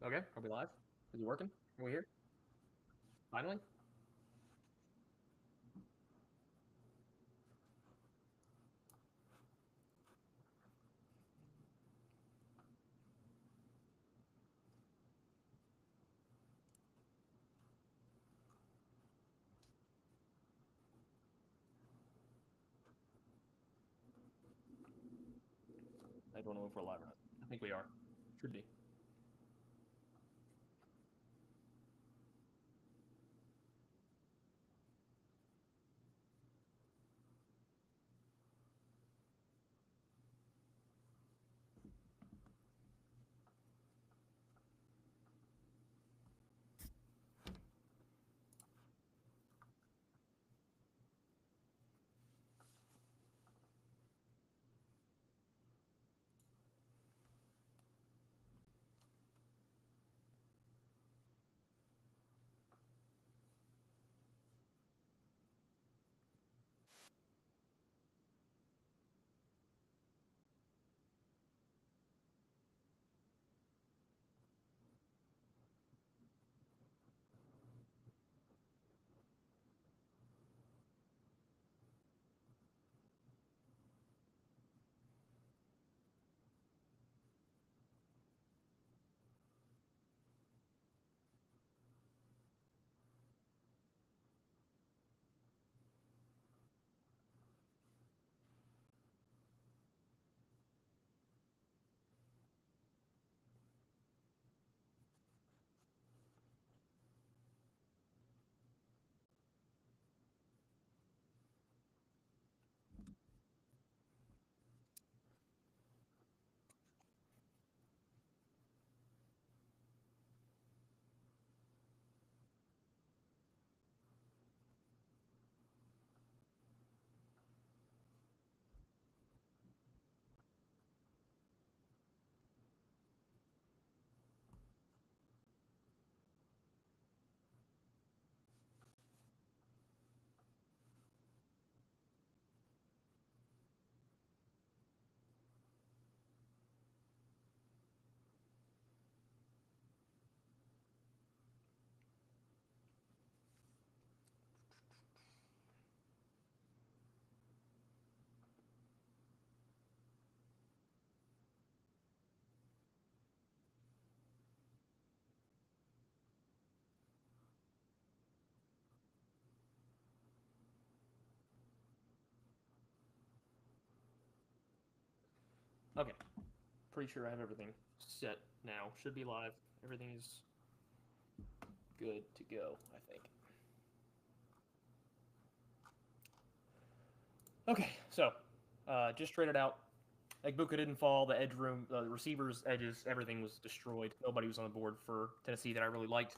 Okay, are we live? Is it working? Are we here? Finally? I don't know if we're live or not. I think we are. Should be. Okay. Pretty sure I have everything set now. Should be live. Everything is good to go, I think. Okay, so just traded out. Egbuka didn't fall. The edge room, the receivers' edges, everything was destroyed. Nobody was on the board for Tennessee that I really liked.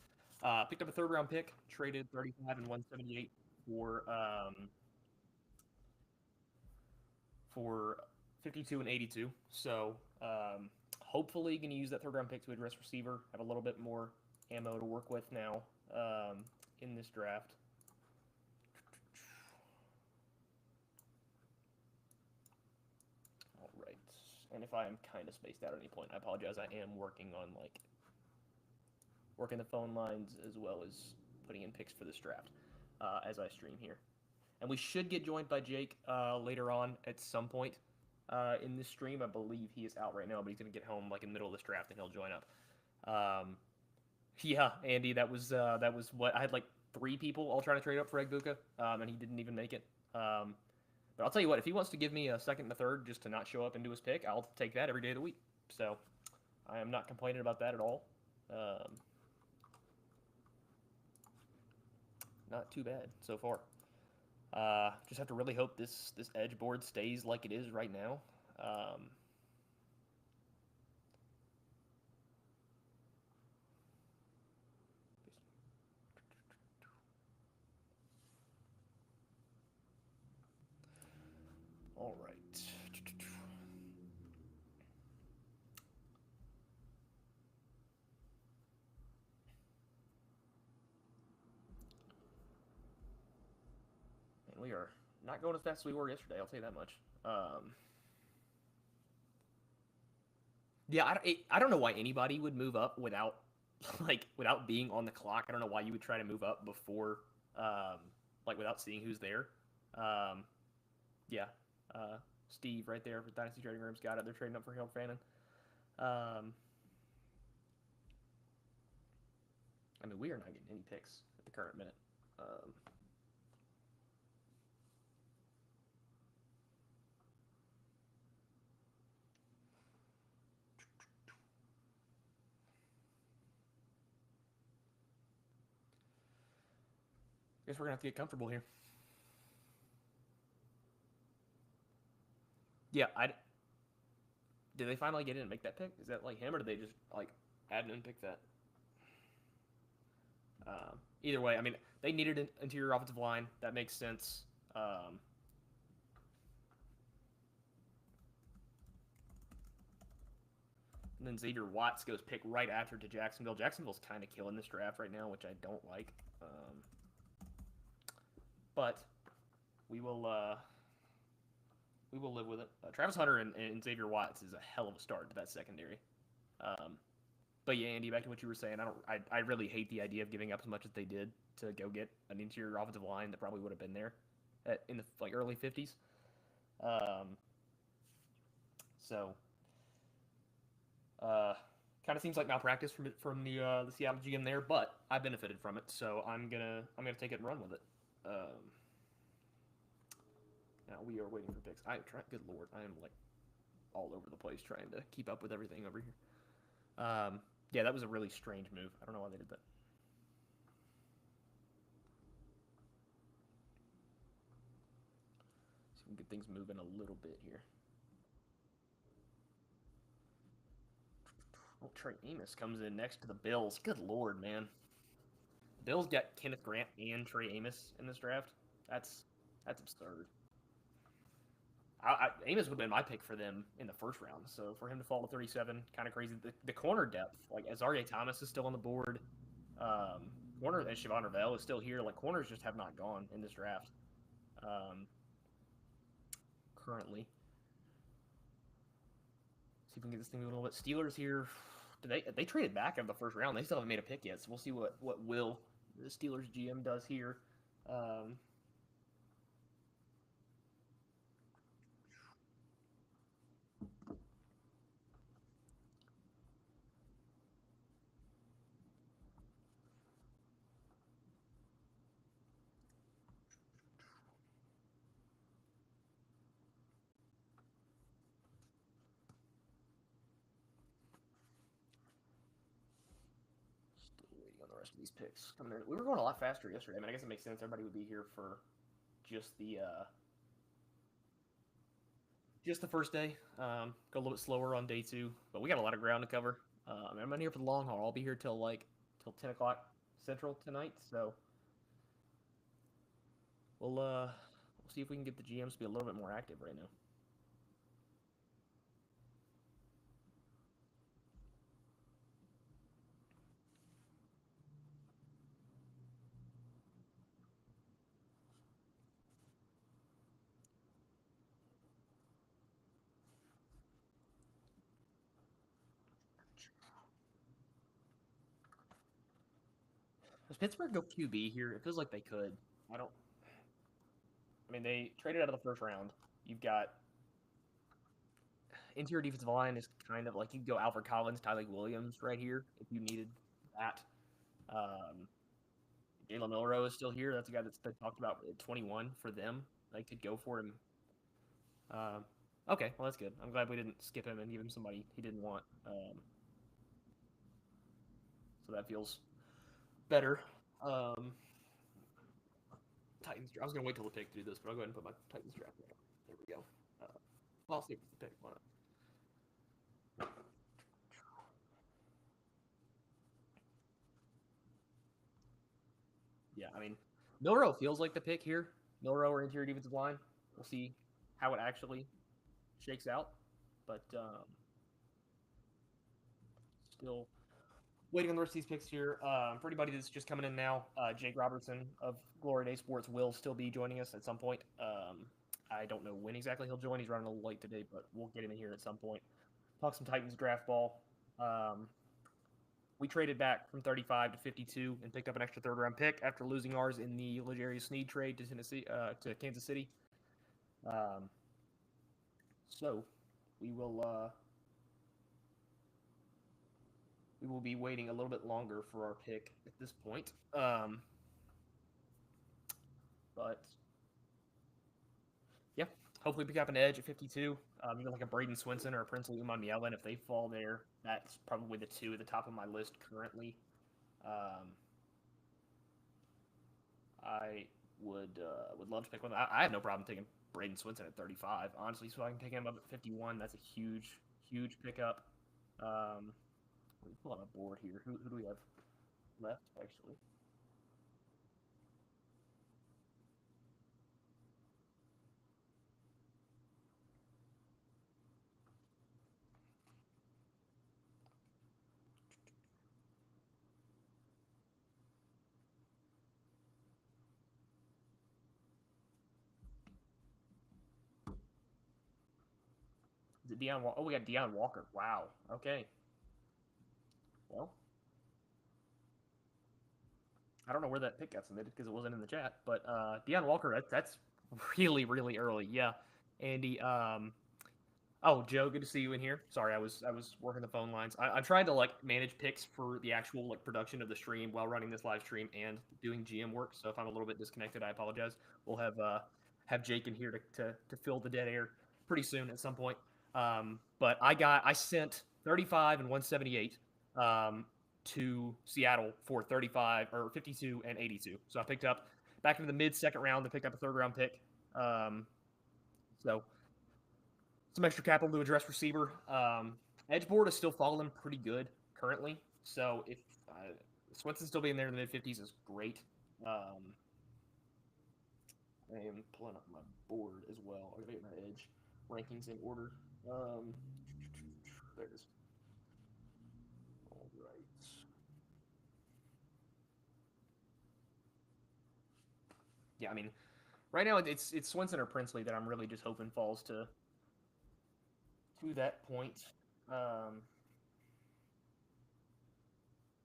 Picked up a third round pick, traded 35 and 178 for 52 and 82. So hopefully going to use that third round pick to address receiver. Have a little bit more ammo to work with now in this draft. All right. And if I am kind of spaced out at any point, I apologize. I am working on working the phone lines as well as putting in picks for this draft as I stream here. And we should get joined by Jake later on at some point in this stream. I believe he is out right now, but he's going to get home like in the middle of this draft and he'll join up. Yeah, Andy, that was what I had like three people all trying to trade up for Egbuka, and he didn't even make it. But I'll tell you what, if he wants to give me a second and a third just to not show up and do his pick, I'll take that every day of the week. So I am not complaining about that at all. Not too bad so far. Just have to really hope this edge board stays like it is right now. All right. And we are not going as fast as we were yesterday. I'll tell you that much. Yeah, I don't know why anybody would move up without like without being on the clock. I don't know why you would try to move up before, like without seeing who's there. Um, yeah, uh, Steve right there for Dynasty Trading Rooms got it. They're trading up for Harold Fannin. Um, I mean, we are not getting any picks at the current minute. Guess we're gonna have to get comfortable here. Yeah, I did they finally get in and make that pick? Is that like him, or did they just like add in and pick that? Either way, I mean, they needed an interior offensive line. That makes sense. And then Xavier Watts goes pick right after to Jacksonville. Jacksonville's kind of killing this draft right now, which I don't like. But we will we will live with it. Travis Hunter and Xavier Watts is a hell of a start to that secondary. Um, but yeah, Andy, back to what you were saying. I really hate the idea of giving up as much as they did to go get an interior offensive line that probably would have been there in the like early 50s. Um, so uh, kind of seems like malpractice from the Seattle GM there, but I benefited from it, so I'm gonna take it and run with it. Now we are waiting for picks. I am trying. Good lord, I am like all over the place trying to keep up with everything over here. Yeah, that was a really strange move. I don't know why they did that. See if we can get things moving a little bit here. Oh, Trey Amos comes in next to the Bills. Good lord, man. The Bills got Kenneth Grant and Trey Amos in this draft. That's absurd. Amos would have been my pick for them in the first round. So for him to fall to 37, kind of crazy. The corner depth, like Azaria Thomas is still on the board. Um, corner and Siobhan Ravel is still here. Like corners just have not gone in this draft. Um, currently, see if we can get this thing moving a little bit. Steelers here. They traded back in the first round? They still haven't made a pick yet. So we'll see what Will the Steelers GM does here. Um, Still waiting on the rest of these picks. Coming in. We were going a lot faster yesterday. I mean, I guess it makes sense. Everybody would be here for just the first day. Go a little bit slower on day two, but we got a lot of ground to cover. I'm in here for the long haul. I'll be here till 10 o'clock Central tonight. So we'll see if we can get the GMs to be a little bit more active right now. Does Pittsburgh go QB here? It feels like they could. I don't. I mean, they traded out of the first round. You've got interior defensive line is kind of like you can go Alfred Collins, Tyler Williams right here if you needed that. Um, Jalen Milrow is still here. That's a guy that's been talked about at 21 for them. They could go for him. Um, okay, well that's good. I'm glad we didn't skip him and give him somebody he didn't want. So that feels better. Um, Titans. I was gonna wait till the pick to do this, but I'll go ahead and put my Titans draft there. There we go. Well, I'll stick with the pick. Why not? Yeah, I mean, Milrow feels like the pick here. Milrow or interior defensive line. We'll see how it actually shakes out. But still waiting on the rest of these picks here. For anybody that's just coming in now, Jake Robertson of Glory Day Sports will still be joining us at some point. I don't know when exactly he'll join. He's running a little late today, but we'll get him in here at some point. Talk some Titans draft ball. Um, we traded back from 35 to 52 and picked up an extra third-round pick after losing ours in the L'Jarius Sneed trade to to Kansas City. So we will be waiting a little bit longer for our pick at this point. But yeah, hopefully pick up an edge at 52. Even like a Braden Swinson or a Prince Luman Yellen, if they fall there, that's probably the two at the top of my list currently. I would love to pick one. I have no problem taking Braden Swinson at 35, honestly, so I can take him up at 51. That's a huge pickup. Let me pull on a board here. Who do we have left, actually? Is it Deion Walker? Oh, we got Deion Walker. Wow. Okay. Well, I don't know where that pick got submitted because it wasn't in the chat. But Deion Walker, that's really early. Yeah, Andy. Oh, Joe, good to see you in here. Sorry, I was working the phone lines. I'm trying to like manage picks for the actual like production of the stream while running this live stream and doing GM work. So if I'm a little bit disconnected, I apologize. We'll have Jake in here to fill the dead air pretty soon at some point. But I sent 35 and 178 to Seattle for 35 or 52 and 82. So I picked up back into the mid second round to pick up a third round pick. So some extra capital to address receiver. Edge board is still falling pretty good currently. So if Swinson still being there in the mid 50s is great. I am pulling up my board as well. I gotta get my edge rankings in order. There it is. All right. Yeah, I mean, right now it's Swinson or Princely that I'm really just hoping falls to that point. Do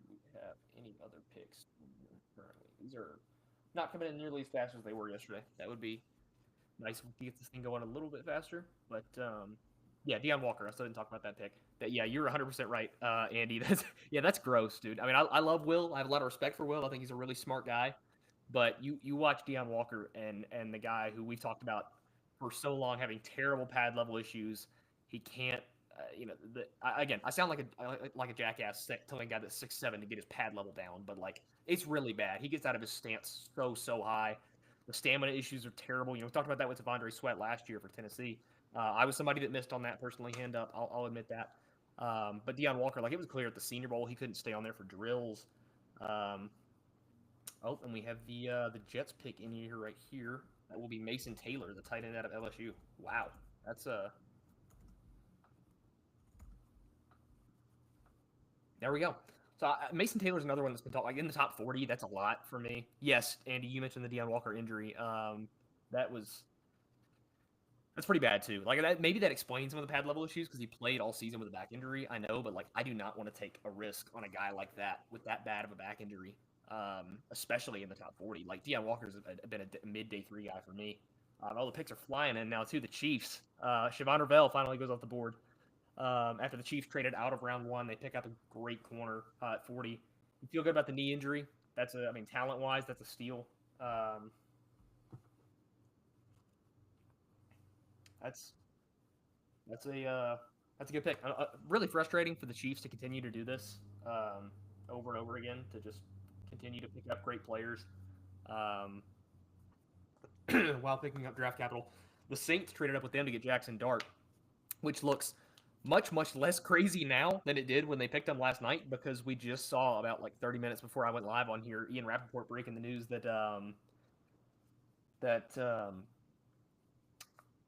we have any other picks currently? These are not coming in nearly as fast as they were yesterday. That would be nice to get this thing going a little bit faster. But yeah, Deion Walker. I still didn't talk about that pick. Yeah, you're 100% right, Andy. That's gross, dude. I mean, I love Will. I have a lot of respect for Will. I think he's a really smart guy. But you watch Deion Walker and the guy who we've talked about for so long having terrible pad level issues. He can't. Again, I sound like a jackass telling a guy that's 6'7" to get his pad level down, but like it's really bad. He gets out of his stance so high. The stamina issues are terrible. We talked about that with Devondre Sweat last year for Tennessee. I was somebody that missed on that personally, hand up. I'll admit that. But Deion Walker, like it was clear at the Senior Bowl, he couldn't stay on there for drills. And we have the Jets pick in here right here. That will be Mason Taylor, the tight end out of LSU. Wow, that's There we go. So Mason Taylor's another one that's been talked like in the top 40. That's a lot for me. Yes, Andy, you mentioned the Deion Walker injury. That's pretty bad too. Like maybe that explains some of the pad level issues because he played all season with a back injury. I know, but like I do not want to take a risk on a guy like that with that bad of a back injury, especially in the top 40. Like Deion Walker's been a mid day 3 guy for me. All the picks are flying in now too. The Chiefs. Siobhan Ravel finally goes off the board. After the Chiefs traded out of round 1, they pick up a great corner at 40. You feel good about the knee injury. Talent-wise, that's a steal. That's a good pick. Really frustrating for the Chiefs to continue to do this over and over again, to just continue to pick up great players while picking up draft capital. The Saints traded up with them to get Jackson Dart, which looks much less crazy now than it did when they picked him last night, because we just saw about like 30 minutes before I went live on here, Ian Rappaport breaking the news that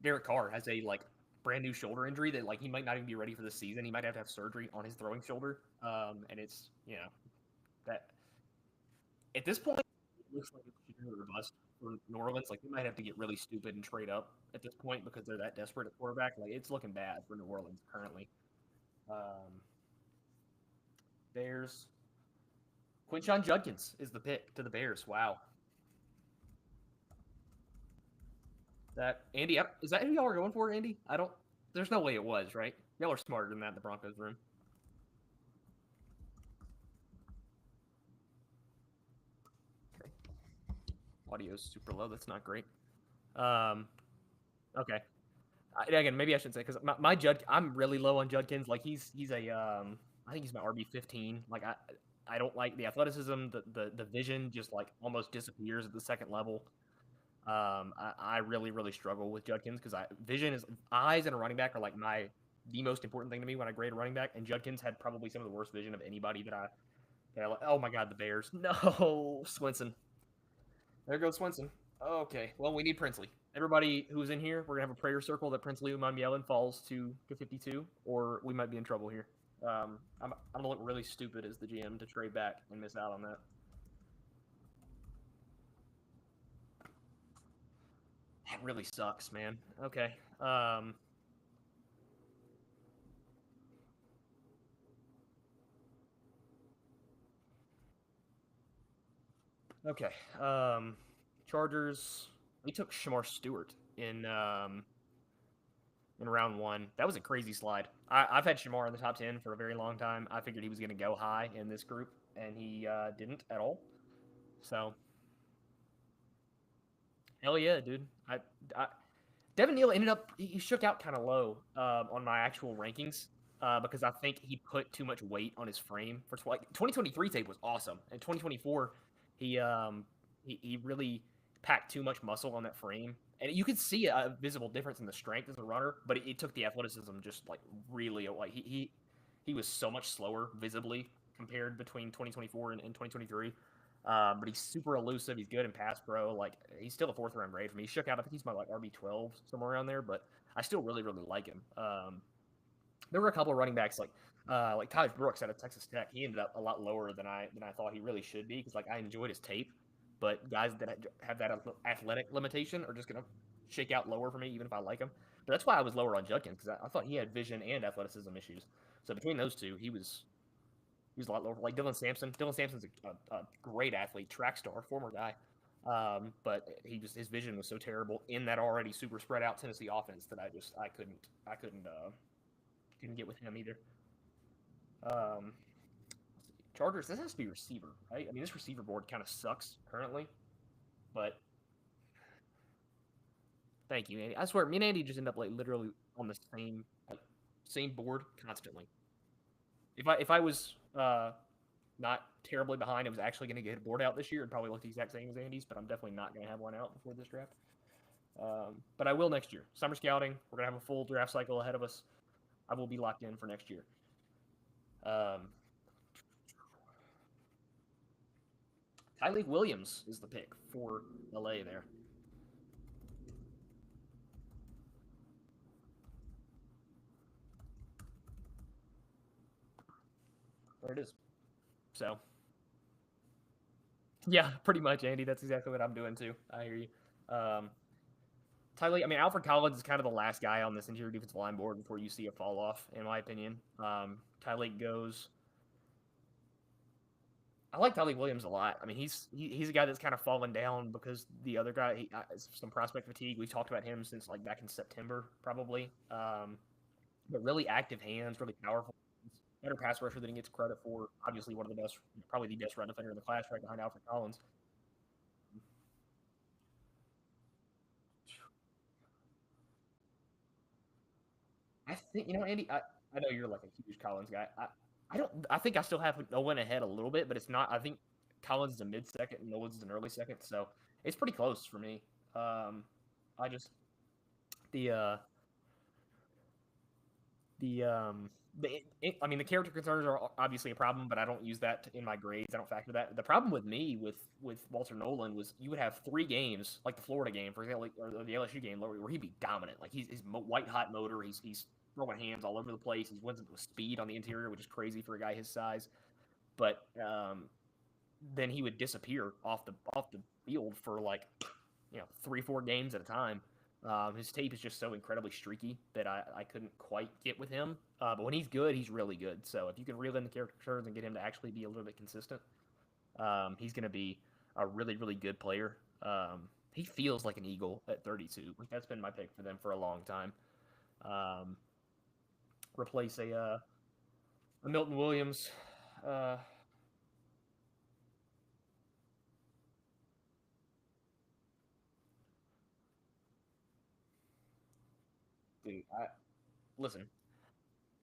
Derek Carr has a like brand new shoulder injury that like he might not even be ready for the season. He might have to have surgery on his throwing shoulder. And it's that at this point it looks like it's a bust for New Orleans. Like they might have to get really stupid and trade up at this point because they're that desperate at quarterback. Like it's looking bad for New Orleans currently. Bears. Quinshon Judkins is the pick to the Bears. Wow. That Andy, is that who y'all are going for, Andy? I don't. There's no way it was, right? Y'all are smarter than that in the Broncos room. Okay. Audio's super low. That's not great. Um. Okay. Again, maybe I should say because my Jud, I'm really low on Judkins. Like he's a I think he's my RB 15. Like I don't like the athleticism. The vision just like almost disappears at the second level. I really struggle with Judkins because I vision is eyes and a running back are like the most important thing to me when I grade a running back. And Judkins had probably some of the worst vision of anybody that I like. Oh my God, the Bears! No, Swinson. There goes Swinson. Okay, well we need Princely. Everybody who's in here, we're gonna have a prayer circle that Princely Uman falls to 52, or we might be in trouble here. I'm gonna look really stupid as the GM to trade back and miss out on that. That really sucks, man. Okay. Okay. Chargers. We took Shamar Stewart in round one. That was a crazy slide. I've had Shamar in the top 10 for a very long time. I figured he was going to go high in this group, and he didn't at all. So, hell yeah, dude. I Devin Neal ended up he shook out kind of low on my actual rankings because I think he put too much weight on his frame for like 2023 tape was awesome. In 2024, he he really packed too much muscle on that frame, and you could see a visible difference in the strength as a runner, but it took the athleticism just like really like he was so much slower visibly compared between 2024 and 2023. But he's super elusive. He's good in pass pro. Like he's still a fourth round grade for me. He shook out. I think he's my like RB 12 somewhere around there. But I still really like him. There were a couple of running backs like Tyler Brooks out of Texas Tech. He ended up a lot lower than I thought he really should be because like I enjoyed his tape, but guys that have that athletic limitation are just gonna shake out lower for me even if I like him. But that's why I was lower on Judkins because I thought he had vision and athleticism issues. So between those two, he was a lot lower. Like Dylan Sampson. Dylan Sampson's a great athlete, track star, former guy. But his vision was so terrible in that already super spread out Tennessee offense that I couldn't get with him either. Um, Chargers. This has to be receiver, right? I mean, this receiver board kind of sucks currently, but thank you, Andy. I swear, me and Andy just end up like literally on the same board constantly. If I was not terribly behind, I was actually going to get a board out this year. It'd probably look the exact same as Andy's, but I'm definitely not going to have one out before this draft. But I will next year. Summer scouting. We're going to have a full draft cycle ahead of us. I will be locked in for next year. Tyleek Williams is the pick for LA there. There it is. So, yeah, pretty much, Andy. That's exactly what I'm doing too. I hear you. Um, Tyleek, I mean, Alfred Collins is kind of the last guy on this interior defensive line board before you see a fall off, in my opinion. Tyleek goes. I like Tyleek Williams a lot. I mean, he's a guy that's kind of fallen down because the other guy, some prospect fatigue. We've talked about him since like back in September, probably. But really active hands, really powerful. Better pass rusher than he gets credit for. Obviously, one of the best, probably the best run defender in the class, right behind Alfred Collins. I think Andy. I know you're like a huge Collins guy. I don't. I think I still have Owen ahead a little bit, but it's not. I think Collins is a mid second and Owens is an early second, so it's pretty close for me. Um, I just the uh, I mean the character concerns are obviously a problem, but I don't use that in my grades. I don't factor that. The problem with me with Walter Nolan was you would have 3 games like the Florida game, for example, or the LSU game, where he'd be dominant. Like he's white hot motor. He's throwing hands all over the place. He wins it with speed on the interior, which is crazy for a guy his size. But then he would disappear off the field for like 3-4 games at a time. His tape is just so incredibly streaky that I couldn't quite get with him. But when he's good, he's really good. So if you can reel in the character turns and get him to actually be a little bit consistent, He's going to be a really, really good player. He feels like an Eagle at 32. Like that's been my pick for them for a long time. Um, replace a Milton Williams. Uh, dude, listen,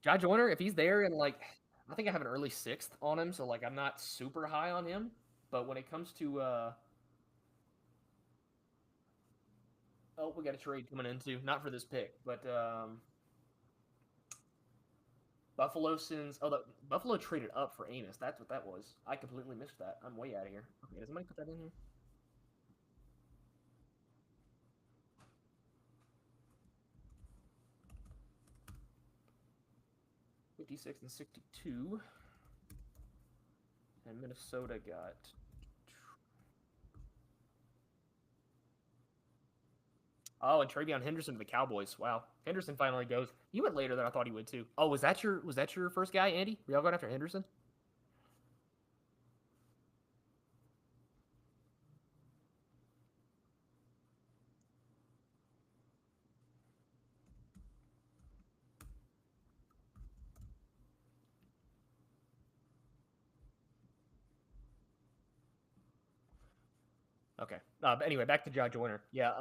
Jai Joyner, if he's there and like, I think I have an early sixth on him, so like I'm not super high on him. But when it comes to oh, we got a trade coming into not for this pick, but Buffalo sends. Oh, Buffalo traded up for Amos. That's what that was. I completely missed that. I'm way out of here. Okay, does somebody put that in here? 56 and 62, and Minnesota got. Oh, and Travion Henderson to the Cowboys. Wow, Henderson finally goes. He went later than I thought he would too. Oh, was that your first guy, Andy? Were y'all going after Henderson? Okay. But anyway, back to Josh Joyner. Yeah,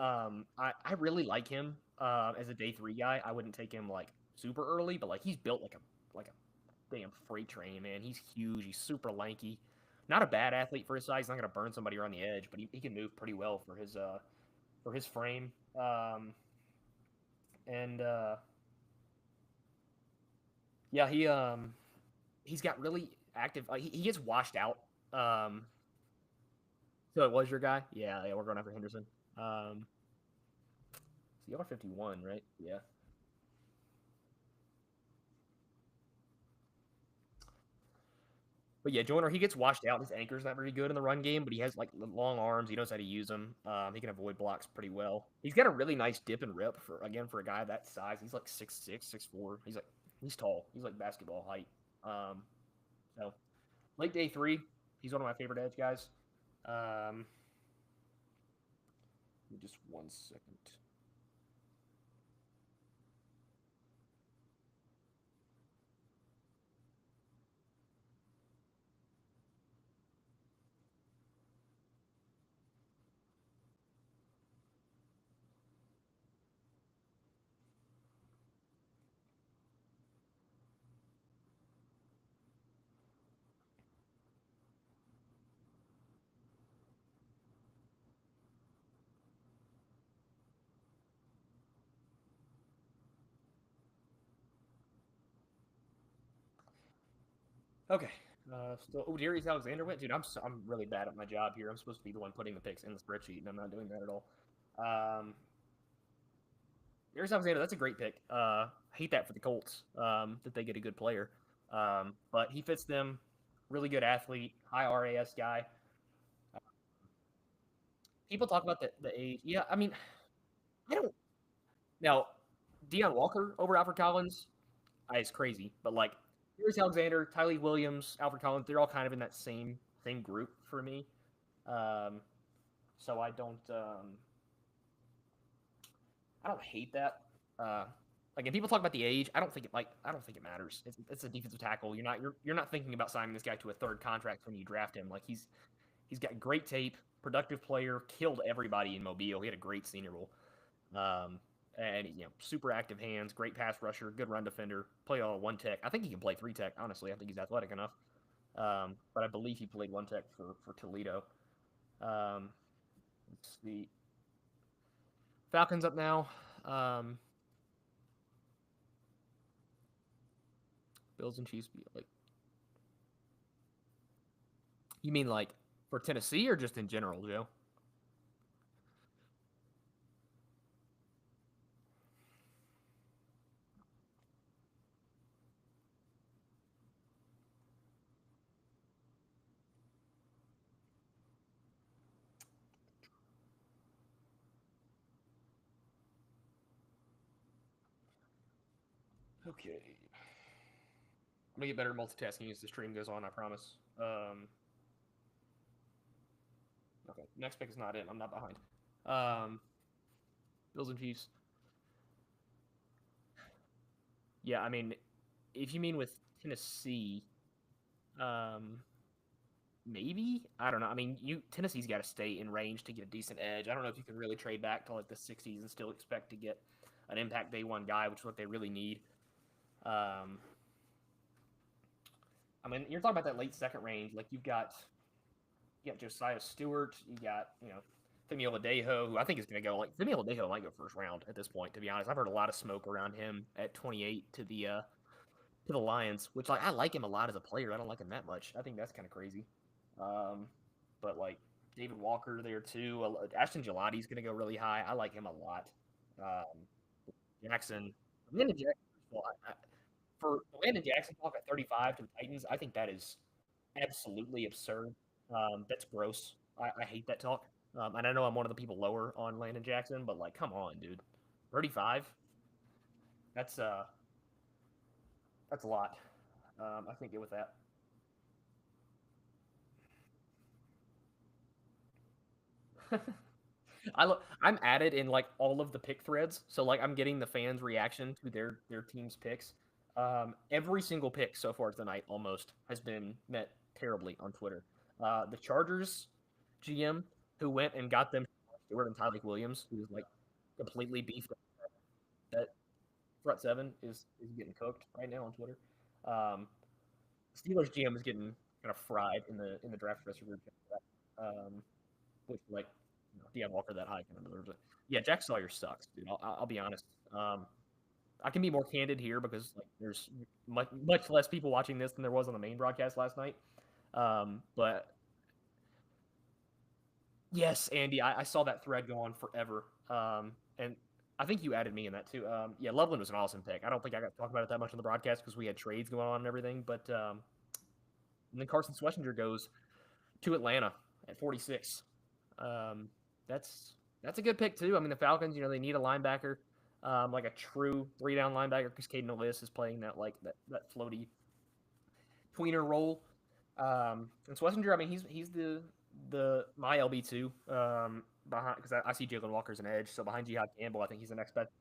I really like him as a day three guy. I wouldn't take him like super early, but like he's built like a damn freight train, man. He's huge. He's super lanky. Not a bad athlete for his size. He's not gonna burn somebody around the edge, but he can move pretty well for his frame. And yeah, he's got really active. He gets washed out. Um, so it was your guy. Yeah, yeah. We're going after Henderson. Um, so y'all are 51, right? Yeah. But yeah, Joyner, he gets washed out. His anchor's not very good in the run game, but he has like long arms. He knows how to use them. He can avoid blocks pretty well. He's got a really nice dip and rip for a guy that size. He's like 6'6", 6'4". He's tall. He's like basketball height. Um, so late day three, he's one of my favorite edge guys. Um, just 1 second. Okay. Still, oh, Darius Alexander went, dude. I'm really bad at my job here. I'm supposed to be the one putting the picks in the spreadsheet, and I'm not doing that at all. Um, Darius Alexander, that's a great pick. I hate that for the Colts that they get a good player, but he fits them. Really good athlete, high RAS guy. People talk about the age. Yeah, I mean, I don't. Now, Deion Walker over Alfred Collins is crazy, but like Darius Alexander, Tylee Williams, Alfred Collins, they're all kind of in that same group for me. Um, so I don't hate that. Like if people talk about the age, I don't think it matters. It's a defensive tackle. You're not thinking about signing this guy to a third contract when you draft him. Like he's got great tape, productive player, killed everybody in Mobile. He had a great Senior Bowl. Um, and super active hands, great pass rusher, good run defender. Play all one tech. I think he can play three tech. Honestly, I think he's athletic enough. But I believe he played one tech for Toledo. Um, let's see. Falcons up now. Um, Bills and Chiefs. Like, you mean like for Tennessee or just in general, Joe? Okay. I'm gonna get better at multitasking as the stream goes on. I promise. Okay, next pick is not in. I'm not behind. Um, Bills and Chiefs. Yeah, I mean, if you mean with Tennessee, um, maybe I don't know. I mean, you Tennessee's got to stay in range to get a decent edge. I don't know if you can really trade back to like the '60s and still expect to get an impact day one guy, which is what they really need. Um, I mean, you're talking about that late second range. Like you got Josiah Stewart, you got Femi Oladejo, who I think is going to go like Femi Oladejo might go first round at this point. To be honest, I've heard a lot of smoke around him at 28 to the Lions, which like I like him a lot as a player. I don't like him that much. I think that's kind of crazy. Um, but like David Walker there too. Ashton Gelati's going to go really high. I like him a lot. Um, Jackson, Landon Jackson. Well, for Landon Jackson talk at 35 to the Titans, I think that is absolutely absurd. That's gross. I hate that talk. And I know I'm one of the people lower on Landon Jackson, but like, come on, dude. 35. That's uh, that's a lot. I think get with that. I'm added in like all of the pick threads, so like I'm getting the fans' reaction to their team's picks. Every single pick so far tonight almost has been met terribly on Twitter. The Chargers GM who went and got them Stewart and Tyleek Williams, who was like completely beefed up. That front seven is getting cooked right now on Twitter. Um, Steelers GM is getting kind of fried in the draft professor group. Um, which like Deion Walker that high kind of deserves it. Yeah, Jack Sawyer sucks, dude. I'll be honest. I can be more candid here because like there's much less people watching this than there was on the main broadcast last night. But yes, Andy, I saw that thread go on forever. And I think you added me in that too. Yeah, Loveland was an awesome pick. I don't think I got to talk about it that much on the broadcast because we had trades going on and everything. But and then Carson Schlesinger goes to Atlanta at 46. Um, that's that's a good pick too. I mean, the Falcons, they need a linebacker, like a true three down linebacker because Caden Lewis is playing that like that floaty tweener role. And Schlesinger, I mean, he's the my LB2 behind because I see Jalen Walker's an edge, so behind Jihad Campbell, I think he's the next best.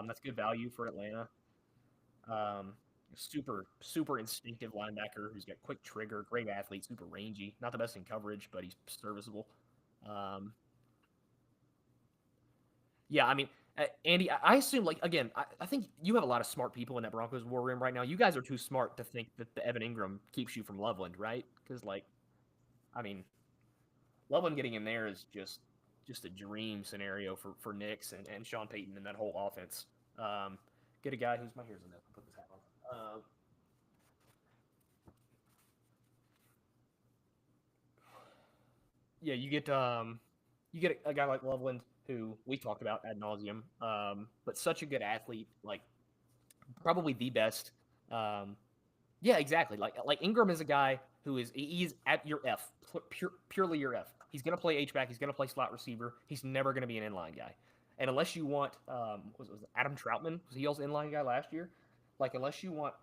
That's good value for Atlanta. Um, super instinctive linebacker who's got quick trigger, great athlete, super rangy. Not the best in coverage, but he's serviceable. Um, yeah, I mean, Andy, I assume like again, I think you have a lot of smart people in that Broncos war room right now. You guys are too smart to think that the Evan Ingram keeps you from Loveland, right? Because like, I mean, Loveland getting in there is just a dream scenario for Knicks and Sean Payton and that whole offense. Get a guy who's my hair's in this. Put this hat on. Yeah, you get a guy like Loveland who we talked about ad nauseum, but such a good athlete, like probably the best. Um, yeah, exactly. Like Ingram is a guy who he's at your F, purely your F. He's gonna play H back. He's gonna play slot receiver. He's never gonna be an inline guy. And unless you want, was it Adam Troutman? Was he also inline guy last year? Like unless you want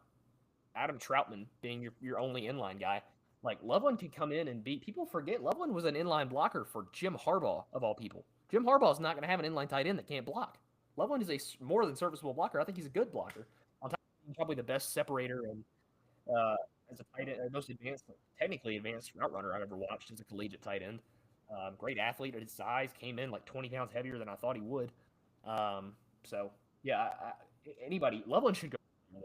Adam Troutman being your only inline guy, like Loveland could come in and beat. People forget Loveland was an inline blocker for Jim Harbaugh of all people. Jim Harbaugh is not going to have an inline tight end that can't block. Loveland is a more than serviceable blocker. I think he's a good blocker. On top of being probably the best separator and as a tight end, most advanced, technically advanced route runner I've ever watched as a collegiate tight end. Great athlete at his size, came in like 20 pounds heavier than I thought he would. So yeah, anybody Loveland should go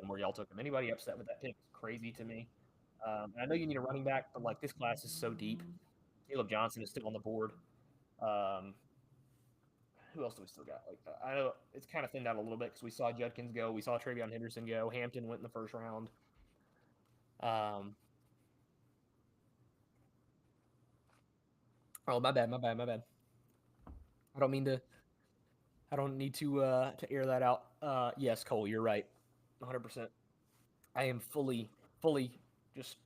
where y'all took him. Anybody upset with that pick is crazy to me. And I know you need a running back, but like this class is so deep. Caleb Johnson is still on the board. Um, who else do we still got? Like I know it's kind of thinned out a little bit because we saw Judkins go, we saw Travion Henderson go, Hampton went in the first round. Um, oh my bad. I don't mean to. I don't need to air that out. Yes, Cole, you're right, 100%. I am fully just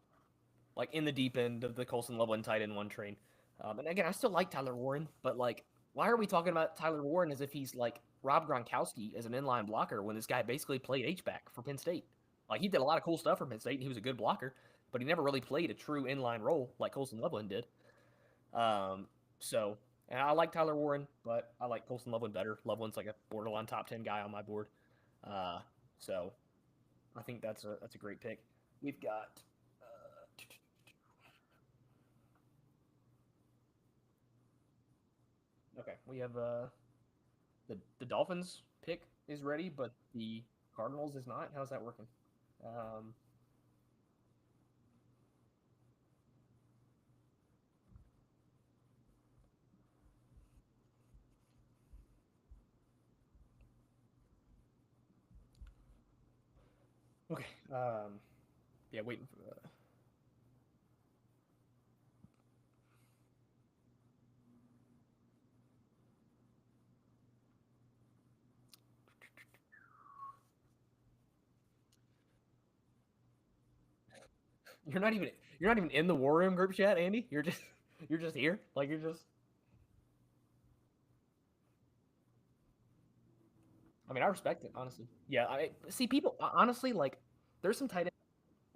like in the deep end of the Colson Loveland tight end one train. And again, I still like Tyler Warren, but like, why are we talking about Tyler Warren as if he's like Rob Gronkowski as an inline blocker when this guy basically played H back for Penn State? Like he did a lot of cool stuff for Penn State, and he was a good blocker, but he never really played a true inline role like Colson Loveland did. Um, So, and I like Tyler Warren, but I like Colson Loveland better. Loveland's like a borderline top 10 guy on my board. Uh, so I think that's a great pick. We've got okay. We have the Dolphins pick is ready, but the Cardinals is not. How's that working? Um, okay. Yeah, waiting for the. You're not even in the War Room group chat, Andy. You're just here. Like you're just. I mean, I respect it honestly. Yeah, I see people honestly like. There's some tight ends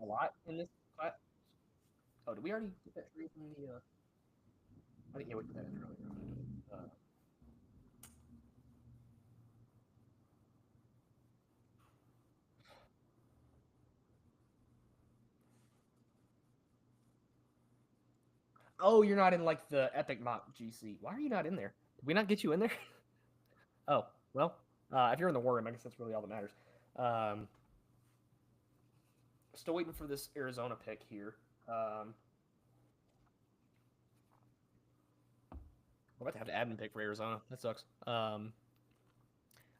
a lot in this class. Oh, did we already get that trade from the? I think yeah, we put that in earlier. Oh, you're not in like the Epic Mock GC. Why are you not in there? Did we not get you in there? Oh, well, if you're in the War Room, I guess that's really all that matters. Um, Still waiting for this Arizona pick here. We're about to have to admin pick for Arizona. That sucks. I'm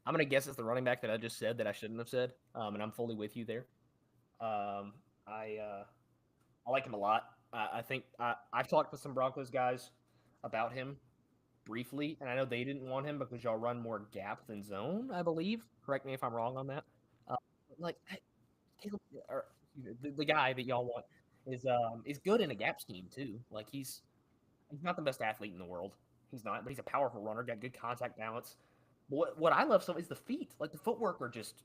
gonna guess it's the running back that I just said that I shouldn't have said, and I'm fully with you there. Um, I like him a lot. I think I've talked to some Broncos guys about him briefly, and I know they didn't want him because y'all run more gap than zone, I believe. Correct me if I'm wrong on that. Uh, like Caleb, or, the guy that y'all want is good in a gap scheme too. Like he's not the best athlete in the world. He's not, but he's a powerful runner. Got good contact balance. What I love so is the feet. Like the footwork are just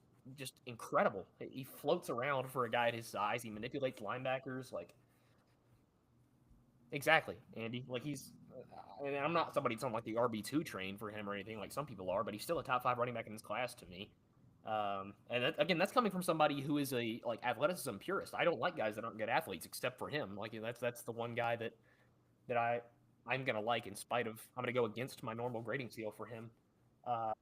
incredible. He floats around for a guy at his size. He manipulates linebackers. Like exactly, Andy. Like I mean, I'm not somebody that's on like the RB2 train for him or anything like some people are, but he's still a top 5 running back in his class to me. And again, that's coming from somebody who is a like athleticism purist. I don't like guys that aren't good athletes, except for him. Like that's the one guy that I'm gonna like in spite of I'm gonna go against my normal grading scale for him. Uh,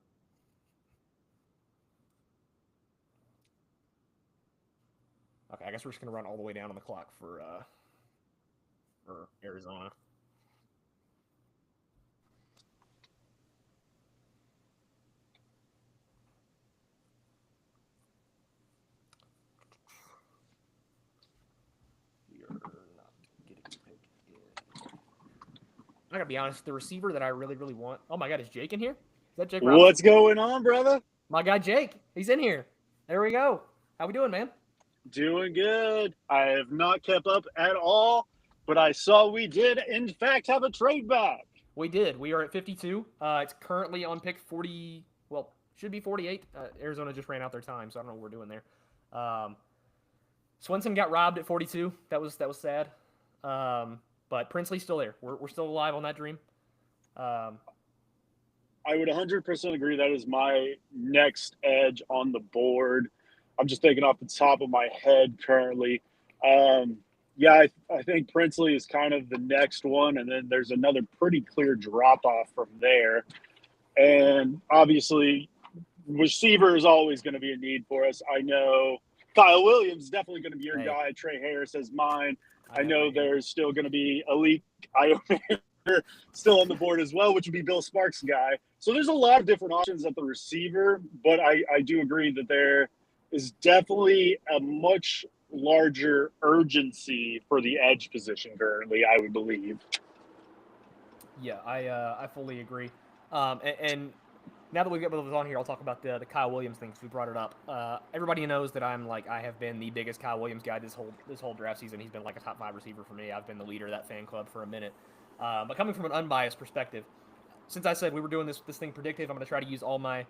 okay, I guess we're just gonna run all the way down on the clock for Arizona. We are not getting a pick in. I gotta be honest, the receiver that I really want. Oh my god, is Jake in here? Is that Jake Robinson? What's going on, brother? My guy Jake, he's in here. There we go. How we doing, man? Doing good. I have not kept up at all, but I saw we did, in fact, have a trade back. We did. We are at 52. It's currently on pick 40. Well, should be 48. Arizona just ran out their time, so I don't know what we're doing there. Um, Swenson got robbed at 42. That was sad. But Princely's still there. We're still alive on that dream. Um, I would 100% agree that is my next edge on the board. I'm just thinking off the top of my head currently. Um, yeah, I think Princely is kind of the next one, and then there's another pretty clear drop off from there. And obviously, receiver is always going to be a need for us. I know Kyle Williams is definitely going to be your guy. Trey Harris is mine. I know there's still going to be Elite Iomaker still on the board as well, which would be Bill Sparks' guy. So there's a lot of different options at the receiver, but I do agree that there is definitely a much larger urgency for the edge position currently, I would believe. yeah, I fully agree. And now that we've got both of us on here, I'll talk about the Kyle Williams thing because we brought it up. Everybody knows that I have been the biggest Kyle Williams guy this whole draft season. He's been like a top 5 receiver for me. I've been the leader of that fan club for a minute. But coming from an unbiased perspective, since I said we were doing this thing predictive, I'm going to try to use all my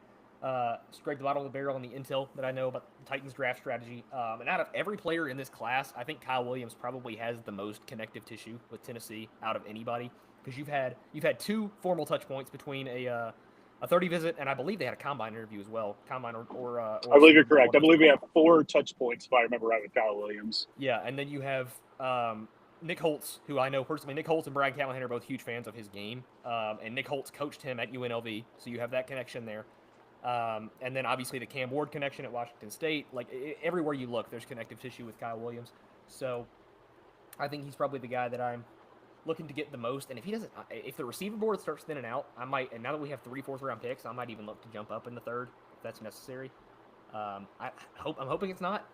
scrape the bottom of the barrel and the intel that I know about the Titans draft strategy. And out of every player in this class, I think Kyle Williams probably has the most connective tissue with Tennessee out of anybody. because you've had 2 formal touch points between a 30 visit, and I believe they had a combine interview as well, combine I believe you're senior bowl, correct. one I of those believe we two. have 4 touch points, if I remember right, with Kyle Williams. Yeah, and then you have Nick Holtz, who I know personally. Nick Holtz and Brian Callahan are both huge fans of his game, and Nick Holtz coached him at UNLV, so you have that connection there. And then obviously the Cam Ward connection at Washington State. Like everywhere you look, there's connective tissue with Kyle Williams. So I think he's probably the guy that I'm looking to get the most. And if he doesn't, if the receiver board starts thinning out, I might. And now that we have 3 4th-round picks, I might even look to jump up in the 3rd if that's necessary. I'm hoping it's not.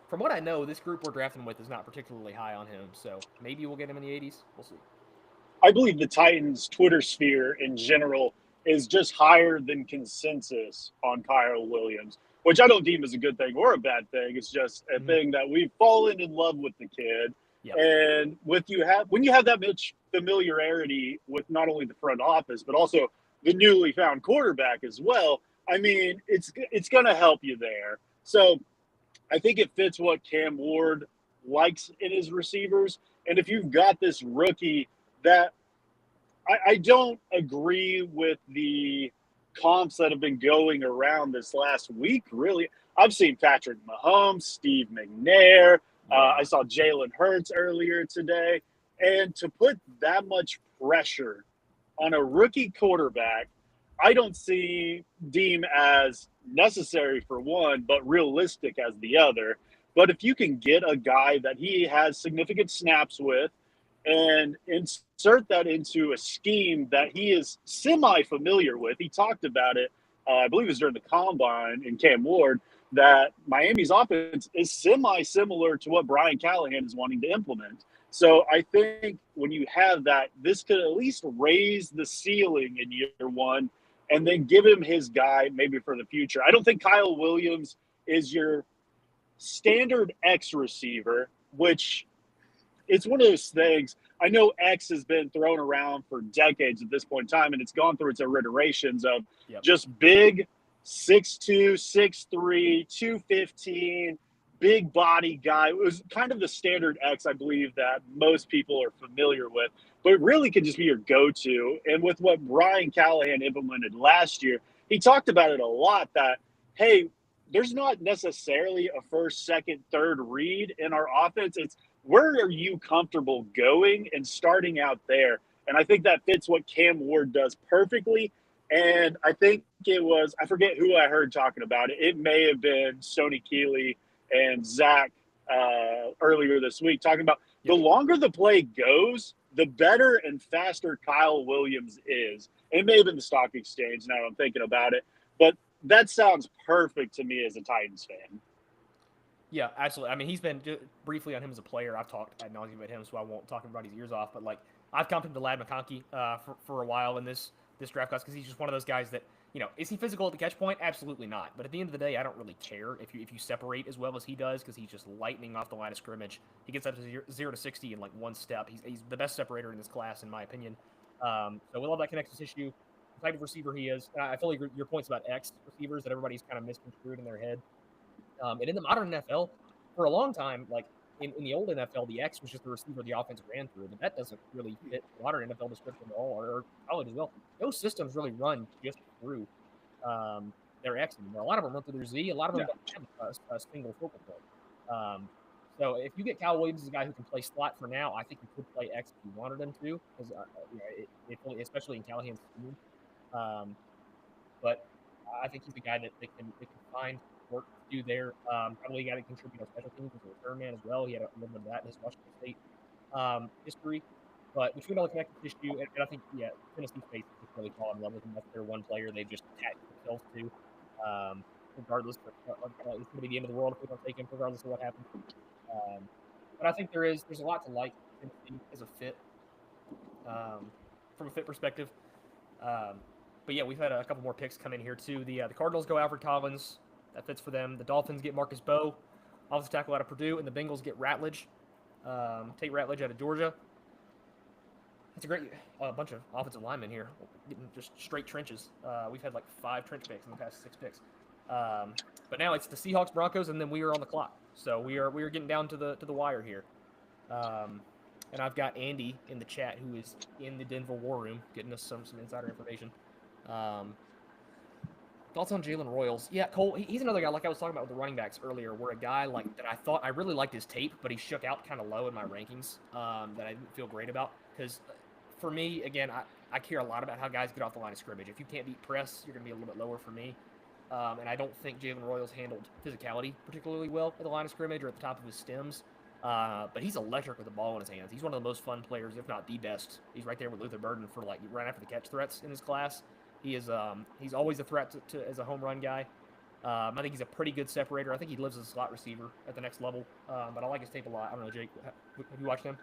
From what I know, this group we're drafting with is not particularly high on him. So maybe we'll get him in the 80s. We'll see. I believe the Titans' Twitter sphere in general is just higher than consensus on Kyle Williams, which I don't deem as a good thing or a bad thing. It's just a thing that we've fallen in love with the kid. Yep. And when you have that much familiarity with not only the front office but also the newly found quarterback as well, I mean, it's going to help you there. So I think it fits what Cam Ward likes in his receivers. And if you've got this rookie that I don't agree with the comps that have been going around this last week, really. I've seen Patrick Mahomes, Steve McNair. I saw Jalen Hurts earlier today. And to put that much pressure on a rookie quarterback, I don't deem as necessary for one, but realistic as the other. But if you can get a guy that he has significant snaps with and insert that into a scheme that he is semi-familiar with, he talked about it, I believe it was during the Combine in Cam Ward, that Miami's offense is semi-similar to what Brian Callahan is wanting to implement. So I think when you have that, this could at least raise the ceiling in year one and then give him his guy maybe for the future. I don't think Kyle Williams is your standard X receiver, which it's one of those things. I know X has been thrown around for decades at this point in time, and it's gone through its iterations of just big 6'2", 6'3", 215, big body guy. It was kind of the standard X, I believe, that most people are familiar with, but it really could just be your go-to. And with what Brian Callahan implemented last year, he talked about it a lot that, hey, there's not necessarily a first, second, third read in our offense. It's where are you comfortable going and starting out there? And I think that fits what Cam Ward does perfectly. And I think it was, I forget who I heard talking about it. It may have been Stoney Keeley and Zach earlier this week talking about the longer the play goes, the better and faster Kyle Williams is. It may have been the stock exchange now I'm thinking about it, but that sounds perfect to me as a Titans fan. Yeah, absolutely. I mean, he's been briefly on him as a player. I've talked ad nauseum about him, so I won't talk everybody's ears off. But like, I've compared him to Lad McConkey for a while in this draft class because he's just one of those guys that, you know, is he physical at the catch point? Absolutely not. But at the end of the day, I don't really care if you separate as well as he does because he's just lightning off the line of scrimmage. He gets up to 0 to 60 in like one step. He's the best separator in this class, in my opinion. So we love that connective tissue. The type of receiver he is. I fully agree with your points about X receivers that everybody's kind of misconstrued in their head. And in the modern NFL, for a long time, like in the old NFL, the X was just the receiver the offense ran through, but that doesn't really fit the modern NFL description at all, or college as well. Those systems really run just through their X anymore. A lot of them run through their Z. A lot of them don't have a single focal point. So if you get Kyle Williams as a guy who can play slot for now, I think he could play X if you wanted him to, because especially in Callahan's team. But I think he's a guy that they can find work to do there. Probably got to contribute on special teams as a return man as well. He had a little bit of that in his Washington State history. But between all the connective tissue, and I think, Tennessee State is really fall in love with him. That's their one player they just attach themselves to. Regardless, it's going to be the end of the world if we don't take him, regardless of what happens. But I think there's a lot to like Tennessee as a fit, from a fit perspective. But yeah, we've had a couple more picks come in here too. The Cardinals go Alfred Collins. That fits for them. The Dolphins get Marcus Bowe, offensive tackle out of Purdue, and the Bengals get Ratledge, Tate Ratledge out of Georgia. That's a great bunch of offensive linemen here, getting just straight trenches. We've had like 5 trench picks in the past 6 picks. But now it's the Seahawks, Broncos, and then we are on the clock. So we are getting down to the wire here. and I've got Andy in the chat who is in the Denver war room getting us some insider information. Thoughts on Jalen Royals? Yeah, Cole, he's another guy, like I was talking about with the running backs earlier, where a guy like that I thought I really liked his tape, but he shook out kind of low in my rankings that I didn't feel great about. Because for me, again, I care a lot about how guys get off the line of scrimmage. If you can't beat press, you're going to be a little bit lower for me. And I don't think Jalen Royals handled physicality particularly well at the line of scrimmage or at the top of his stems. But he's electric with the ball in his hands. He's one of the most fun players, if not the best. He's right there with Luther Burden for like right after the catch threats in his class. He is he's always a threat to as a home run guy. I think he's a pretty good separator. I think he lives as a slot receiver at the next level. But I like his tape a lot. I don't know, Jake, have you watched him?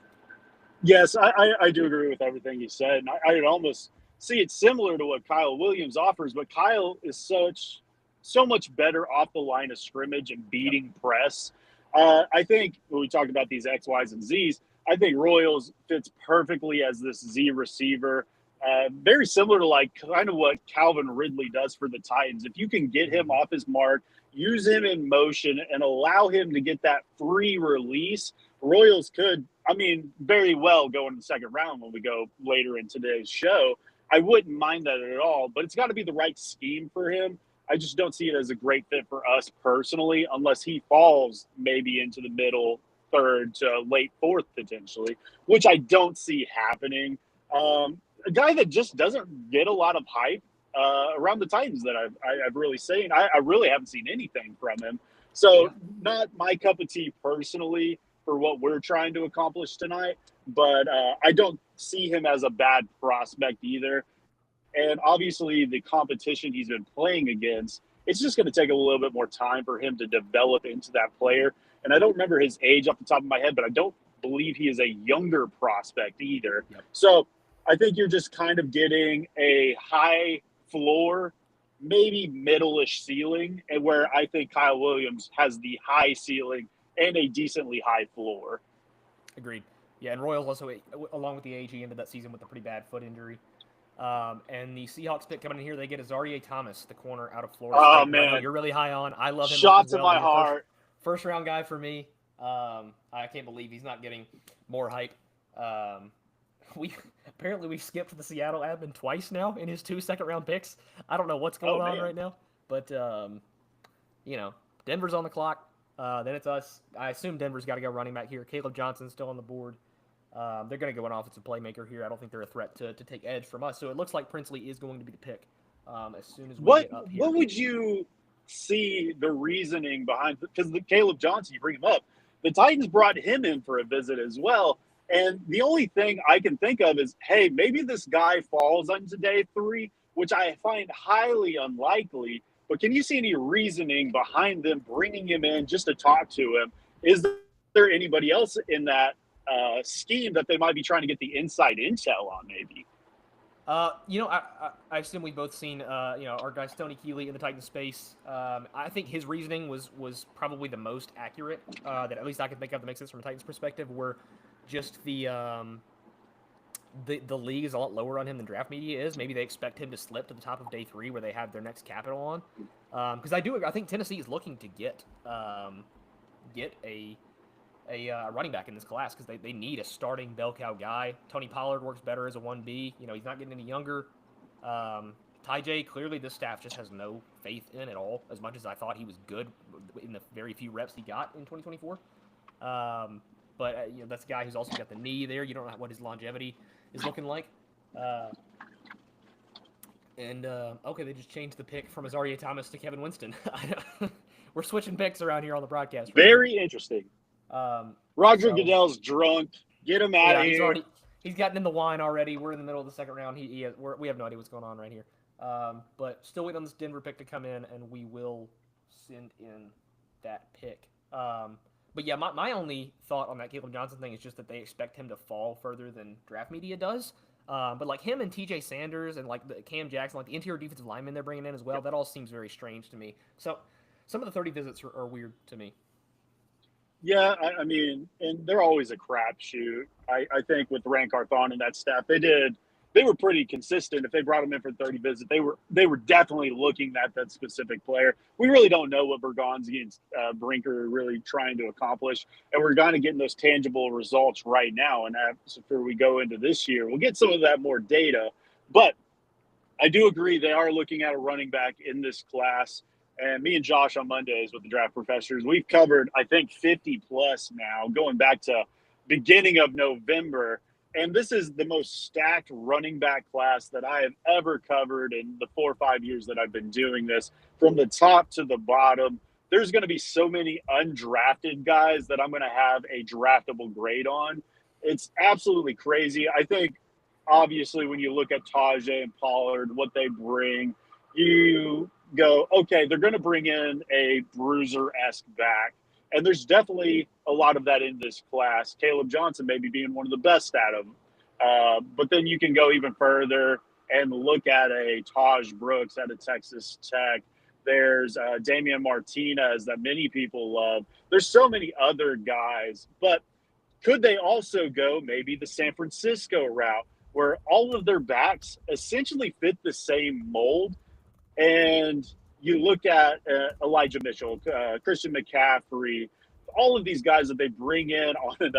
Yes, I do agree with everything you said. And I would almost see it similar to what Kyle Williams offers, but Kyle is so much better off the line of scrimmage and beating press. I think when we talked about these X, Y's, and Z's, I think Royals fits perfectly as this Z receiver. Very similar to like kind of what Calvin Ridley does for the Titans. If you can get him off his mark, use him in motion, and allow him to get that free release, Royals could, very well go in the second round when we go later in today's show. I wouldn't mind that at all, but it's got to be the right scheme for him. I just don't see it as a great fit for us personally, unless he falls maybe into the middle third to late fourth potentially, which I don't see happening. A guy that just doesn't get a lot of hype around the Titans that I've really seen. I really haven't seen anything from him. So not my cup of tea personally for what we're trying to accomplish tonight, but I don't see him as a bad prospect either. And obviously the competition he's been playing against, it's just going to take a little bit more time for him to develop into that player. And I don't remember his age off the top of my head, but I don't believe he is a younger prospect either. Yep. So I think you're just kind of getting a high floor, maybe middle-ish ceiling, and where I think Kyle Williams has the high ceiling and a decently high floor. Agreed. Yeah, and Royals also, along with the AG, ended that season with a pretty bad foot injury. And the Seahawks pick coming in here, they get Azareye'h Thomas, the corner out of Florida Oh, State. man. You're really high on. I love him. Shots in my heart. First round guy for me. I can't believe he's not getting more hype. We skipped the Seattle admin twice now in his 2 second-round picks. I don't know what's going on right now, but Denver's on the clock. Then it's us. I assume Denver's got to go running back here. Caleb Johnson's still on the board. They're going to go an offensive playmaker here. I don't think they're a threat to take edge from us. So it looks like Princely is going to be the pick as soon as we get up here. What would you see the reasoning behind? Because Caleb Johnson, you bring him up, the Titans brought him in for a visit as well. And the only thing I can think of is, hey, maybe this guy falls on day 3, which I find highly unlikely. But can you see any reasoning behind them bringing him in just to talk to him? Is there anybody else in that scheme that they might be trying to get the inside intel on maybe? I assume we've both seen, our guy Stoney Keeley in the Titan space. I think his reasoning was probably the most accurate that at least I could think of that makes sense from a Titans perspective, where just the league is a lot lower on him than draft media is. Maybe they expect him to slip to the top of day 3 where they have their next capital on. Because I think Tennessee is looking to get a running back in this class because they need a starting bell cow guy. Tony Pollard works better as a 1B. He's not getting any younger. Ty J, clearly this staff just has no faith in at all, as much as I thought he was good in the very few reps he got in 2024. But that's a guy who's also got the knee there. You don't know what his longevity is looking like. Okay, they just changed the pick from Azareye'h Thomas to Kevin Winston. We're switching picks around here on the broadcast. Very interesting. Roger Goodell's drunk. Get him out of here. He's gotten in the wine already. We're in the middle of the second round. We have no idea what's going on right here. But still waiting on this Denver pick to come in, and we will send in that pick. But yeah, my only thought on that Caleb Johnson thing is just that they expect him to fall further than draft media does. But like him and TJ Sanders and like the Cam Jackson, like the interior defensive linemen they're bringing in as well, that all seems very strange to me. So some of the 30 visits are weird to me. Yeah, I mean, and they're always a crapshoot. I think with Rank Arthon and that staff, they did they were pretty consistent. If they brought him in for 30 visits, they were definitely looking at that specific player. We really don't know what Bergonzi and Brinker are really trying to accomplish, and we're kind of getting those tangible results right now. And after we go into this year, we'll get some of that more data. But I do agree they are looking at a running back in this class. And me and Josh on Mondays with the Draft Professors, we've covered, I think, 50 plus now, going back to beginning of November. And this is the most stacked running back class that I have ever covered in the 4 or 5 years that I've been doing this. From the top to the bottom, there's going to be so many undrafted guys that I'm going to have a draftable grade on. It's absolutely crazy. I think, obviously, when you look at Tajay and Pollard, what they bring, you go, okay, they're going to bring in a bruiser-esque back. And there's definitely a lot of that in this class. Caleb Johnson maybe being one of the best at them. But then you can go even further and look at a Taj Brooks out of Texas Tech. There's Damian Martinez that many people love. There's so many other guys. But could they also go maybe the San Francisco route, where all of their backs essentially fit the same mold? And you look at Elijah Mitchell, Christian McCaffrey, all of these guys that they bring in on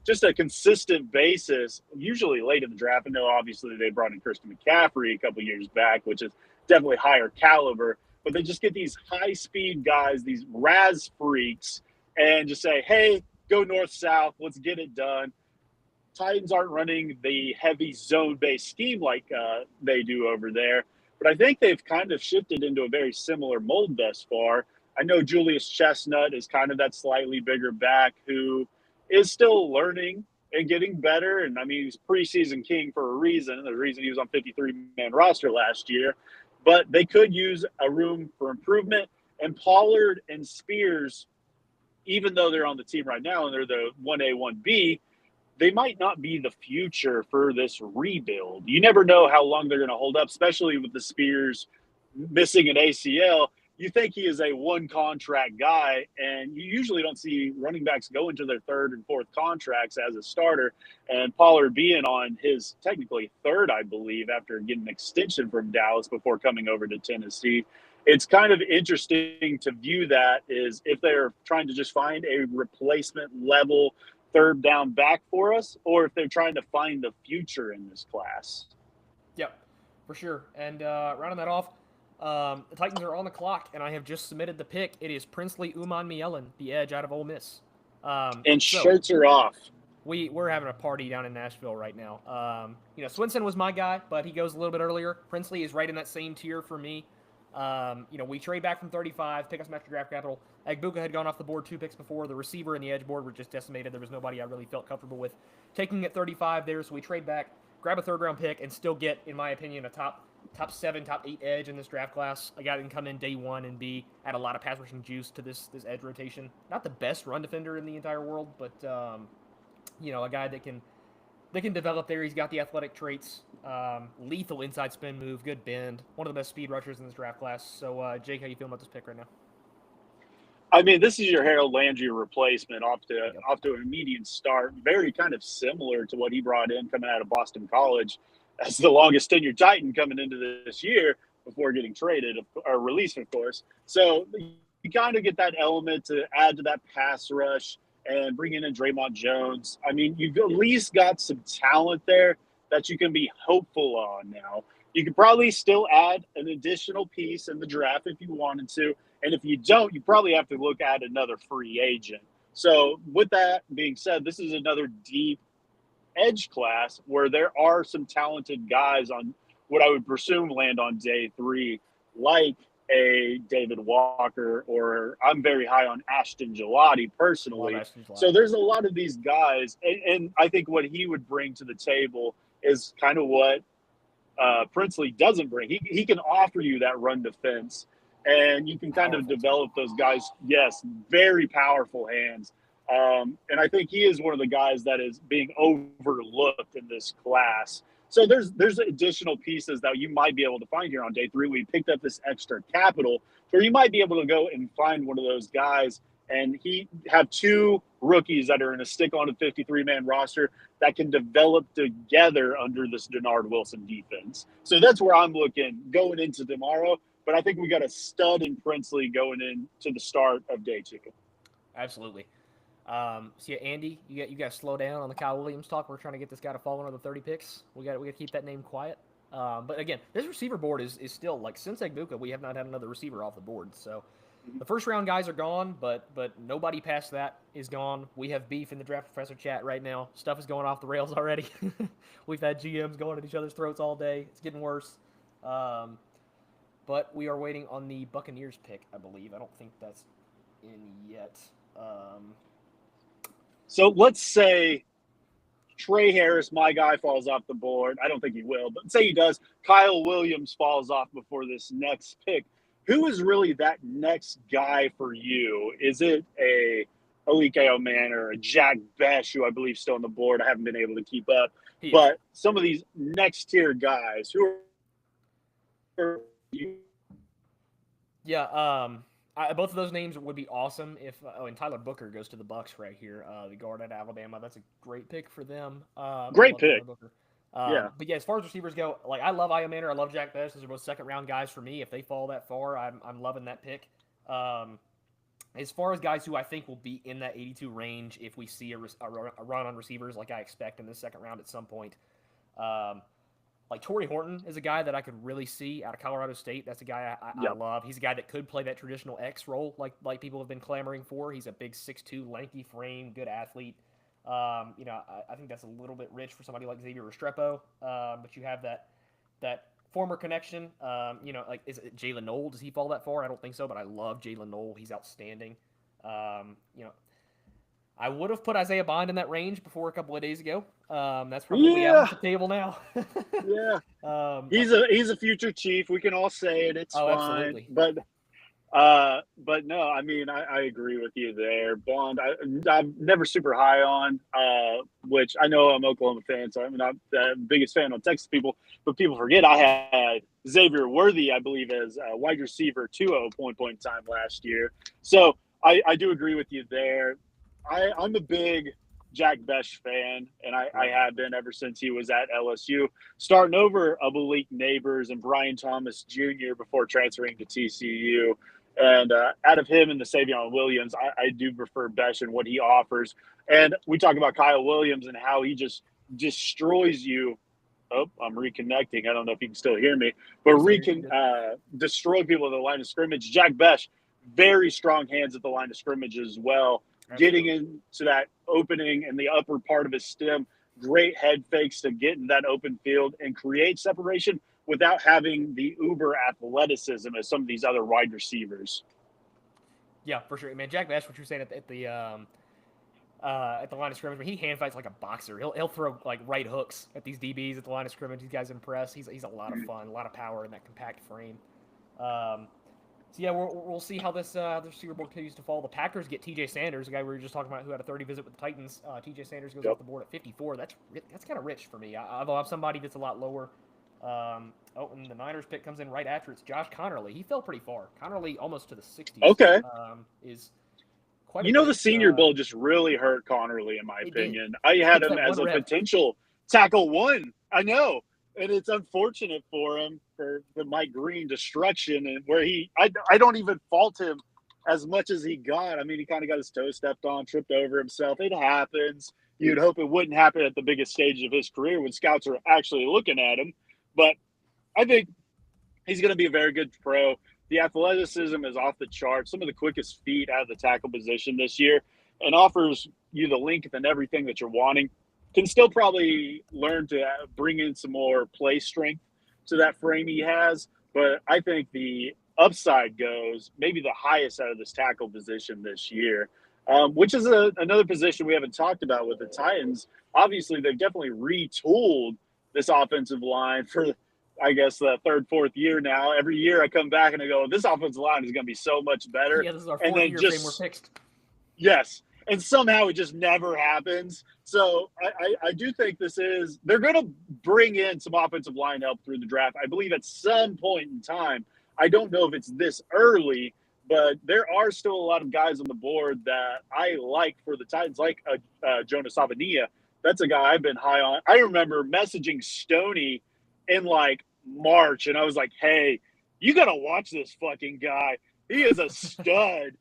just a consistent basis, usually late in the draft. I know obviously they brought in Christian McCaffrey a couple years back, which is definitely higher caliber, but they just get these high-speed guys, these Raz freaks, and just say, hey, go north-south, let's get it done. Titans aren't running the heavy zone-based scheme like they do over there. But I think they've kind of shifted into a very similar mold thus far. I know Julius Chestnut is kind of that slightly bigger back who is still learning and getting better. And I mean, he's preseason king for a reason. The reason he was on 53-man roster last year. But they could use a room for improvement. And Pollard and Spears, even though they're on the team right now and they're the 1A, 1B, they might not be the future for this rebuild. You never know how long they're going to hold up, especially with the Spears missing an ACL. You think he is a one contract guy, and you usually don't see running backs go into their third and fourth contracts as a starter. And Pollard being on his technically third, I believe, after getting an extension from Dallas before coming over to Tennessee. It's kind of interesting to view that is if they're trying to just find a replacement level third down back for us, or if they're trying to find the future in this class. Yep, for sure. And rounding that off, the Titans are on the clock, and I have just submitted the pick. It is Princely Umanmielen, the edge out of Ole Miss. And shirts are off. We're having a party down in Nashville right now. Swinson was my guy, but he goes a little bit earlier. Princely is right in that same tier for me. We trade back from 35, pick up some extra draft capital. Egbuka had gone off the board 2 picks before. The receiver and the edge board were just decimated. There was nobody I really felt comfortable with taking at 35 there, so we trade back, grab a third-round pick, and still get, in my opinion, a top 7, top 8 edge in this draft class. A guy that can come in day one and add a lot of pass rushing juice to this edge rotation. Not the best run defender in the entire world, but a guy that can develop there. He's got the athletic traits, lethal inside spin move, good bend, one of the best speed rushers in this draft class. So, Jake, how you feeling about this pick right now? I mean, this is your Harold Landry replacement off to an immediate start. Very kind of similar to what he brought in coming out of Boston College as the longest tenured Titan coming into this year before getting traded or released, of course. So you kind of get that element to add to that pass rush and bring in Draymond Jones. I mean, you've at least got some talent there that you can be hopeful on now. You could probably still add an additional piece in the draft if you wanted to. And if you don't, you probably have to look at another free agent. So with that being said, this is another deep edge class where there are some talented guys on what I would presume land on day 3, like a David Walker, or I'm very high on Ashton Gelati personally. So there's a lot of these guys. And I think what he would bring to the table is kind of what Princely doesn't bring. He can offer you that run defense, and you can kind of develop those guys. Yes, very powerful hands. And I think he is one of the guys that is being overlooked in this class. So there's additional pieces that you might be able to find here on day 3. We picked up this extra capital, where you might be able to go and find one of those guys and he have two rookies that are in a stick-on 53-man roster that can develop together under this Denard Wilson defense. So that's where I'm looking going into tomorrow. But I think we got a stud in Princely going into the start of day 2. Absolutely. So yeah, Andy, you got to slow down on the Kyle Williams talk. We're trying to get this guy to fall under the 30 picks. We got to keep that name quiet. But again, this receiver board is still like since Egbuka, we have not had another receiver off the board. So the first round guys are gone, but nobody past that is gone. We have beef in the Draft Professor chat right now. Stuff is going off the rails already. We've had GMs going at each other's throats all day. It's getting worse. But we are waiting on the Buccaneers pick, I believe. I don't think that's in yet. So let's say Trey Harris, my guy, falls off the board. I don't think he will, but say he does. Kyle Williams falls off before this next pick. Who is really that next guy for you? Is it a Alike Oman or a Jack Besh, who I believe is still on the board? I haven't been able to keep up. But some of these next tier guys, who are you? Yeah, both of those names would be awesome if. And Tyler Booker goes to the Bucks right here, the guard at Alabama. That's a great pick for them. Great pick. But yeah, as far as receivers go, like I love Iomanor, I love Jack Best. Those are both second round guys for me. If they fall that far, I'm loving that pick. As far as guys who I think will be in that 82 range, if we see a run on receivers like I expect in the second round at some point, like Torrey Horton is a guy that I could really see out of Colorado State. That's a guy I love. He's a guy that could play that traditional X role like people have been clamoring for. He's a big 6'2", lanky frame, good athlete. I think that's a little bit rich for somebody like Xavier Restrepo, but you have that former connection. Like is it Jalen Knoll? Does he fall that far? I don't think so, but I love Jalen Knoll. He's outstanding. I would have put Isaiah Bond in that range before a couple of days ago. That's probably out of the table now. He's a future Chief. We can all say it. It's fine. Absolutely. But no, I mean, I agree with you there. Bond, I'm never super high on, which I know I'm an Oklahoma fan, so I'm not the biggest fan on Texas people, but people forget I had Xavier Worthy, I believe, as a wide receiver 2 at point in time last year. So I do agree with you there. I'm a big Jack Besh fan, and I have been ever since he was at LSU, starting over Malik Neighbors and Brian Thomas Jr. before transferring to TCU. And out of him and the Savion Williams, I do prefer Besh and what he offers. And we talk about Kyle Williams and how he just destroys you. Oh, I'm reconnecting. I don't know if you can still hear me, but destroy people at the line of scrimmage. Jack Besh, very strong hands at the line of scrimmage as well. Getting into that opening in the upper part of his stem, great head fakes to get in that open field and create separation without having the uber athleticism as some of these other wide receivers. Yeah, for sure, man. Jack Bash, what you're saying at the line of scrimmage, he hand fights like a boxer. He'll throw like right hooks at these DBs at the line of scrimmage. These guys impress. He's a lot of fun, a lot of power in that compact frame. So yeah, we'll see how this receiver board continues to fall. The Packers get T.J. Sanders, a guy we were just talking about who had a 30 visit with the Titans. T.J. Sanders goes off the board at 54. That's kind of rich for me. I'll have somebody that's a lot lower. And the Niners pick comes in right after. It's Josh Connerly. He fell pretty far. Connerly almost to the 60s. Okay. Is quite. The Senior Bowl just really hurt Connerly, in my opinion. I had him as a potential tackle one. I know. And it's unfortunate for him for the Mike Green destruction, and where I don't even fault him as much as he got. I mean, he kind of got his toe stepped on, tripped over himself. It happens. You'd hope it wouldn't happen at the biggest stage of his career when scouts are actually looking at him. But I think he's going to be a very good pro. The athleticism is off the charts. Some of the quickest feet out of the tackle position this year, and offers you the length and everything that you're wanting. Can still probably learn to bring in some more play strength to that frame he has. But I think the upside goes maybe the highest out of this tackle position this year, which is another position we haven't talked about with the Titans. Obviously, they've definitely retooled this offensive line for, I guess, the third, fourth year now. Every year I come back and I go, this offensive line is going to be so much better. Yeah, this is our fourth year frame we're fixed. Yes. And somehow it just never happens. So I do think they're going to bring in some offensive line help through the draft. I believe at some point in time, I don't know if it's this early, but there are still a lot of guys on the board that I like for the Titans, like Jonas Savania. That's a guy I've been high on. I remember messaging Stoney in like March, and I was like, "Hey, you got to watch this fucking guy. He is a stud."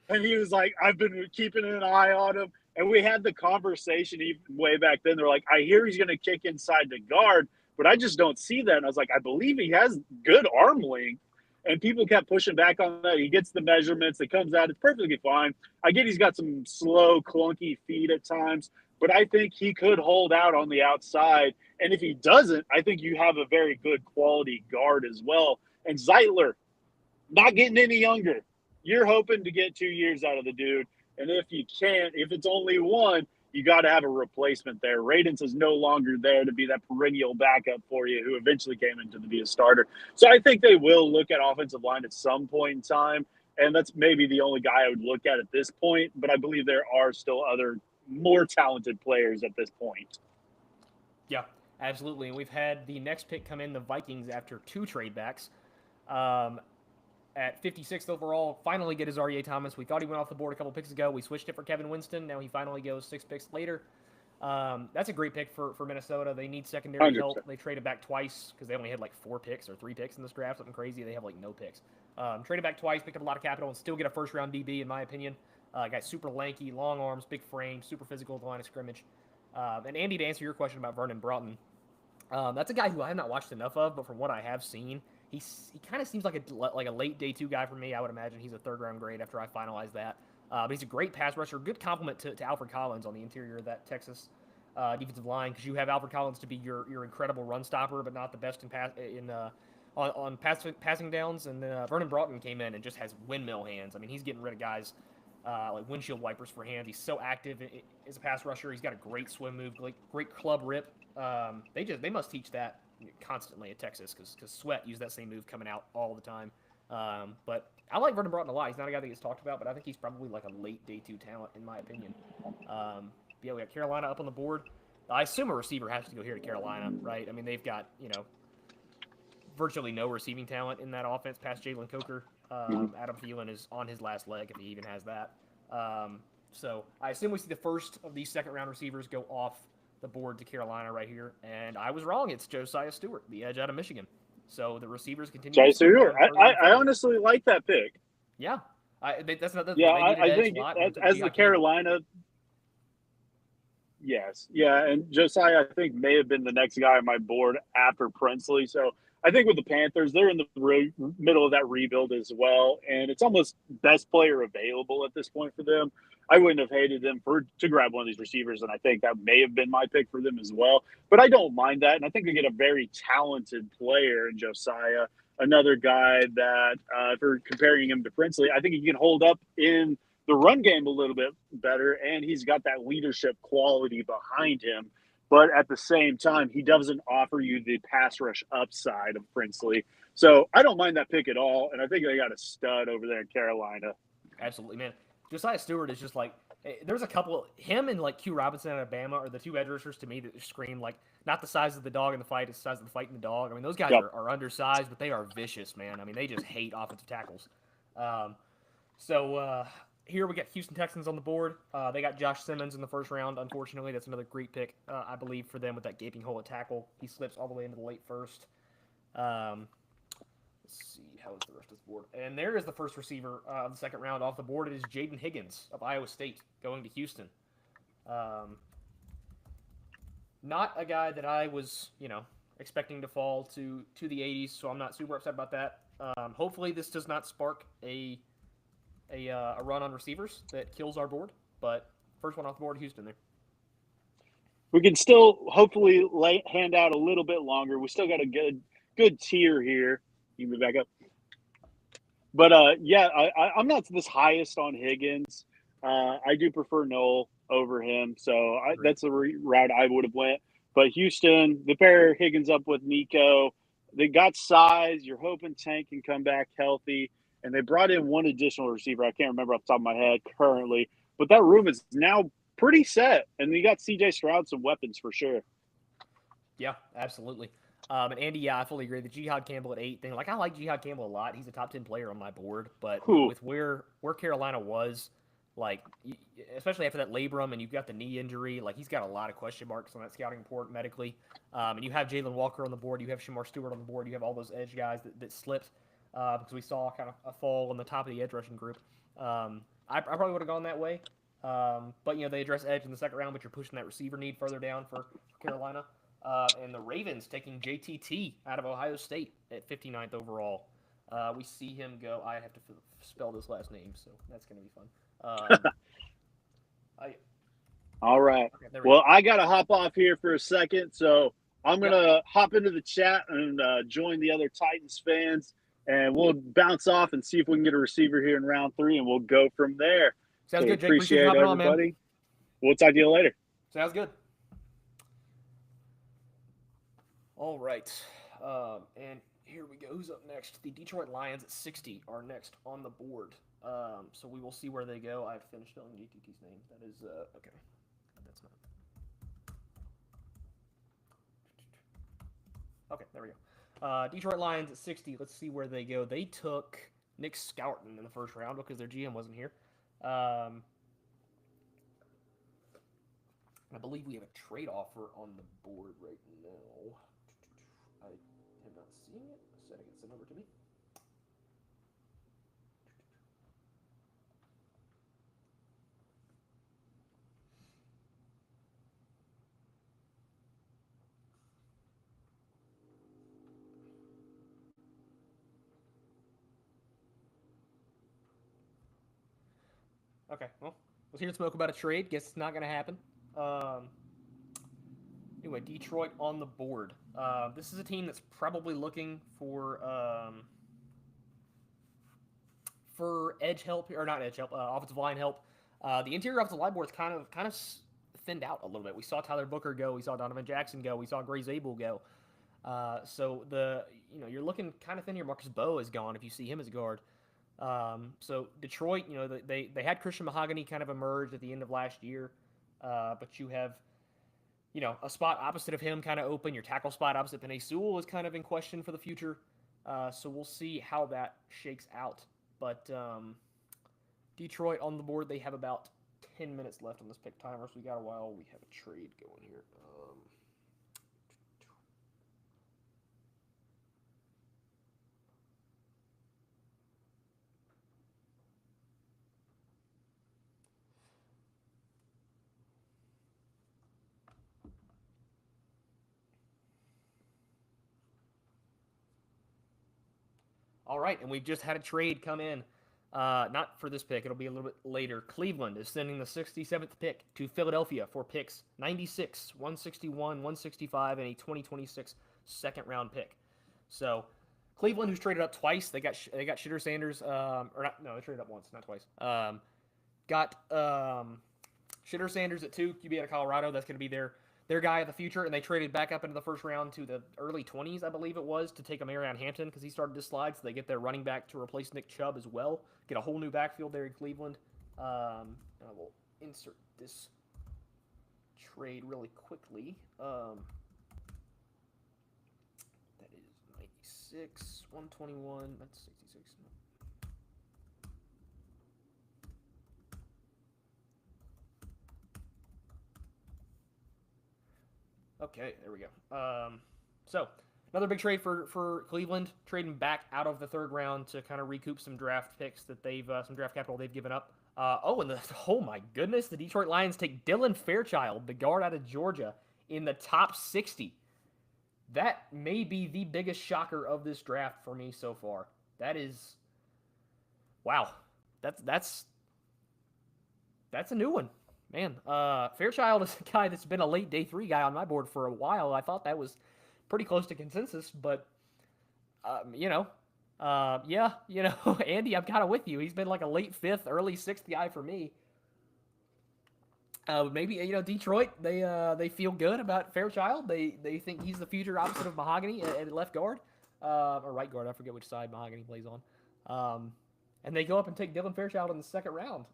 And he was like, "I've been keeping an eye on him." And we had the conversation even way back then. They're like, "I hear he's going to kick inside the guard, but I just don't see that." And I was like, "I believe he has good arm length." And people kept pushing back on that. He gets the measurements. It comes out. It's perfectly fine. I get he's got some slow, clunky feet at times, but I think he could hold out on the outside. And if he doesn't, I think you have a very good quality guard as well. And Zeitler, not getting any younger. You're hoping to get 2 years out of the dude. And if you can't, if it's only one, you got to have a replacement there. Radens is no longer there to be that perennial backup for you who eventually came into to be a starter. So I think they will look at offensive line at some point in time. And that's maybe the only guy I would look at this point. But I believe there are still other more talented players at this point. Yeah, absolutely. And we've had the next pick come in, the Vikings, after 2 trade backs. At 56th overall, finally get Azareye'h Thomas. We thought he went off the board a couple picks ago. We switched it for Kevin Winston. Now he finally goes 6 picks later. That's a great pick for Minnesota. They need secondary 100%. Help. They traded back twice because they only had like 4 picks or 3 picks in this draft, something crazy. They have like no picks. Traded back twice, picked up a lot of capital, and still get a first-round DB, in my opinion. Guy's super lanky, long arms, big frame, super physical at the line of scrimmage. And Andy, to answer your question about Vernon Broughton, that's a guy who I have not watched enough of, but from what I have seen, he kind of seems like a late day 2 guy for me. I would imagine he's a 3rd-round grade after I finalize that. But he's a great pass rusher, good compliment to Alfred Collins on the interior of that Texas defensive line, because you have Alfred Collins to be your incredible run stopper, but not the best on passing downs. And then Vernon Broughton came in and just has windmill hands. I mean, he's getting rid of guys like windshield wipers for hands. He's so active as a pass rusher. He's got a great swim move, great club rip. They must teach that constantly at Texas, because Sweat used that same move coming out all the time. But I like Vernon Broughton a lot. He's not a guy that gets talked about, but I think he's probably like a late day 2 talent in my opinion. Yeah, we got Carolina up on the board. I assume a receiver has to go here to Carolina, right? I mean, they've got, virtually no receiving talent in that offense past Jalen Coker. Adam Thielen is on his last leg, if he even has that. So I assume we see the first of these 2nd-round receivers go off the board to Carolina right here. And I was wrong. It's Josiah Stewart, the edge out of Michigan. So the receivers continue. Josiah Stewart. I honestly like that pick. Yeah. I think as the Carolina – yes. Yeah, and Josiah, I think, may have been the next guy on my board after Princely. So I think with the Panthers, they're in the middle of that rebuild as well, and it's almost best player available at this point for them. I wouldn't have hated them to grab one of these receivers, and I think that may have been my pick for them as well. But I don't mind that, and I think they get a very talented player in Josiah, another guy that, if we're comparing him to Princely, I think he can hold up in the run game a little bit better, and he's got that leadership quality behind him. But at the same time, he doesn't offer you the pass rush upside of Princely. So I don't mind that pick at all, and I think they got a stud over there in Carolina. Absolutely, man. Josiah Stewart is just like, there's a couple, him and like Q Robinson in Alabama are the 2 edge rushers to me that scream like, not the size of the dog in the fight, it's the size of the fight in the dog. I mean, those guys are undersized, but they are vicious, man. I mean, they just hate offensive tackles. Here we got Houston Texans on the board. They got Josh Simmons in the 1st round. Unfortunately, that's another great pick, I believe, for them with that gaping hole at tackle. He slips all the way into the late 1st. Let's see, how is the rest of this board? And there is the first receiver of the 2nd round off the board. It is Jaden Higgins of Iowa State going to Houston. Not a guy that I was, expecting to fall to the 80s, so I'm not super upset about that. Hopefully this does not spark a run on receivers that kills our board, but first one off the board, Houston there. We can still hopefully hand out a little bit longer. We still got a good tier here. You can move back up. But, I'm not this highest on Higgins. I do prefer Noel over him, so that's the route I would have went. But Houston, they pair Higgins up with Nico. They got size. You're hoping Tank can come back healthy. And they brought in one additional receiver. I can't remember off the top of my head currently. But that room is now pretty set. And you got C.J. Stroud some weapons for sure. Yeah, absolutely. And Andy, yeah, I fully agree. The Jihad Campbell at 8 thing, like I like Jihad Campbell a lot. He's a top 10 player on my board, but Whew. with where Carolina was, like especially after that labrum and you've got the knee injury, like he's got a lot of question marks on that scouting report medically. And you have Jalen Walker on the board, you have Shamar Stewart on the board, you have all those edge guys that slipped because we saw kind of a fall on the top of the edge rushing group. I probably would have gone that way. But they address edge in the second round, but you're pushing that receiver need further down for Carolina. And the Ravens taking JTT out of Ohio State at 59th overall. We see him go. I have to spell this last name, so that's going to be fun. All right. Okay, well, I got to hop off here for a second, so I'm going to hop into the chat and join the other Titans fans, and we'll bounce off and see if we can get a receiver here in round 3, and we'll go from there. Sounds good, Jake. Appreciate everybody. On, man. We'll talk to you later. Sounds good. All right. And here we go. Who's up next? The Detroit Lions at 60 are next on the board. So we will see where they go. I've finished spelling GTT's name. That is, okay. That's not. Okay, there we go. Detroit Lions at 60. Let's see where they go. They took Nick Scoughton in the first round because their GM wasn't here. I believe we have a trade offer on the board right now. I am not seeing it. So I get sent over to me. Okay, well, let's hear smoke about a trade. Guess it's not going to happen. Anyway, Detroit on the board. This is a team that's probably looking for edge help, or not edge help, offensive line help. The interior offensive line board is kind of thinned out a little bit. We saw Tyler Booker go, we saw Donovan Jackson go, we saw Gray Zabel go. So you're looking kind of thin here. Marcus Bowe is gone if you see him as a guard. So Detroit, they had Christian Mahogany kind of emerge at the end of last year, but you have, a spot opposite of him kind of open. Your tackle spot opposite Penei Sewell is kind of in question for the future. So we'll see how that shakes out. But Detroit on the board, they have about 10 minutes left on this pick timer, so we got a while. We have a trade going here. All right, and we've just had a trade come in. Not for this pick. It'll be a little bit later. Cleveland is sending the 67th pick to Philadelphia for picks 96, 161, 165, and a 2026 second-round pick. So Cleveland, who's traded up twice, they got Shitter Sanders, they traded up once, not twice. Got Shitter Sanders at 2, QB out of Colorado. That's going to be their guy of the future, and they traded back up into the first round to the early 20s, I believe it was, to take Marion Hampton because he started to slide, so they get their running back to replace Nick Chubb as well. Get a whole new backfield there in Cleveland. I will insert this trade really quickly. That is 96, 121, that's 66. Okay, there we go. So another big trade for Cleveland, trading back out of the third round to kind of recoup some draft picks that some draft capital they've given up. Oh my goodness, the Detroit Lions take Dylan Fairchild, the guard out of Georgia, in the top 60. That may be the biggest shocker of this draft for me so far. That is, wow, that's a new one. Man, Fairchild is a guy that's been a late day 3 guy on my board for a while. I thought that was pretty close to consensus, but, Andy, I'm kind of with you. He's been like a late 5th, early 6th guy for me. Maybe, Detroit, they feel good about Fairchild. They think he's the future opposite of Mahogany at left guard, or right guard. I forget which side Mahogany plays on. And they go up and take Dylan Fairchild in the second round.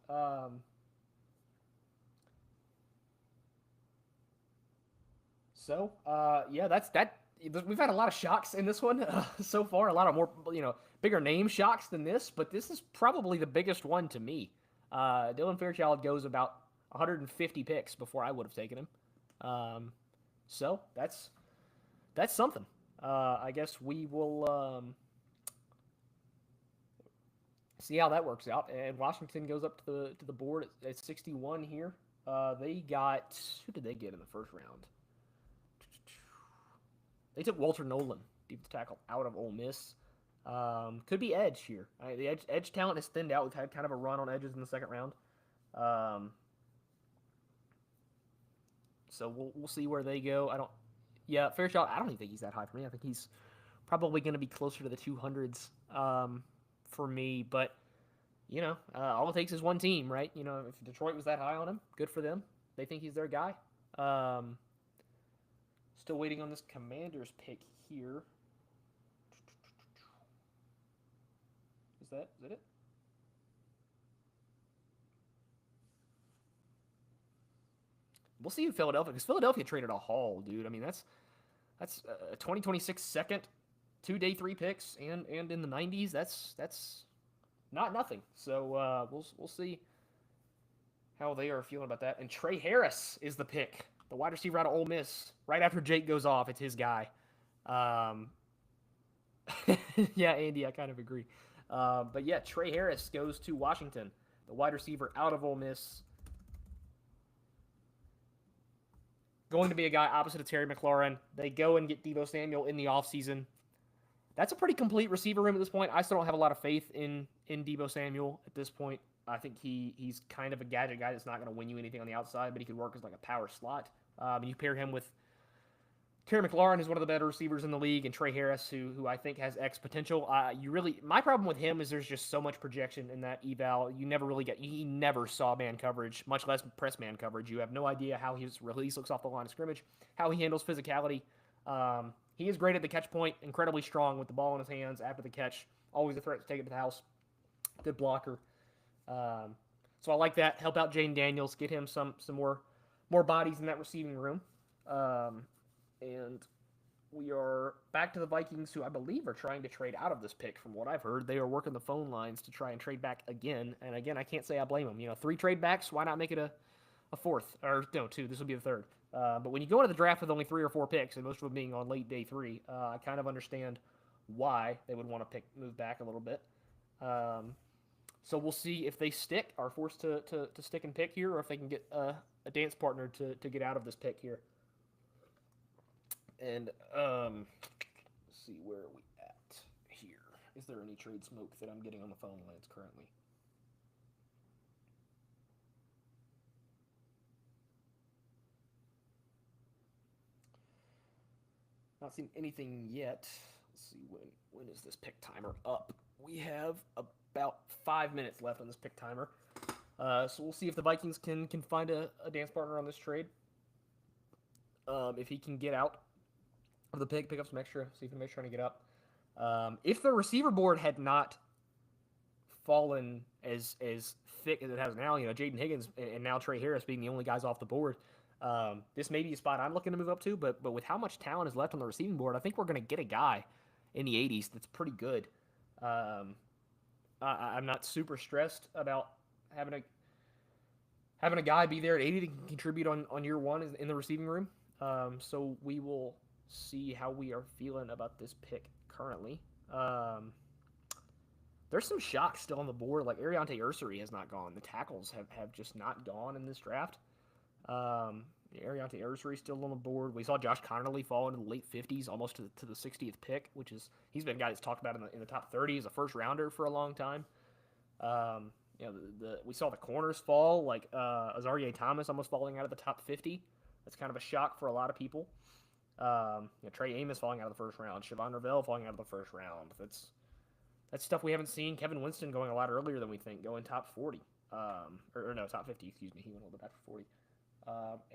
So, that's that we've had a lot of shocks in this one so far. A lot of more, bigger name shocks than this, but this is probably the biggest one to me. Dylan Fairchild goes about 150 picks before I would have taken him. So that's something. I guess we will see how that works out. And Washington goes up to the board at 61 here. They got, who did they get in the first round? They took Walter Nolan, deep tackle, out of Ole Miss. Could be edge here. The edge talent has thinned out. We've had kind of a run on edges in the second round. So we'll see where they go. Fairchild, I don't even think he's that high for me. I think he's probably going to be closer to the 200s for me. But, all it takes is one team, right? If Detroit was that high on him, good for them. They think he's their guy. Still waiting on this Commanders pick here. Is that it? We'll see in Philadelphia, because Philadelphia traded a haul, dude. I mean, that's a 2026 second, 2 day 3 picks, and in the 90s. That's not nothing. So we'll see how they are feeling about that. And Trey Harris is the pick, the wide receiver out of Ole Miss. Right after Jake goes off, it's his guy. Yeah, Andy, I kind of agree. But yeah, Trey Harris goes to Washington, the wide receiver out of Ole Miss. Going to be a guy opposite of Terry McLaurin. They go and get Deebo Samuel in the offseason. That's a pretty complete receiver room at this point. I still don't have a lot of faith in Deebo Samuel at this point. I think he's kind of a gadget guy that's not going to win you anything on the outside, but he could work as like a power slot. You pair him with Terry McLaurin, who's one of the better receivers in the league, and Trey Harris, who I think has X potential. My problem with him is there's just so much projection in that eval. He never saw man coverage, much less press man coverage. You have no idea how his release looks off the line of scrimmage, how he handles physicality. He is great at the catch point, incredibly strong with the ball in his hands after the catch, always a threat to take it to the house. Good blocker. So I like that. Help out Jane Daniels, get him some more bodies in that receiving room. And we are back to the Vikings, who I believe are trying to trade out of this pick. From what I've heard, they are working the phone lines to try and trade back again. And again, I can't say I blame them. 3 trade backs, why not make it a fourth? Or no, 2. This will be the third. But when you go into the draft with only 3 or 4 picks, and most of them being on late day 3, I kind of understand why they would want to move back a little bit. So we'll see if they are forced to stick and pick here, or if they can get a dance partner to get out of this pick here. And let's see, where are we at here? Is there any trade smoke that I'm getting on the phone lines currently? Not seen anything yet. Let's see, when is this pick timer up? We have about 5 minutes left on this pick timer. So we'll see if the Vikings can find a dance partner on this trade. If he can get out of the pick up some extra, see if he makes trying to get up. If the receiver board had not fallen as thick as it has now, Jaden Higgins and now Trey Harris being the only guys off the board, this may be a spot I'm looking to move up to. But with how much talent is left on the receiving board, I think we're going to get a guy in the 80s that's pretty good. I'm not super stressed about having a guy be there at 80 that can contribute on year one in the receiving room. So we will see how we are feeling about this pick currently. There's some shocks still on the board. Like Ariante Ursery has not gone. The tackles have just not gone in this draft. Ariante Ursery still on the board. We saw Josh Connerly fall into the late 50s, almost to the 60th pick, he's been a guy that's talked about in the top 30 as a first rounder for a long time. We saw the corners fall, like Azarie Thomas almost falling out of the top 50. That's kind of a shock for a lot of people. Trey Amos falling out of the first round, Siobhan Ravel falling out of the first round. That's stuff we haven't seen. Kevin Winston going a lot earlier than we think, going top 40. Top 50, excuse me. He went a little bit back to 40.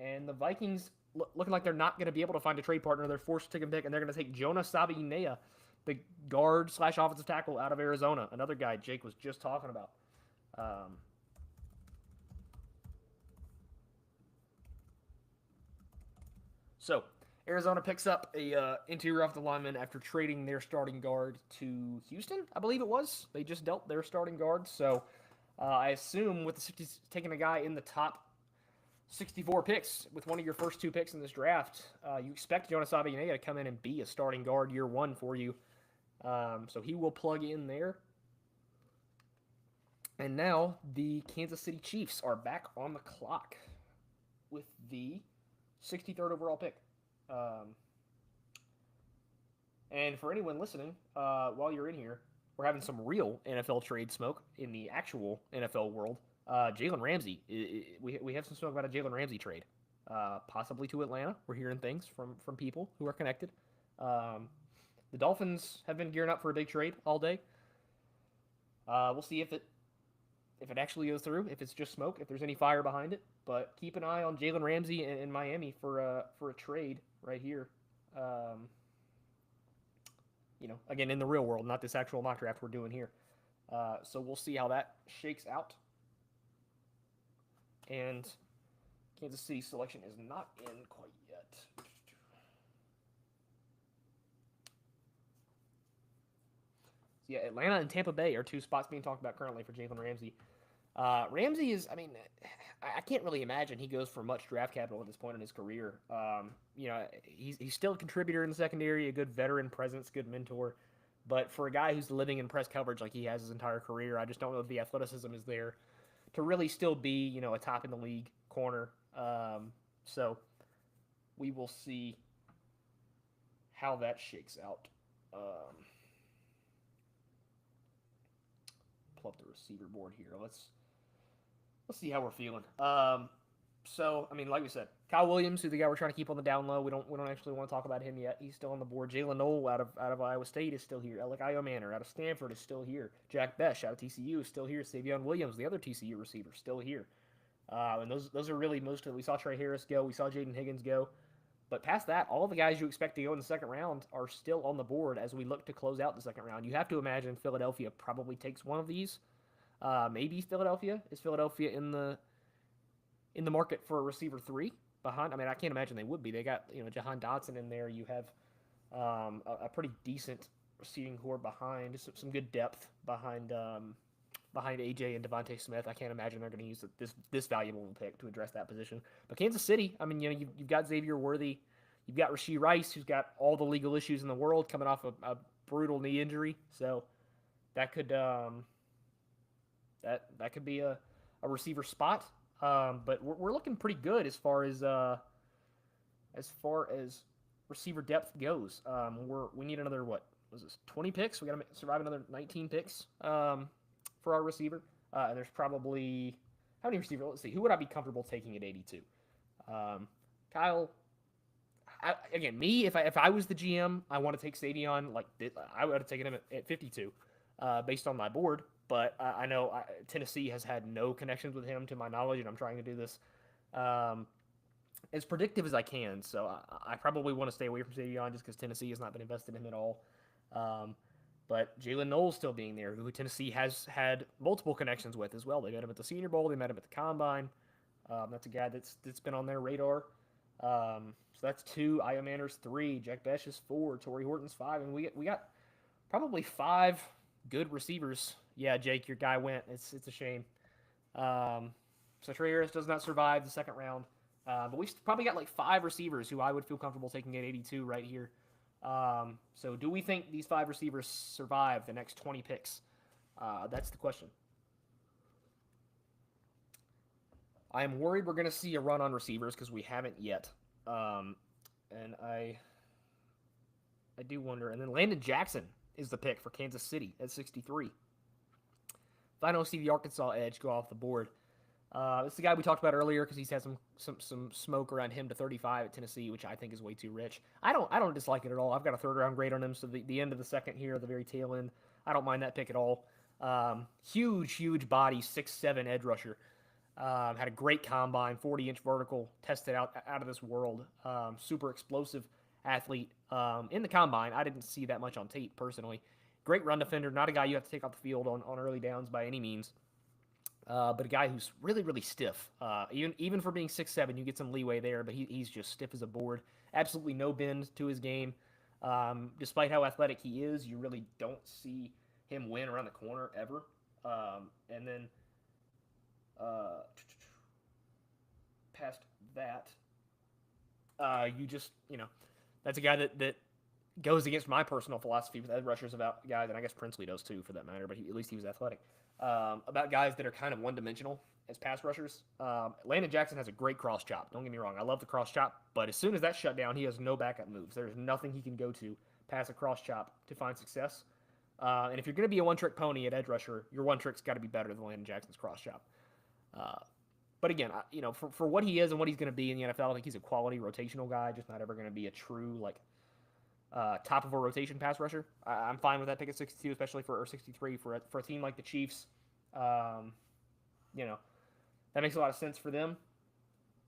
And the Vikings looking like they're not going to be able to find a trade partner. They're forced to take a pick, and they're going to take Jonah Sabainea, the guard / offensive tackle out of Arizona. Another guy Jake was just talking about. So Arizona picks up a interior offensive lineman after trading their starting guard to Houston, I believe it was. They just dealt their starting guard, so I assume with the 60s, taking a guy in the top 64 picks with one of your first 2 picks in this draft, you expect Jonas Abiyanega to come in and be a starting guard year 1 for you. So he will plug in there. And now the Kansas City Chiefs are back on the clock with the 63rd overall pick. And for anyone listening, while you're in here, we're having some real NFL trade smoke in the actual NFL world. Jalen Ramsey, we have some smoke about a Jalen Ramsey trade, possibly to Atlanta. We're hearing things from people who are connected. The Dolphins have been gearing up for a big trade all day. We'll see if it actually goes through, if it's just smoke, if there's any fire behind it. But keep an eye on Jalen Ramsey in Miami for a trade right here. Again, in the real world, not this actual mock draft we're doing here. So we'll see how that shakes out. And Kansas City selection is not in quite yet. So yeah, Atlanta and Tampa Bay are 2 spots being talked about currently for Jalen Ramsey. Ramsey is, I can't really imagine he goes for much draft capital at this point in his career. He's still a contributor in the secondary, a good veteran presence, good mentor. But for a guy who's living in press coverage like he has his entire career, I just don't know if the athleticism is there to really still be, a top in the league corner. So we will see how that shakes out. Pull up the receiver board here. Let's see how we're feeling. Like we said, Kyle Williams, who's the guy we're trying to keep on the down low. We don't actually want to talk about him yet. He's still on the board. Jalen Noel out of Iowa State is still here. Alec Manor out of Stanford is still here. Jack Besh out of TCU is still here. Savion Williams, the other TCU receiver, still here. And those are really most of it. We saw Trey Harris go. We saw Jaden Higgins go. But past that, all the guys you expect to go in the second round are still on the board as we look to close out the second round. You have to imagine Philadelphia probably takes one of these. Maybe Philadelphia. Is Philadelphia in the market for a receiver 3 behind? I can't imagine they would be. They got Jahan Dotson in there. You have a pretty decent receiving core behind, some good depth behind AJ and Devontae Smith. I can't imagine they're going to use this valuable pick to address that position. But Kansas City, you've got Xavier Worthy, you've got Rashee Rice, who's got all the legal issues in the world, coming off a brutal knee injury. So that could that could be a receiver spot. But we're looking pretty good as far as receiver depth goes. We need another, what was this, 20 picks? We got to survive another 19 picks for our receiver. And there's probably, how many receivers? Let's see. Who would I be comfortable taking at 82? Kyle. If I was the GM, I want to take Savion. I would have taken him at 52, based on my board. But I know Tennessee has had no connections with him, to my knowledge, and I'm trying to do this as predictive as I can. So I probably want to stay away from Savion just because Tennessee has not been invested in him at all. But Jalen Noel still being there, who Tennessee has had multiple connections with as well. They met him at the Senior Bowl. They met him at the Combine. That's a guy that's been on their radar. So that's 2. Io Manners 3. Jack Besh is 4. Torrey Horton's 5. And we got probably 5 good receivers. Yeah, Jake, your guy went. It's a shame. So Trey Harris does not survive the second round. But we've probably got 5 receivers who I would feel comfortable taking at 82 right here. So do we think these 5 receivers survive the next 20 picks? That's the question. I am worried we're going to see a run on receivers because we haven't yet. And I do wonder. And then Landon Jackson is the pick for Kansas City at 63. If I don't see the Arkansas edge go off the board, this is the guy we talked about earlier because he's had some smoke around him to 35 at Tennessee, which I think is way too rich. I don't dislike it at all. I've got a 3rd round grade on him, so the end of the second here, the very tail end, I don't mind that pick at all. Huge body, 6'7" edge rusher. Had a great combine, 40-inch vertical, tested out of this world. Super explosive athlete. In the combine, I didn't see that much on tape personally. Great run defender, not a guy you have to take off the field on early downs by any means. But a guy who's really stiff. Even for being 6'7", you get some leeway there, but he's just stiff as a board. absolutely no bend to his game. Despite how athletic he is, you really don't see him win around the corner ever. And then uh, past that, you just, that's a guy that goes against my personal philosophy with edge rushers about guys, and I guess Princely does too, for that matter. But at least he was athletic. About guys that are kind of one-dimensional as pass rushers. Landon Jackson has a great cross chop. Don't get me wrong, I love the cross chop, but as soon as that's shut down, he has no backup moves. There's nothing he can go to past a cross chop to find success. And if you're going to be a one-trick pony at edge rusher, your one trick's got to be better than Landon Jackson's cross chop. But again, for what he is and what he's going to be in the NFL, I think he's a quality rotational guy, just not ever going to be a true top of a rotation pass rusher. I'm fine with that pick at 62, especially or 63 for a team like the Chiefs. That makes a lot of sense for them.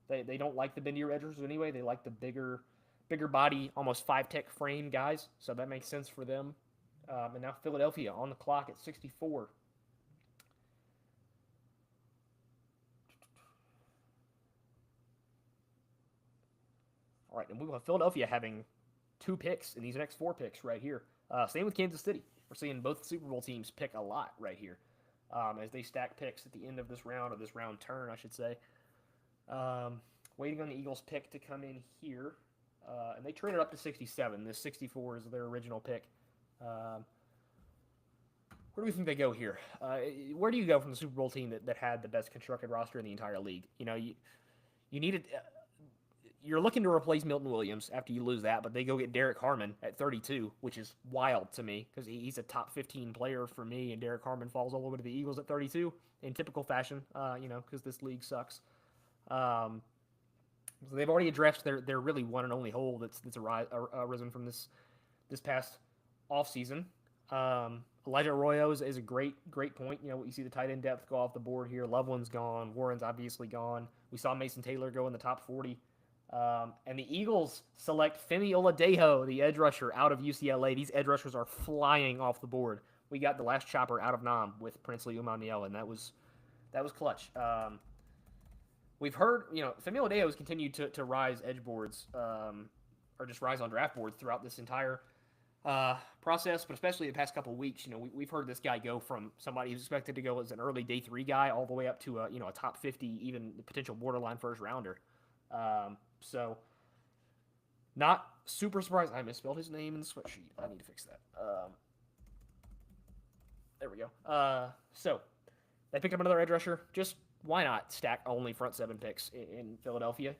They don't like the bendier edge rushers anyway. They like the bigger body, almost 5-tech frame guys. So that makes sense for them. And now Philadelphia on the clock at 64. All right, and we will have Philadelphia having 2 picks in these next 4 picks right here. Same with Kansas City. We're seeing both Super Bowl teams pick a lot right here as they stack picks at the end of this round, or this round turn, I should say. Waiting on the Eagles pick to come in here. And they traded up to 67. This 64 is their original pick. Where do we think they go here? Where do you go from the Super Bowl team that had the best constructed roster in the entire league? You needed... You're looking to replace Milton Williams after you lose that, but they go get Derek Harmon at 32, which is wild to me because he's a top 15 player for me, and Derek Harmon falls all the way to the Eagles at 32 in typical fashion, because this league sucks. So they've already addressed their really one and only hole that's arisen from this past offseason. Elijah Arroyo is a great point. You see the tight end depth go off the board here. Loveland's gone. Warren's obviously gone. We saw Mason Taylor go in the top 40. And the Eagles select Femi Oladejo, the edge rusher out of UCLA. These edge rushers are flying off the board. We got the last chopper out of Nam with Princely Umaniel, and that was clutch. We've heard, Femi Oladejo has continued to rise edge boards, or just rise on draft boards throughout this entire process, but especially the past couple of weeks. We've heard this guy go from somebody who's expected to go as an early day 3 guy all the way up to a top 50, even potential borderline first rounder. So, not super surprised. I misspelled his name in the sweatsheet. I need to fix that. There we go. So, they picked up another edge rusher. Just why not stack only front 7 picks in Philadelphia?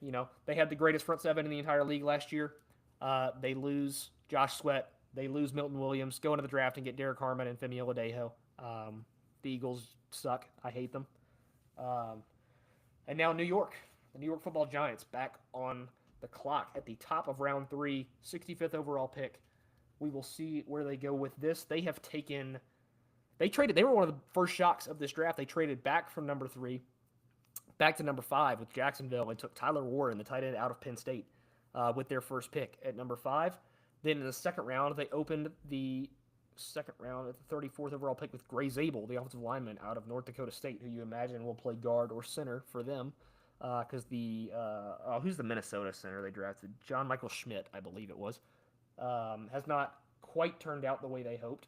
They had the greatest front 7 in the entire league last year. They lose Josh Sweat. They lose Milton Williams. Go into the draft and get Derek Harmon and Femi Oladejo. The Eagles suck. I hate them. And now New York. The New York Football Giants back on the clock at the top of round 3, 65th overall pick. We will see where they go with this. They were one of the first shocks of this draft. They traded back from number 3 back to number 5 with Jacksonville and took Tyler Warren, the tight end out of Penn State, with their first pick at number 5. Then in the second round, they opened the second round at the 34th overall pick with Gray Zabel, the offensive lineman out of North Dakota State, who you imagine will play guard or center for them. Because who's the Minnesota center they drafted? John Michael Schmidt, I believe it was. Has not quite turned out the way they hoped.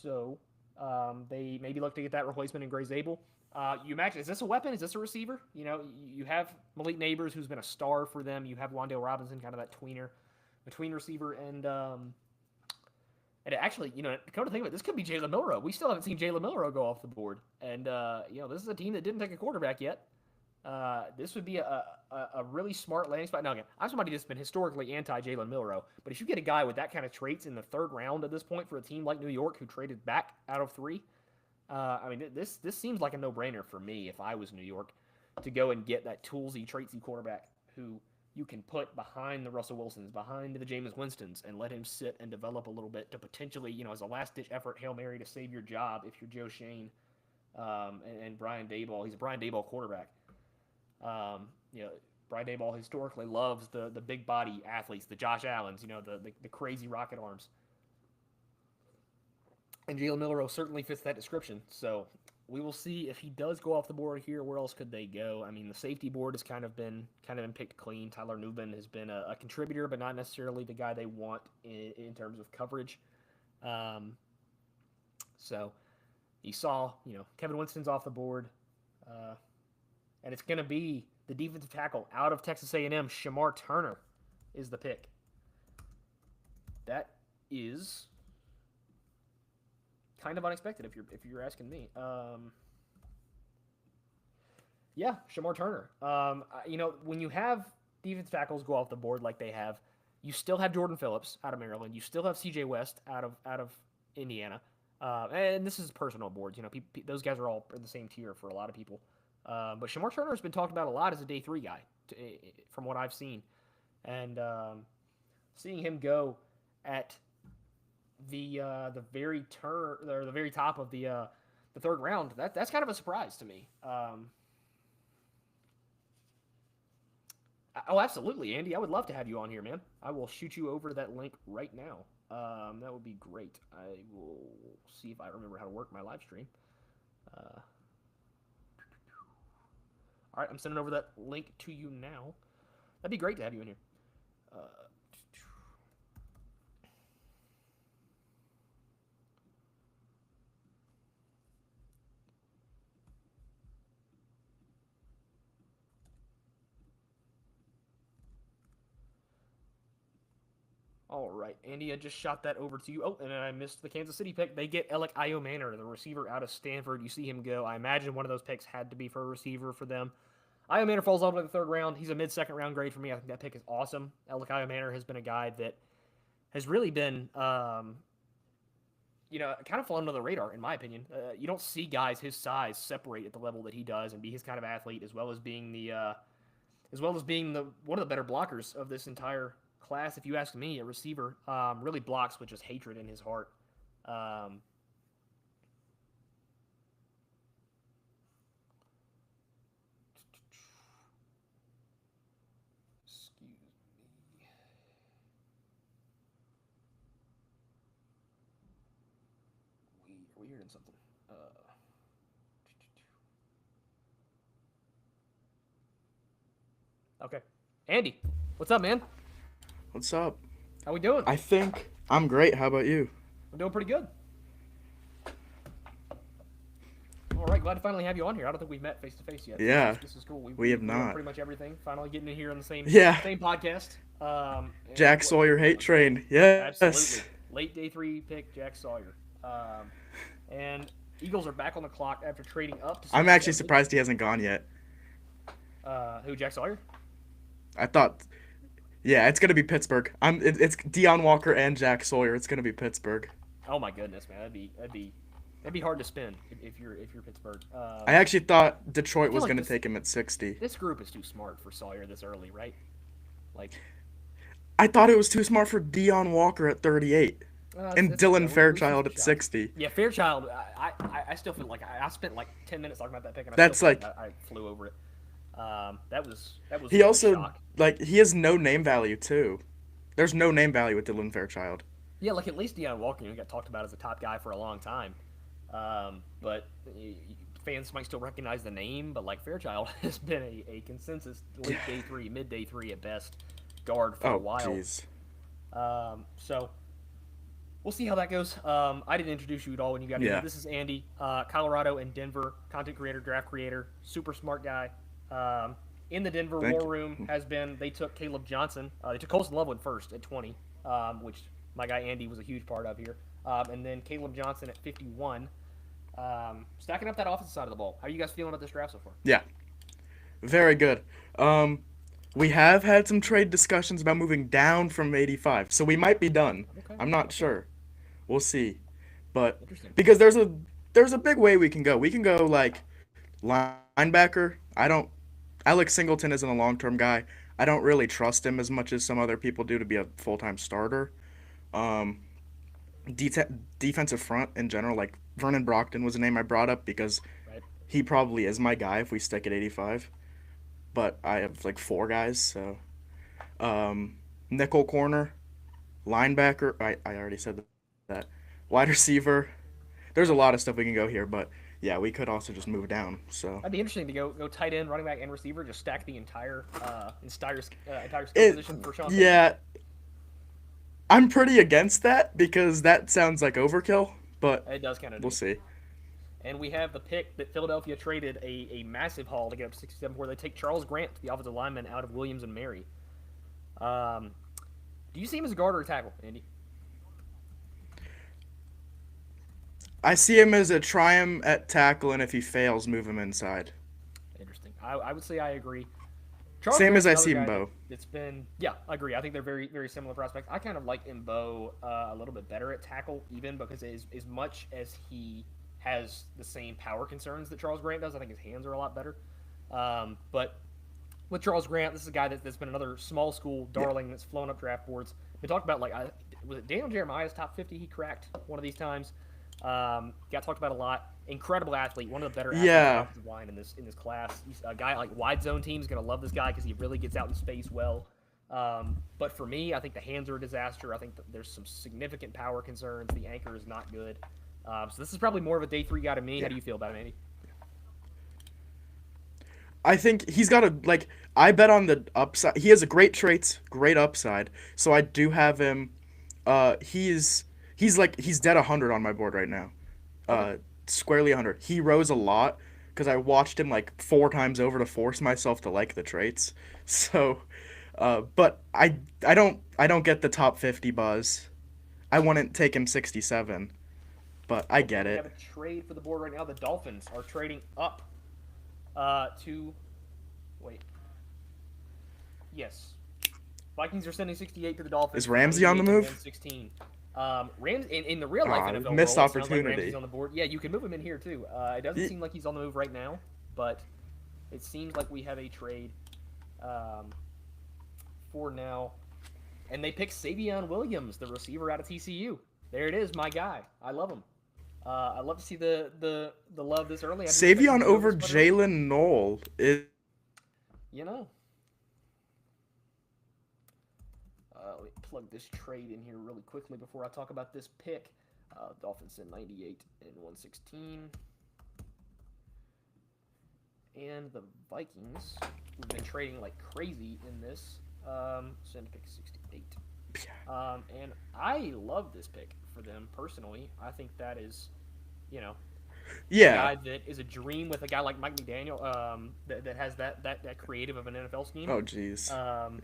So they maybe look to get that replacement in Gray Zabel. You imagine, is this a weapon? Is this a receiver? You have Malik Neighbors, who's been a star for them. You have Wan'Dale Robinson, kind of that tweener between receiver and actually, come to think of it, this could be Jalen Milroe. We still haven't seen Jalen Milroe go off the board. And, this is a team that didn't take a quarterback yet. This would be a really smart landing spot. Now, again, I'm somebody that's been historically anti-Jalen Milroe. But if you get a guy with that kind of traits in the 3rd round at this point for a team like New York who traded back out of 3, this seems like a no-brainer for me if I was New York to go and get that toolsy, traitsy quarterback who you can put behind the Russell Wilsons, behind the Jameis Winstons, and let him sit and develop a little bit to potentially, as a last-ditch effort, Hail Mary to save your job if you're Joe Shane and Brian Daboll. He's a Brian Daboll quarterback. Brian Daboll historically loves the big body athletes, the Josh Allens, the crazy rocket arms. And Jalen Milroe certainly fits that description. So we will see if he does go off the board here. Where else could they go? I mean, the safety board has kind of been picked clean. Tyler Newman has been a contributor, but not necessarily the guy they want in terms of coverage. Um, so you saw, Kevin Winston's off the board, uh, and it's going to be the defensive tackle out of Texas A&M, Shamar Turner, is the pick. That is kind of unexpected if you're asking me. Yeah, Shamar Turner. When you have defensive tackles go off the board like they have, you still have Jordan Phillips out of Maryland. You still have C.J. West out of Indiana. And this is personal boards. Those guys are all in the same tier for a lot of people. But Shamar Turner has been talked about a lot as a day 3 guy, from what I've seen, and seeing him go at the very the very top of the 3rd round, that's kind of a surprise to me. Oh, absolutely, Andy. I would love to have you on here, man. I will shoot you over that link right now. That would be great. I will see if I remember how to work my live stream. All right, I'm sending over that link to you now. That'd be great to have you in here. All right, Andy, I just shot that over to you. Oh, and I missed the Kansas City pick. They get Alec Iomanor, the receiver out of Stanford. You see him go. I imagine one of those picks had to be for a receiver for them. Iomanor falls all the way to the 3rd round. He's a mid-second round grade for me. I think that pick is awesome. Alec Iomanor has been a guy that has really been, kind of fallen under the radar, in my opinion. You don't see guys his size separate at the level that he does and be his kind of athlete, as well as being the one of the better blockers of this entire class. If you ask me, a receiver really blocks with just hatred in his heart. Excuse me. Are we hearing something? Okay. Andy, what's up, man? What's up? How we doing? I think I'm great. How about you? I'm doing pretty good. All right, glad to finally have you on here. I don't think we've met face to face yet. Yeah, this is cool. we have know not. Pretty much everything. Finally getting in here on the same podcast. Jack Sawyer hate train. Yes. Absolutely. Late day 3 pick, Jack Sawyer. And Eagles are back on the clock after trading up to. I'm actually surprised he hasn't gone yet. Who, Jack Sawyer? I thought. Yeah, it's gonna be Pittsburgh. It's Deion Walker and Jack Sawyer. It's gonna be Pittsburgh. Oh my goodness, man, that'd be hard to spin if you're Pittsburgh. I actually thought Detroit was gonna take him at 60. This group is too smart for Sawyer this early, right? Like, I thought it was too smart for Deion Walker at 38, and Dylan Fairchild at 60. Yeah, Fairchild. I still feel like I spent like 10 minutes talking about that pick, and I flew over it. That was. He also shock. He has no name value too. There's no name value with Dylan Fairchild. Yeah, like at least Deion Walker, got talked about as a top guy for a long time. But fans might still recognize the name, but like Fairchild has been a consensus late day 3, mid day 3 at best guard for a while. Jeez. So we'll see how that goes. I didn't introduce you at all when you got here. This is Andy, Colorado and Denver, content creator, draft creator, super smart guy. In the Denver war room has been, they took Caleb Johnson. They took Colson Lovewood first at 20, which my guy Andy was a huge part of here. And then Caleb Johnson at 51. Stacking up that offensive side of the ball. How are you guys feeling about this draft so far? Yeah, very good. We have had some trade discussions about moving down from 85, so we might be done. Okay. I'm not sure. We'll see. But because there's a big way we can go. We can go like linebacker. Alex Singleton isn't a long-term guy. I don't really trust him as much as some other people do to be a full-time starter. Defensive front in general, like Vernon Brockton was a name I brought up because he probably is my guy if we stick at 85. But I have like 4 guys, so nickel corner, linebacker. I already said that. Wide receiver. There's a lot of stuff we can go here, but yeah, we could also just move down. So That'd be interesting to go tight end, running back, and receiver. Just stack the entire skill it, position for Sean Payton. yeah, I'm pretty against that because that sounds like overkill. But It does kind of we'll do. see. And we have the pick that Philadelphia traded a massive haul to get up to 67, where they take Charles Grant, the offensive lineman, out of Williams and Mary. Do you see him as a guard or a tackle, Andy? I see him as a try him at tackle, and if he fails, move him inside. Interesting. I would say I agree. Charles Same Grant's as I another see guy Mbo. It's been, yeah, I agree. I think they're very, very similar prospects. I kind of like Mbo a little bit better at tackle, even because as much as he has the same power concerns that Charles Grant does, I think his hands are a lot better. But with Charles Grant, this is a guy that's been another small school darling that's flown up draft boards. We talked about, was it Daniel Jeremiah's top 50 he cracked one of these times? Got talked about a lot. Incredible athlete, one of the better athletes on the offensive line in this class. He's a guy like wide zone teams gonna love this guy because he really gets out in space well. But for me, I think the hands are a disaster. I think that there's some significant power concerns. The anchor is not good. So this is probably more of a day 3 guy to me. How do you feel about him, Andy? I think he's got I bet on the upside. He has a great traits, great upside. So I do have him. He's dead 100 on my board right now. Squarely 100. He rose a lot because I watched him like 4 times over to force myself to like the traits. So, but I don't get the top 50 buzz. I wouldn't take him 67, but I get We it. have a trade for the board right now. The Dolphins are trading up to wait. Yes. Vikings are sending 68 to the Dolphins. Is Ramsey on the move? 16. In the real life NFL missed role, it sounds like opportunity. Ramsey's on the board. Yeah, you can move him in here too. It doesn't seem like he's on the move right now, but it seems like we have a trade for now. And they pick Savion Williams, the receiver out of TCU. There it is, my guy. I love him. I love to see the love this early. Savion over Jalen Knoll is. You know. Let me plug this trade in here really quickly before I talk about this pick. Dolphins in 98 and 116. And the Vikings, who've been trading like crazy in this, send pick 68. And I love this pick for them personally. I think that is, a guy that is a dream with a guy like Mike McDaniel that has that creative of an NFL scheme. Oh, jeez.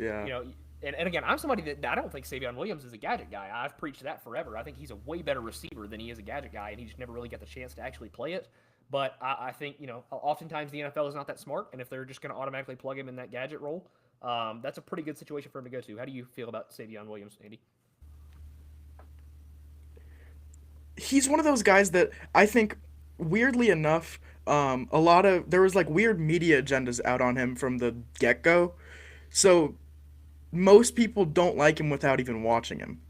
Yeah. And again, I'm somebody that I don't think Savion Williams is a gadget guy. I've preached that forever. I think he's a way better receiver than he is a gadget guy, and he just never really got the chance to actually play it. But I think, oftentimes the NFL is not that smart, and if they're just going to automatically plug him in that gadget role, that's a pretty good situation for him to go to. How do you feel about Savion Williams, Andy? He's one of those guys that I think, weirdly enough, there was like weird media agendas out on him from the get-go. So most people don't like him without even watching him.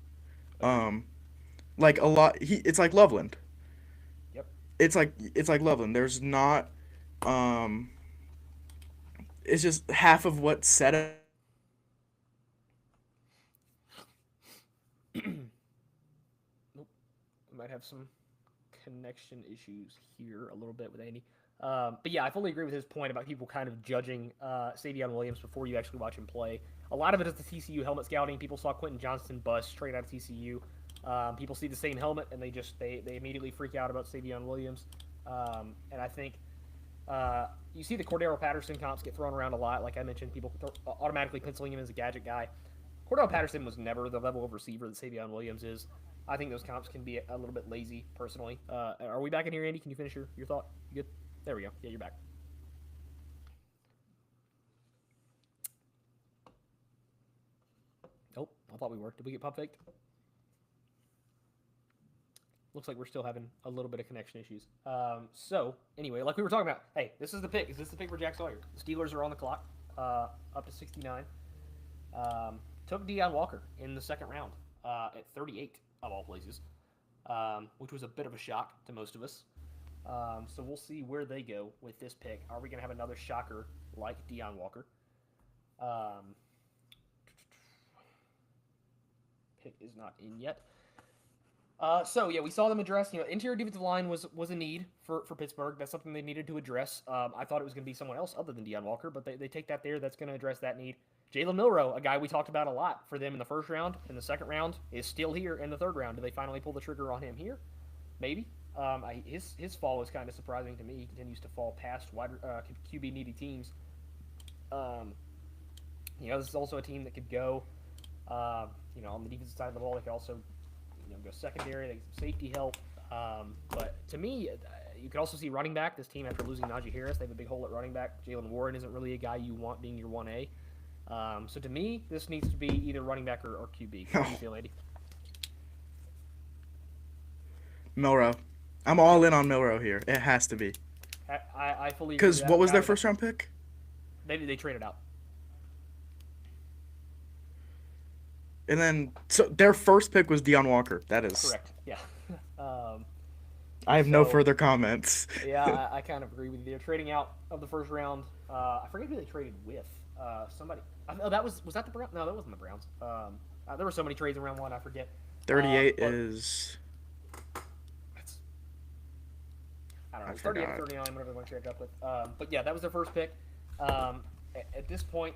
It's like Loveland. Yep. It's like Loveland. There's not it's just half of what's said. Nope. We might have some connection issues here a little bit with Andy. But yeah, I fully agree with his point about people kind of judging Savion Williams before you actually watch him play. A lot of it is the TCU helmet scouting. People saw Quentin Johnston bust straight out of TCU. People see the same helmet and they immediately freak out about Savion Williams. And I think you see the Cordero Patterson comps get thrown around a lot. Like I mentioned, people automatically penciling him as a gadget guy. Cordero Patterson was never the level of receiver that Savion Williams is. I think those comps can be a little bit lazy, personally. Are we back in here, Andy? Can you finish your thought? You good? There we go. Yeah, you're back. Oh, I thought we were. Did we get pump faked? Looks like we're still having a little bit of connection issues. So, anyway, like we were talking about, hey, this is the pick. Is this the pick for Jack Sawyer? The Steelers are on the clock, up to 69. Took Deion Walker in the second round at 38, of all places, which was a bit of a shock to most of us. So we'll see where they go with this pick. Are we going to have another shocker like Deion Walker? Pick is not in yet. So yeah, we saw them address. Interior defensive line was a need for Pittsburgh. That's something they needed to address. I thought it was going to be someone else other than Deion Walker, but they take that there. That's going to address that need. Jalen Milroe, a guy we talked about a lot for them in the first round, in the second round, is still here in the third round. Do they finally pull the trigger on him here? Maybe. His fall is kind of surprising to me. He continues to fall past QB needy teams. This is also a team that could go, on the defensive side of the ball. They could also go secondary, they get some safety help. But to me, you could also see running back. This team, after losing Najee Harris, they have a big hole at running back. Jalen Warren isn't really a guy you want being your 1A. So to me, this needs to be either running back or QB. How do you feel, Andy? Milroe. I'm all in on Milroe here. It has to be. I fully agree. Because what was their first round pick? They traded out. And then, so their first pick was Deion Walker. That is correct. Yeah. I have no further comments. Yeah, I kind of agree with you. They're trading out of the first round. I forget who they traded with. Somebody. Oh, was that the Browns? No, that wasn't the Browns. There were so many trades in round one. I forget. 38 is. I don't know. 38 or 39, whatever they want to trade up with. But yeah, that was their first pick. At this point,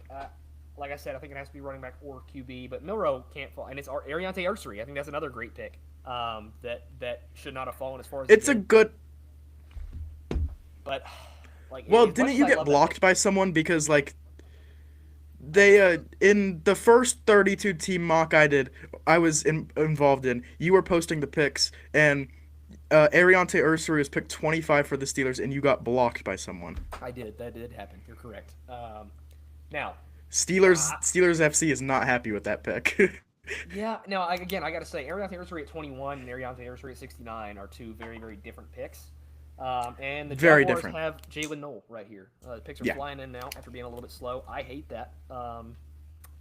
like I said, I think it has to be running back or QB. But Milroe can't fall, and it's Ariante Arcery. I think that's another great pick. That should not have fallen as far as it's a good. But didn't you get blocked by someone because they in the first 32 team mock I was involved in, you were posting the picks, and Ariante Arcery was picked 25 for the Steelers, and you got blocked by someone. I did. That did happen. You're correct. Now Steelers FC is not happy with that pick. Yeah, no, I got to say, Ariante Arcery at 21 and Ariante Arcery at 69 are two very, very different picks. And the Jaguars have Jalen Noel right here. The picks are flying in now after being a little bit slow. I hate that. Jalen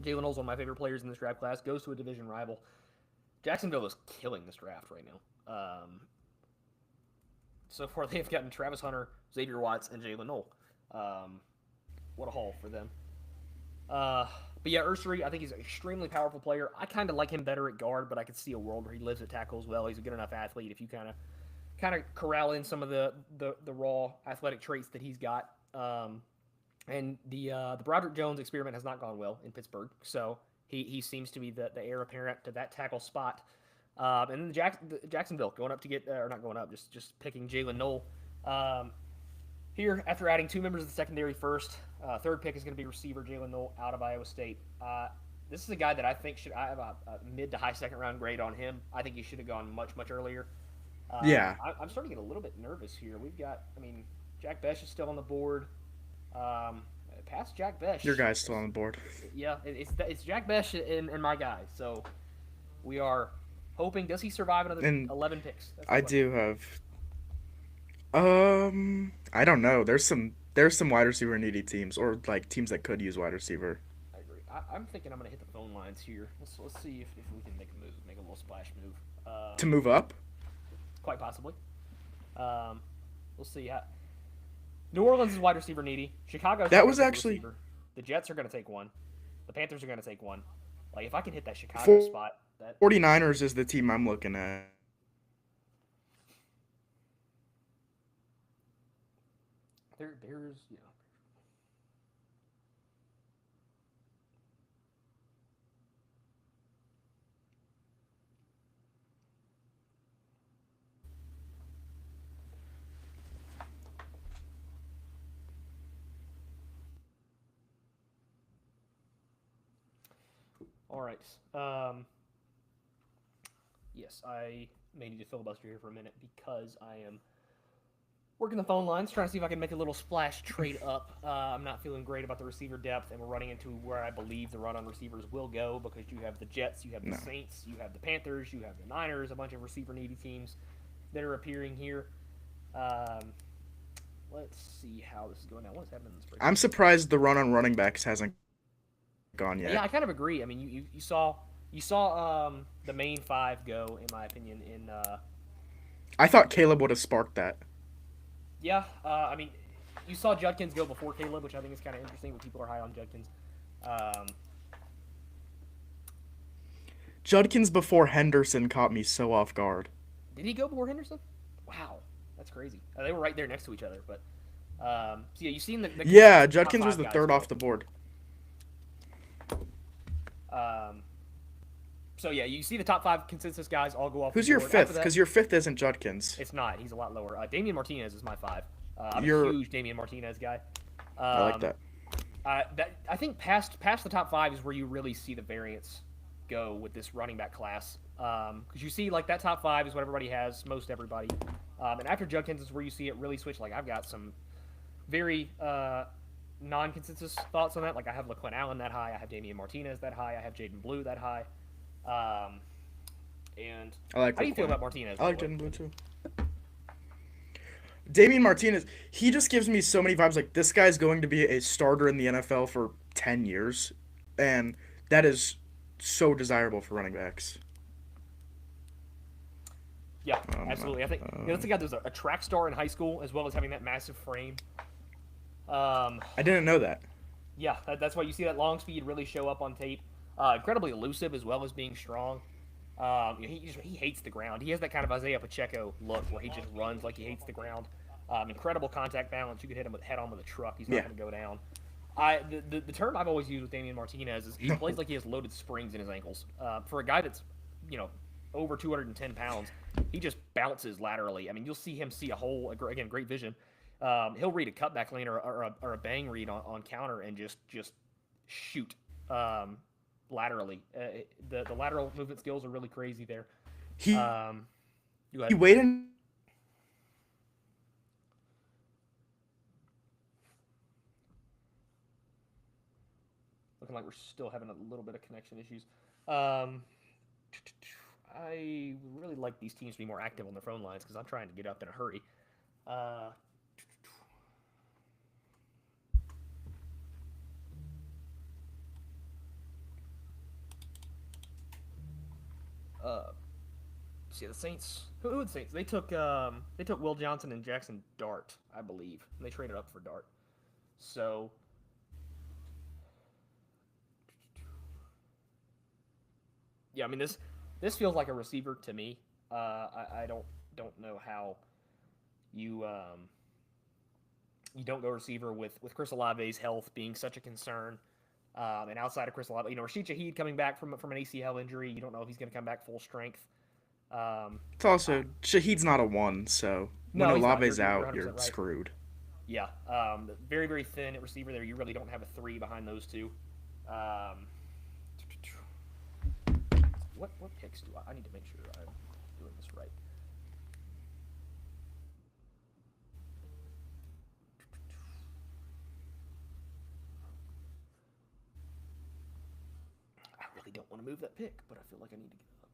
Noel's one of my favorite players in this draft class. Goes to a division rival. Jacksonville is killing this draft right now. So far, they've gotten Travis Hunter, Xavier Watts, and Jalen Noel. What a haul for them. But yeah, Ursery, I think he's an extremely powerful player. I kind of like him better at guard, but I could see a world where he lives at tackle as well. He's a good enough athlete if you kind of corral in some of the raw athletic traits that he's got. And the Broderick Jones experiment has not gone well in Pittsburgh, so he seems to be the heir apparent to that tackle spot. And then Jacksonville going up to get, or not going up, just picking Jalen Noel. Here, after adding two members of the secondary first, third pick is going to be receiver Jalen Noel out of Iowa State. This is a guy that I think I have a mid to high second round grade on him. I think he should have gone much, much earlier. I'm starting to get a little bit nervous here. We've got, Jack Besh is still on the board. Past Jack Besh. Your guy's still on the board. Yeah, it's Jack Besh and my guy. So we are hoping. Does he survive another 11 picks? I do have. I don't know. There's some wide receiver needy teams, or teams that could use wide receiver. I agree. I'm thinking I'm gonna hit the phone lines here. Let's see if we can make a move, make a little splash move. To move up? Quite possibly. We'll see. New Orleans is wide receiver needy. Chicago. That was actually. The Jets are gonna take one. The Panthers are gonna take one. If I can hit that Chicago spot. 49ers is the team I'm looking at. There's. All right. Yes, I may need to filibuster here for a minute because I am working the phone lines, trying to see if I can make a little splash trade up. I'm not feeling great about the receiver depth, and we're running into where I believe the run on receivers will go because you have the Jets, you have the Saints, you have the Panthers, you have the Niners, a bunch of receiver-needy teams that are appearing here. Let's see how this is going now. What's happening in this break? I'm surprised the run on running backs hasn't gone yet. Yeah, I kind of agree. You saw the main five go, in my opinion, in I thought Caleb would have sparked that. Yeah, you saw Judkins go before Caleb, which I think is kind of interesting when people are high on Judkins. Judkins before Henderson caught me so off guard. Did he go before Henderson? Wow, that's crazy. They were right there next to each other. But so yeah, you've seen the Yeah, top Judkins was five the guys third go. off the board. So yeah, you see the top 5 consensus guys all go off. Who's the your board. fifth? After that, Because your fifth isn't Judkins. it's not. He's a lot lower. Damian Martinez is my 5. I'm You're- a huge Damian Martinez guy. I like that. I think past the top 5 is where you really see the variance go with this running back class. Because you see, like, that top 5 is what everybody has, most everybody. And after Judkins is where you see it really switch. Like, I've got some very non-consensus thoughts on that. Like, I have LaQuinn Allen that high. I have Damian Martinez that high. I have Jaden Blue that high. And I like how do you feel LaQuinn. about Martinez? I like Jaden Blue too. Damian Martinez, he just gives me so many vibes. Like, this guy's going to be a starter in the NFL for 10 years. And that is so desirable for running backs. Yeah, absolutely. I think that's the guy that was a track star in high school, as well as having that massive frame. I didn't know that. Yeah, that's why you see that long speed really show up on tape. Incredibly elusive as well as being strong. He hates the ground. He has that kind of Isaiah Pacheco look where he just runs like he hates the ground. Incredible contact balance. You could hit him head on with a truck. He's not going to go down. The term I've always used with Damian Martinez is he plays like he has loaded springs in his ankles. For a guy that's over 210 pounds, he just bounces laterally. I mean, you'll see him see a hole. Again, great vision. He'll read a cutback lane or a bang read on counter and just shoot laterally. The lateral movement skills are really crazy there. He Go ahead. he waited. Looking like we're still having a little bit of connection issues. I would really like these teams to be more active on their phone lines because I'm trying to get up in a hurry. See the Saints. Who are the Saints? They took Will Johnson and Jackson Dart, I believe, and they traded up for Dart. So yeah, I mean this feels like a receiver to me. I don't know how you don't go receiver with Chris Olave's health being such a concern. And outside of Chris Olave, Rashid Shaheed coming back from an ACL injury, you don't know if he's going to come back full strength. It's also Shaheed's not a 1, so when Olave's out, you're right. screwed. Yeah, very, very thin at receiver there. You really don't have a 3 behind those two. What picks do I need to make sure I'm doing this right. I really don't want to move that pick, but I feel like I need to get up.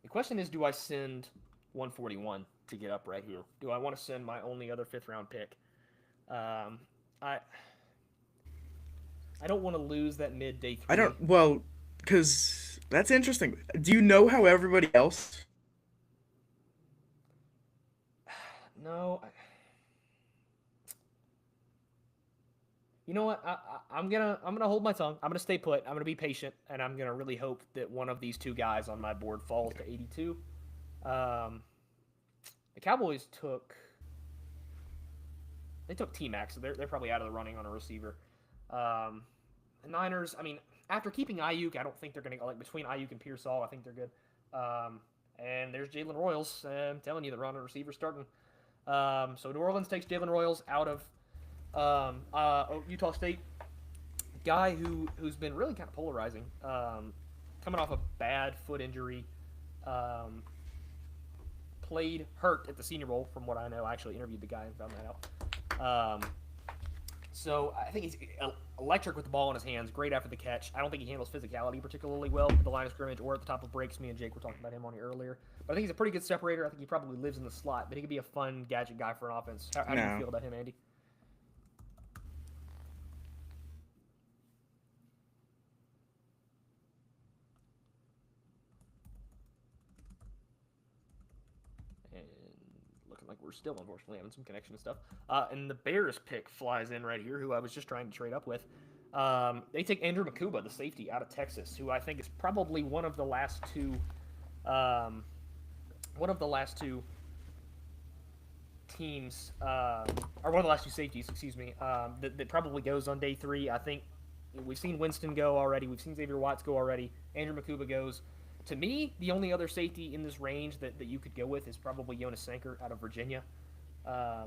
The question is, do I send 141 to get up right here? Do I want to send my only other 5th round pick? I don't want to lose that mid day 3. Because that's interesting. Do you know how everybody else? No. You know what? I'm gonna hold my tongue. I'm gonna stay put. I'm gonna be patient, and I'm gonna really hope that one of these 2 guys on my board falls to 82. The Cowboys took T-Mac, so they're probably out of the running on a receiver. The Niners, I mean, after keeping Ayuk, I don't think they're going to, between Ayuk and Pearsall, I think they're good. And there's Jalen Royals. I'm telling you, the running receiver starting. So New Orleans takes Jalen Royals out of Utah State. Guy who's been really kind of polarizing. Coming off a bad foot injury. Played hurt at the Senior Bowl, from what I know. I actually interviewed the guy and found that out. So I think he's electric with the ball in his hands, great after the catch. I don't think he handles physicality particularly well at the line of scrimmage or at the top of breaks. Me and Jake were talking about him on here earlier. But I think he's a pretty good separator. I think he probably lives in the slot, but he could be a fun gadget guy for an offense. How do you feel about him, Andy? Like we're still unfortunately having some connection and stuff. And the Bears pick flies in right here, who I was just trying to trade up with. They take Andrew Makuba, the safety out of Texas, who I think is probably one of the last two teams, or one of the last two safeties, excuse me, that probably goes on day 3. I think we've seen Winston go already. We've seen Xavier Watts go already. Andrew Makuba goes. To me, the only other safety in this range that you could go with is probably Jonas Sanker out of Virginia. I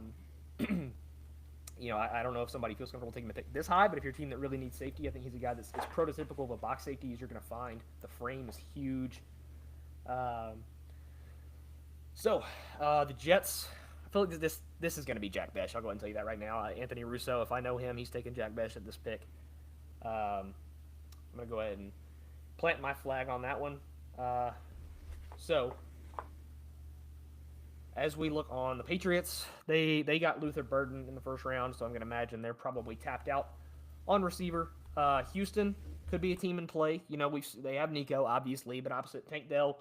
don't know if somebody feels comfortable taking the pick this high, but if you're a team that really needs safety, I think he's a guy that's as prototypical of a box safety as you're going to find. The frame is huge. The Jets, I feel like this is going to be Jack Bech. I'll go ahead and tell you that right now. Anthony Russo, if I know him, he's taking Jack Bech at this pick. I'm going to go ahead and plant my flag on that one. As we look on the Patriots, they got Luther Burden in the first round, so I'm going to imagine they're probably tapped out on receiver. Houston could be a team in play. They have Nico, obviously, but opposite Tank Dell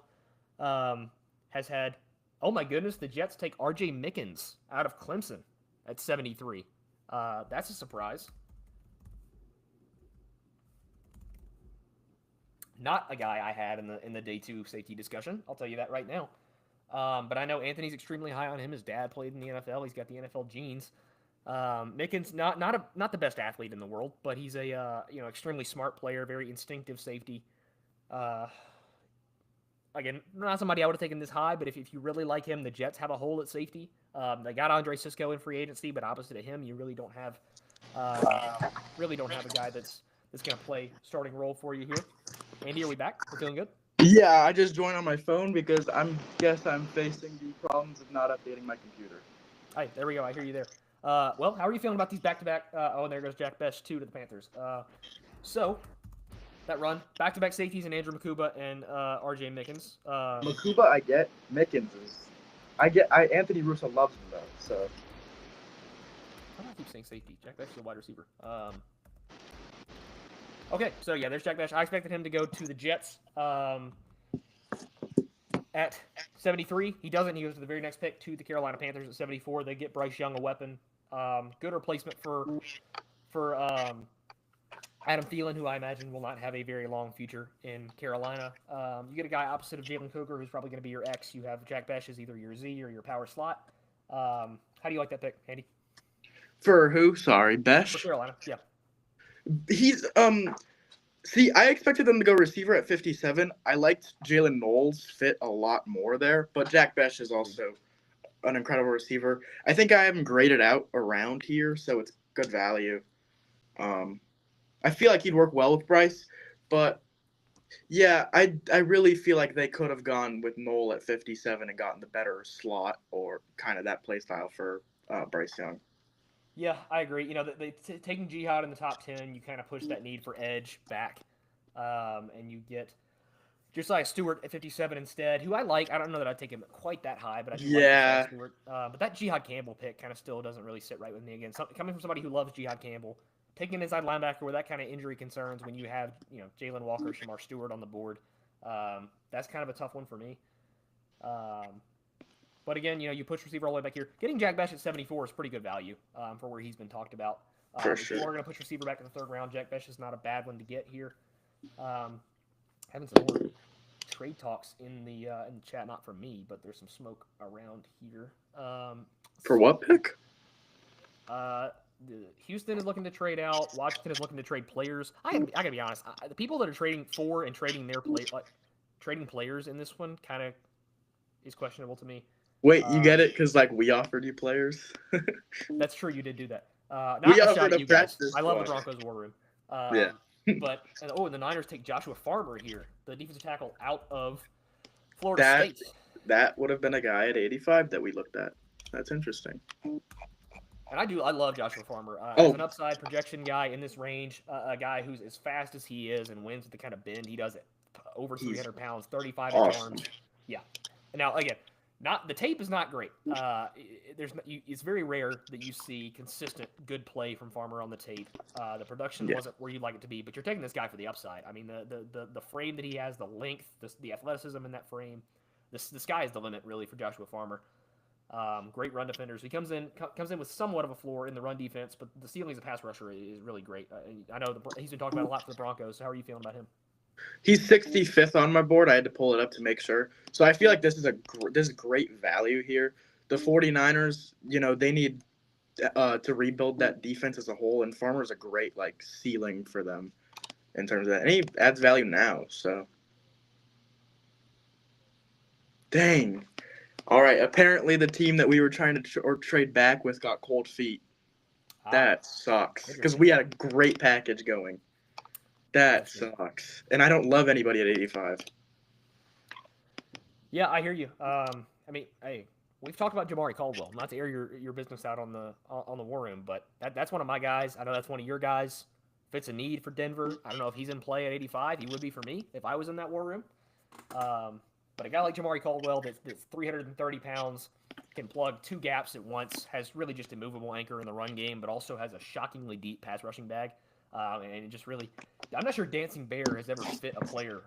has had, oh my goodness, the Jets take R.J. Mickens out of Clemson at 73. That's a surprise. Not a guy I had in the day 2 safety discussion. I'll tell you that right now. But I know Anthony's extremely high on him. His dad played in the NFL. He's got the NFL genes. Mickens, not the best athlete in the world, but he's a extremely smart player, very instinctive safety. Again, not somebody I would have taken this high, but if you really like him, the Jets have a hole at safety. They got Andre Sisco in free agency, but opposite of him, you really don't have a guy that's going to play starting role for you here. Andy, are we back? We're feeling good? Yeah, I just joined on my phone because I'm facing the problems of not updating my computer. All right, there we go. I hear you there. Well, how are you feeling about these back-to-back? And there goes Jack Bech, 2 to the Panthers. So that run, back-to-back safeties and Andrew Makuba and R.J. Mickens. Makuba, I get. Mickens is. Anthony Russo loves him though. So. How do I keep saying safety? Jack Bech's a wide receiver. Okay, so yeah, there's Jack Bech. I expected him to go to the Jets at 73. He doesn't. He goes to the very next pick to the Carolina Panthers at 74. They get Bryce Young, a weapon. Good replacement for Adam Thielen, who I imagine will not have a very long future in Carolina. You get a guy opposite of Jalen Coker, who's probably going to be your X. You have Jack Bech as either your Z or your power slot. How do you like that pick, Andy? For who? Sorry, Bech? For Carolina, yeah. He's see, I expected them to go receiver at 57. I liked Jalen Knowles' fit a lot more there, but Jack Bech is also an incredible receiver. I think I have him graded out around here, so it's good value. I feel like he'd work well with Bryce, but yeah, I really feel like they could have gone with Knoll at 57 and gotten the better slot or kind of that play style for Bryce Young. Yeah, I agree. Taking Jihad in the top 10, you kind of push that need for edge back, and you get Josiah Stewart at 57 instead, who I like. I don't know that I'd take him quite that high, but I do like Josiah Stewart. But that Jihad Campbell pick kind of still doesn't really sit right with me. Again, coming from somebody who loves Jihad Campbell, taking an inside linebacker with that kind of injury concerns when you have Jalen Walker, Shamar Stewart on the board, that's kind of a tough one for me. But again, you push receiver all the way back here. Getting Jack Bech at 74 is pretty good value for where he's been talked about. For if sure. you are going to push receiver back in the 3rd round, Jack Bech is not a bad one to get here. Having some more trade talks in the chat, not from me, but there's some smoke around here. For what pick? Houston is looking to trade out. Washington is looking to trade players. I gotta be honest. The people that are trading for and trading their trading players in this one kind of is questionable to me. Wait, you get it? Because, we offered you players? That's true, you did do that. Not we a offered shot at a you guys. practice I love the squad. Broncos war room. Yeah. And the Niners take Joshua Farmer here, the defensive tackle out of Florida State. That would have been a guy at 85 that we looked at. That's interesting. And I love Joshua Farmer. As an upside projection guy in this range, a guy who's as fast as he is and wins with the kind of bend he does it. Over 300 pounds, 35-inch arms. Yeah. Now, again, the tape is not great. It's very rare that you see consistent good play from Farmer on the tape. The production wasn't where you'd like it to be, but you're taking this guy for the upside. I mean, the frame that he has, the length, the athleticism in that frame, the sky is the limit really for Joshua Farmer. Great run defenders. He comes in with somewhat of a floor in the run defense, but the ceiling as a pass rusher is really great. I know he's been talked about a lot for the Broncos. So how are you feeling about him? He's 65th on my board. I had to pull it up to make sure. So I feel like this is great value here. The 49ers, they need to rebuild that defense as a whole, and Farmer's a great ceiling for them in terms of that. And he adds value now. So, dang. All right. Apparently, the team that we were trying to trade back with got cold feet. That sucks because we had a great package going. That sucks. And I don't love anybody at 85. Yeah, I hear you. I mean, hey, we've talked about Jamari Caldwell. Not to air your business out on the War Room, but that's one of my guys. I know that's one of your guys. Fits a need for Denver. I don't know if he's in play at 85. He would be for me if I was in that War Room. But a guy like Jamari Caldwell that's 330 pounds, can plug two gaps at once, has really just a movable anchor in the run game, but also has a shockingly deep pass rushing bag. And it just really, I'm not sure Dancing Bear has ever fit a player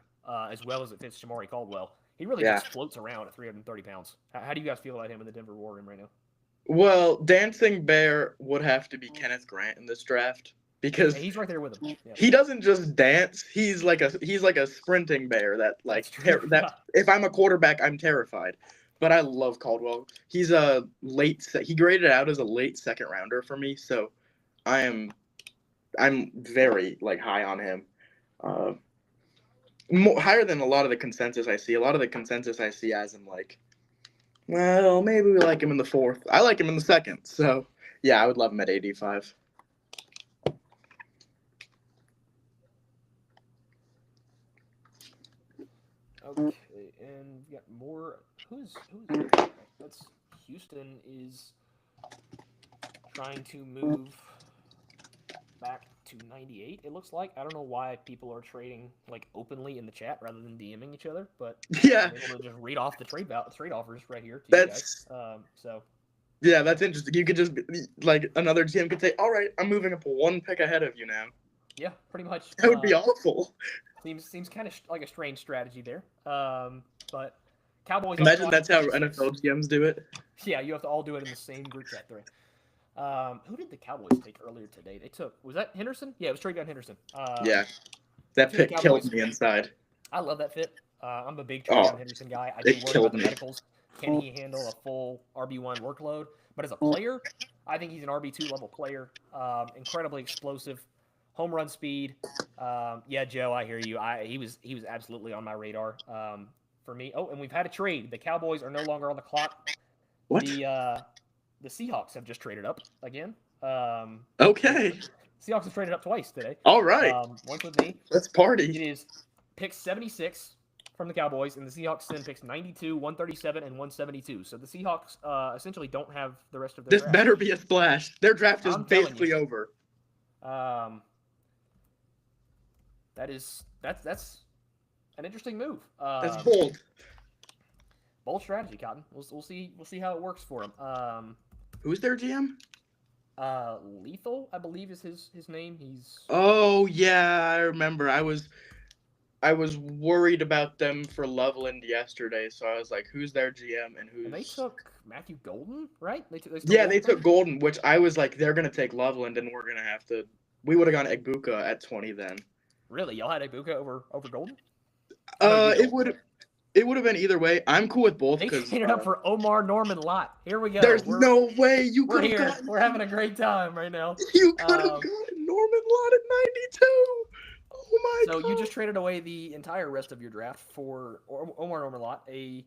as well as it fits Jamari Caldwell. He really just floats around at 330 pounds. How do you guys feel about him in the Denver War Room right now? Well, Dancing Bear would have to be Kenneth Grant in this draft because he's right there with him. Yeah. He doesn't just dance; he's like a sprinting bear that if I'm a quarterback, I'm terrified. But I love Caldwell. He's he graded out as a late second rounder for me, so I'm very high on him. Higher than a lot of the consensus I see. A lot of the consensus I see as him well, maybe we like him in the 4th. I like him in the 2nd. So, yeah, I would love him at 85. Okay, and we got more. Who's that's Houston is trying to move back to 98. It looks like. I don't know why people are trading openly in the chat rather than DMing each other, but yeah, I'm able to just read off the trade offers right here to that's, you guys. Yeah, that's interesting. You could just another GM could say, "All right, I'm moving up one pick ahead of you now." Yeah, pretty much. That would be awful. Seems kind of like a strange strategy there. But Cowboys. Imagine that's how NFL GMs do it. Yeah, you have to all do it in the same group chat thread. Who did the Cowboys take earlier today? Was that Henderson? Yeah, it was Travion Henderson. Yeah, that pick killed me inside. I love that fit. I'm a big Travion Henderson guy. I do worry about the medicals. Can he handle a full RB1 workload? But as a player, I think he's an RB2 level player. Incredibly explosive, home run speed. Yeah, Joe, I hear you. He was absolutely on my radar for me. Oh, and we've had a trade. The Cowboys are no longer on the clock. What? The Seahawks have just traded up again. Okay. Seahawks have traded up twice today. All right. Once with me. Let's party. It is pick 76 from the Cowboys, and the Seahawks send picks 92, 137, and 172. So the Seahawks essentially don't have the rest of their draft. Better be a splash. Their draft is basically over. That's an interesting move. That's bold. Bold strategy, Cotton. We'll see how it works for him. Who's their GM? Lethal, I believe is his name. He's. Oh yeah, I remember. I was worried about them for Loveland yesterday, so I was like, "Who's their GM and who's?" And they took Matthew Golden, right? They took Golden, which I was like, they're gonna take Loveland, and we're gonna have to. We would have gone Egbuka at 20 then. Really, y'all had Egbuka over Golden? It would have been either way. I'm cool with both. They traded up for Omar Norman Lott. Here we go. There's no way you could have gotten. We're having a great time right now. You could have gotten Norman Lott at 92. Oh my God. So you just traded away the entire rest of your draft for Omar Norman Lott, a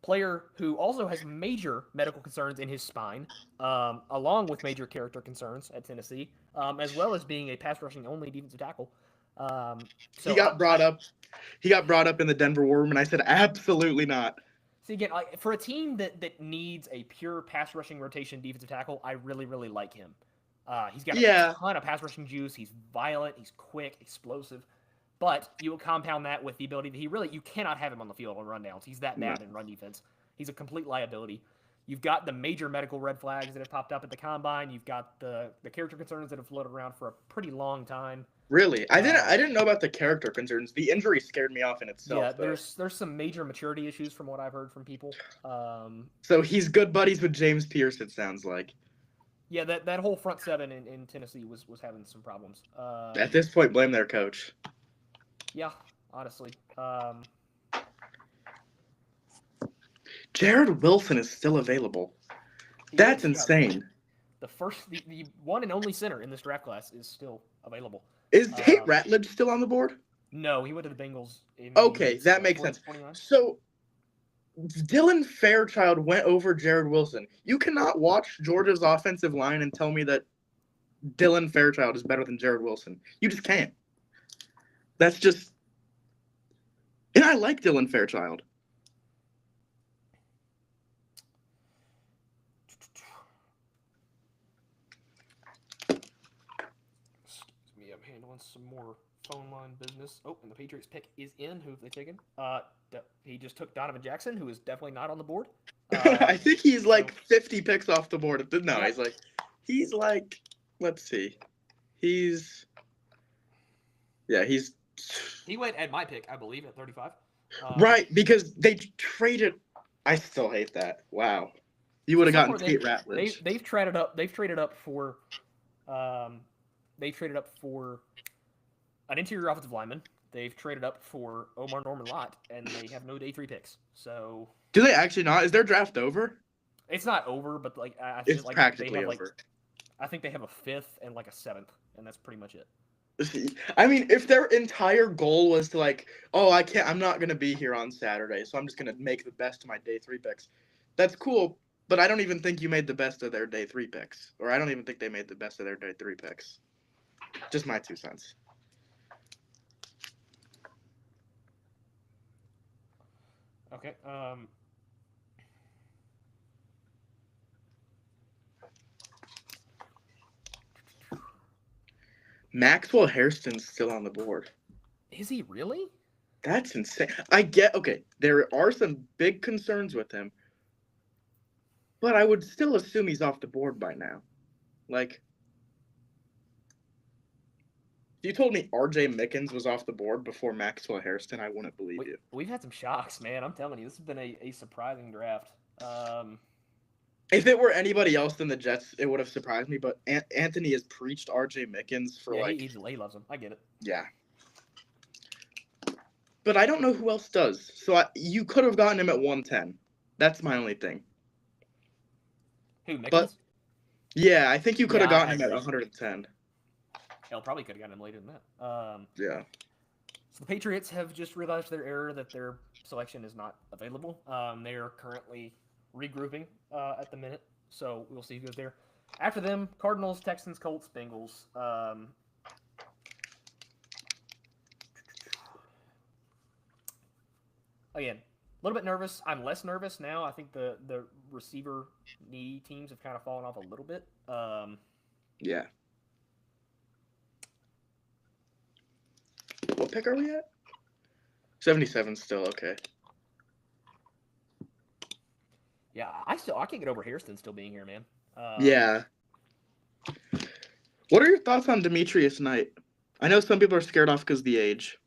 player who also has major medical concerns in his spine, along with major character concerns at Tennessee, as well as being a pass rushing only defensive tackle. So he got brought up. He got brought up in the Denver War Room, and I said, absolutely not. See, again, for a team that needs a pure pass rushing rotation defensive tackle, I really, really like him. He's got a ton of pass rushing juice. He's violent. He's quick, explosive. But you will compound that with the ability that you cannot have him on the field on rundowns. He's that bad in run defense. He's a complete liability. You've got the major medical red flags that have popped up at the combine. You've got the character concerns that have floated around for a pretty long time. Really? I didn't know about the character concerns. The injury scared me off in itself. Yeah, though. there's some major maturity issues from what I've heard from people. So he's good buddies with James Pierce, it sounds like. Yeah, that whole front seven in Tennessee was having some problems. At this point, blame their coach. Yeah, honestly. Jared Wilson is still available. That's insane. The one and only center in this draft class is still available. Is Tate Ratledge still on the board? No, he went to the Bengals. Okay, that makes sense. 29? So Dylan Fairchild went over Jared Wilson. You cannot watch Georgia's offensive line and tell me that Dylan Fairchild is better than Jared Wilson. You just can't. That's just... And I like Dylan Fairchild. Excuse me, I'm handling some more phone line business. Oh, and the Patriots pick is in. Who have they taken? He just took Donovan Jackson, who is definitely not on the board. I think he's like 50 picks off the board. No, yeah. he's like, let's see. He went at my pick, I believe, at 35. Right, because they traded. I still hate that. Wow. You would have gotten Tate Ratledge. They've traded up. They've traded up for an interior offensive lineman. They've traded up for Omar Norman Lott, and they have no day 3 picks. So do they actually not? Is their draft over? It's not over, but like it's like practically over. I think they have a 5th and like a 7th, and that's pretty much it. I mean, if their entire goal was to like, oh, I'm not gonna be here on Saturday, so I'm just gonna make the best of my day 3 picks. That's cool, but I don't even think you made the best of their day 3 picks, or I don't even think they made the best of their day 3 picks. Just my 2 cents. Okay. Maxwell Hairston's still on the board. Is he really? That's insane. Okay, there are some big concerns with him, but I would still assume he's off the board by now. Like, if you told me R.J. Mickens was off the board before Maxwell Hairston, I wouldn't believe you. We've had some shocks, man. I'm telling you, this has been a surprising draft. If it were anybody else than the Jets, it would have surprised me. But Anthony has preached R.J. Mickens for he loves him. I get it. Yeah. But I don't know who else does. So you could have gotten him at 110. That's my only thing. Who, Mickens? But, yeah, I think you could have gotten him at 110. Hell, probably could have gotten him later than that. Yeah. So the Patriots have just realized their error that their selection is not available. They are currently regrouping at the minute, so we'll see who goes there. After them, Cardinals, Texans, Colts, Bengals. Again, a little bit nervous. I'm less nervous now. I think the receiver knee teams have kind of fallen off a little bit. Yeah. What pick are we at? 77 still, okay. Yeah, I can't get over Hairston still being here, man. Yeah. What are your thoughts on Demetrius Knight? I know some people are scared off because of the age.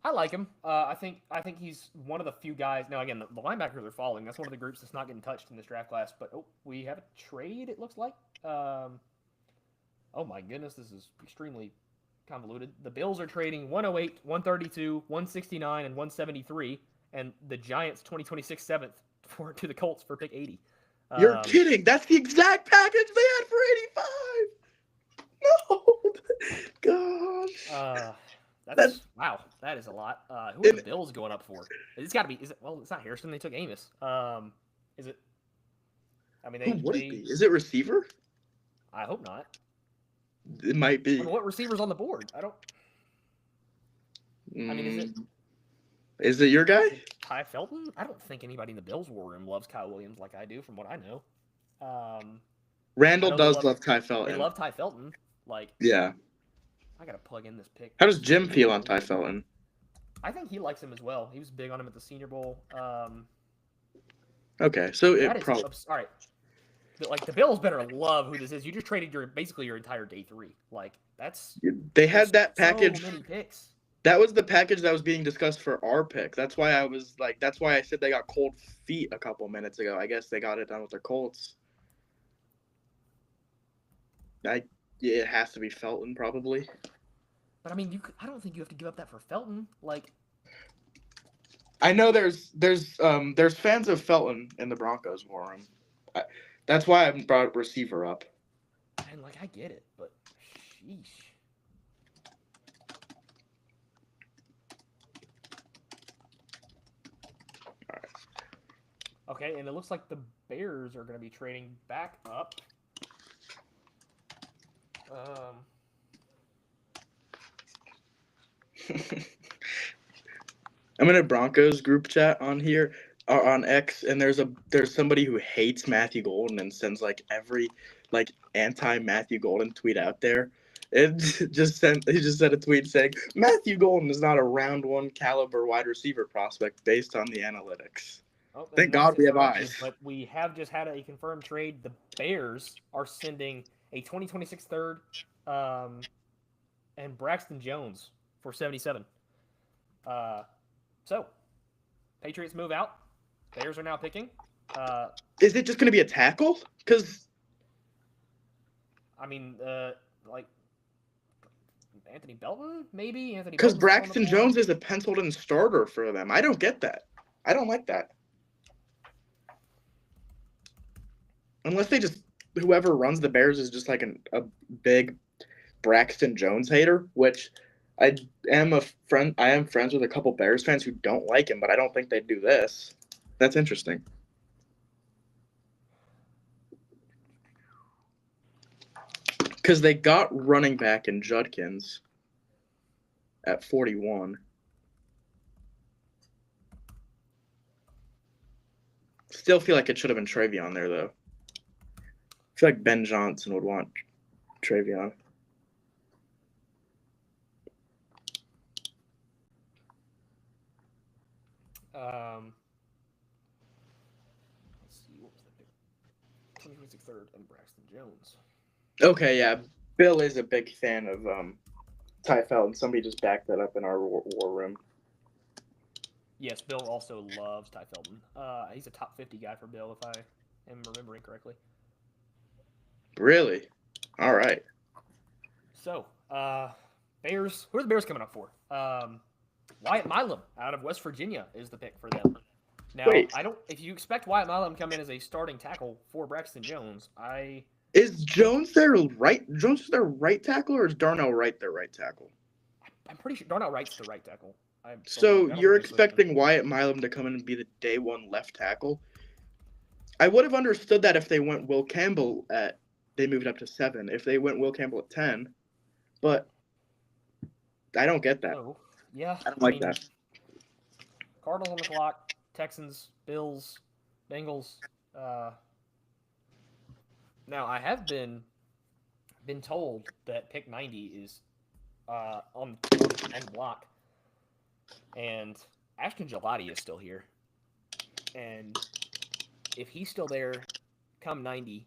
I like him. I think he's one of the few guys. Now, again, the linebackers are falling. That's one of the groups that's not getting touched in this draft class. But we have a trade. It looks like. Oh my goodness, this is extremely convoluted. The Bills are trading 108, 132, 169, and 173, and the Giants 2026 7th to the Colts for pick 80. You're kidding! That's the exact package they had for 85. No, gosh. That's wow. That is a lot. Who are the Bills going up for? It's got to be. Well, it's not Hairston. They took Amos. Is it? I mean, would it be? Is it receiver? I hope not. It might be. I mean, what receivers on the board? I don't. I mean, is it? Is it your guy? Ty Felton? I don't think anybody in the Bills war room loves Kyle Williams like I do, from what I know. Randall does love Ty Felton. They love Ty Felton. Like, yeah. I gotta plug in this pick. How does Jim feel on Ty Felton? I think he likes him as well. He was big on him at the Senior Bowl. Okay, so it probably. All right. the Bills better love who this is. You just traded basically your entire day 3. Like that's They had that so package. many picks. That was the package that was being discussed for our pick. That's why I said they got cold feet a couple minutes ago. I guess they got it done with the Colts. It has to be Felton probably. But I mean, I don't think you have to give up that for Felton. Like, I know there's fans of Felton in the Broncos war room. That's why I brought receiver up. and like I get it, but sheesh. All right. Okay, and it looks like the Bears are going to be trading back up. I'm in a Broncos group chat on here on X, and there's somebody who hates Matthew Golden and sends like every anti Matthew Golden tweet out there. He just sent a tweet saying Matthew Golden is not a round 1 caliber wide receiver prospect based on the analytics. Oh, Thank God we have eyes. But we have just had a confirmed trade. The Bears are sending a 2026 third and Braxton Jones for 77. So, Patriots move out. Bears are now picking. Is it just going to be a tackle? Because I mean, like Anthony Belton, maybe because Braxton Jones is a penciled-in starter for them. I don't get that. I don't like that. Unless whoever runs the Bears is just like a big Braxton Jones hater, which I am friends with a couple Bears fans who don't like him, but I don't think they'd do this. That's interesting. Because they got running back in Judkins at 41. Still feel like it should have been Travion there, though. I feel like Ben Johnson would want Travion. Let's see, what was that pick? 2026 third and Braxton Jones. Okay, yeah. Bill is a big fan of Ty Felton. Somebody just backed that up in our war room. Yes, Bill also loves Ty Felton. He's a top 50 guy for Bill, if I am remembering correctly. Really? All right. So, Bears. Who are the Bears coming up for? Wyatt Milam out of West Virginia is the pick for them. Now, Wait. If you expect Wyatt Milam to come in as a starting tackle for Braxton Jones, Is Jones their right tackle, or is Darnell Wright their right tackle? I'm pretty sure Darnell Wright's the right tackle. So you're expecting Wyatt Milam to come in and be the day 1 left tackle? I would have understood that if they went Will Campbell they moved up to 7. If they went Will Campbell at 10, but I don't get that. Oh, yeah, I don't like that. Cardinals on the clock, Texans, Bills, Bengals. Now I have been told that pick 90 is on the block, and Ashton Gelati is still here, and if he's still there, come 90,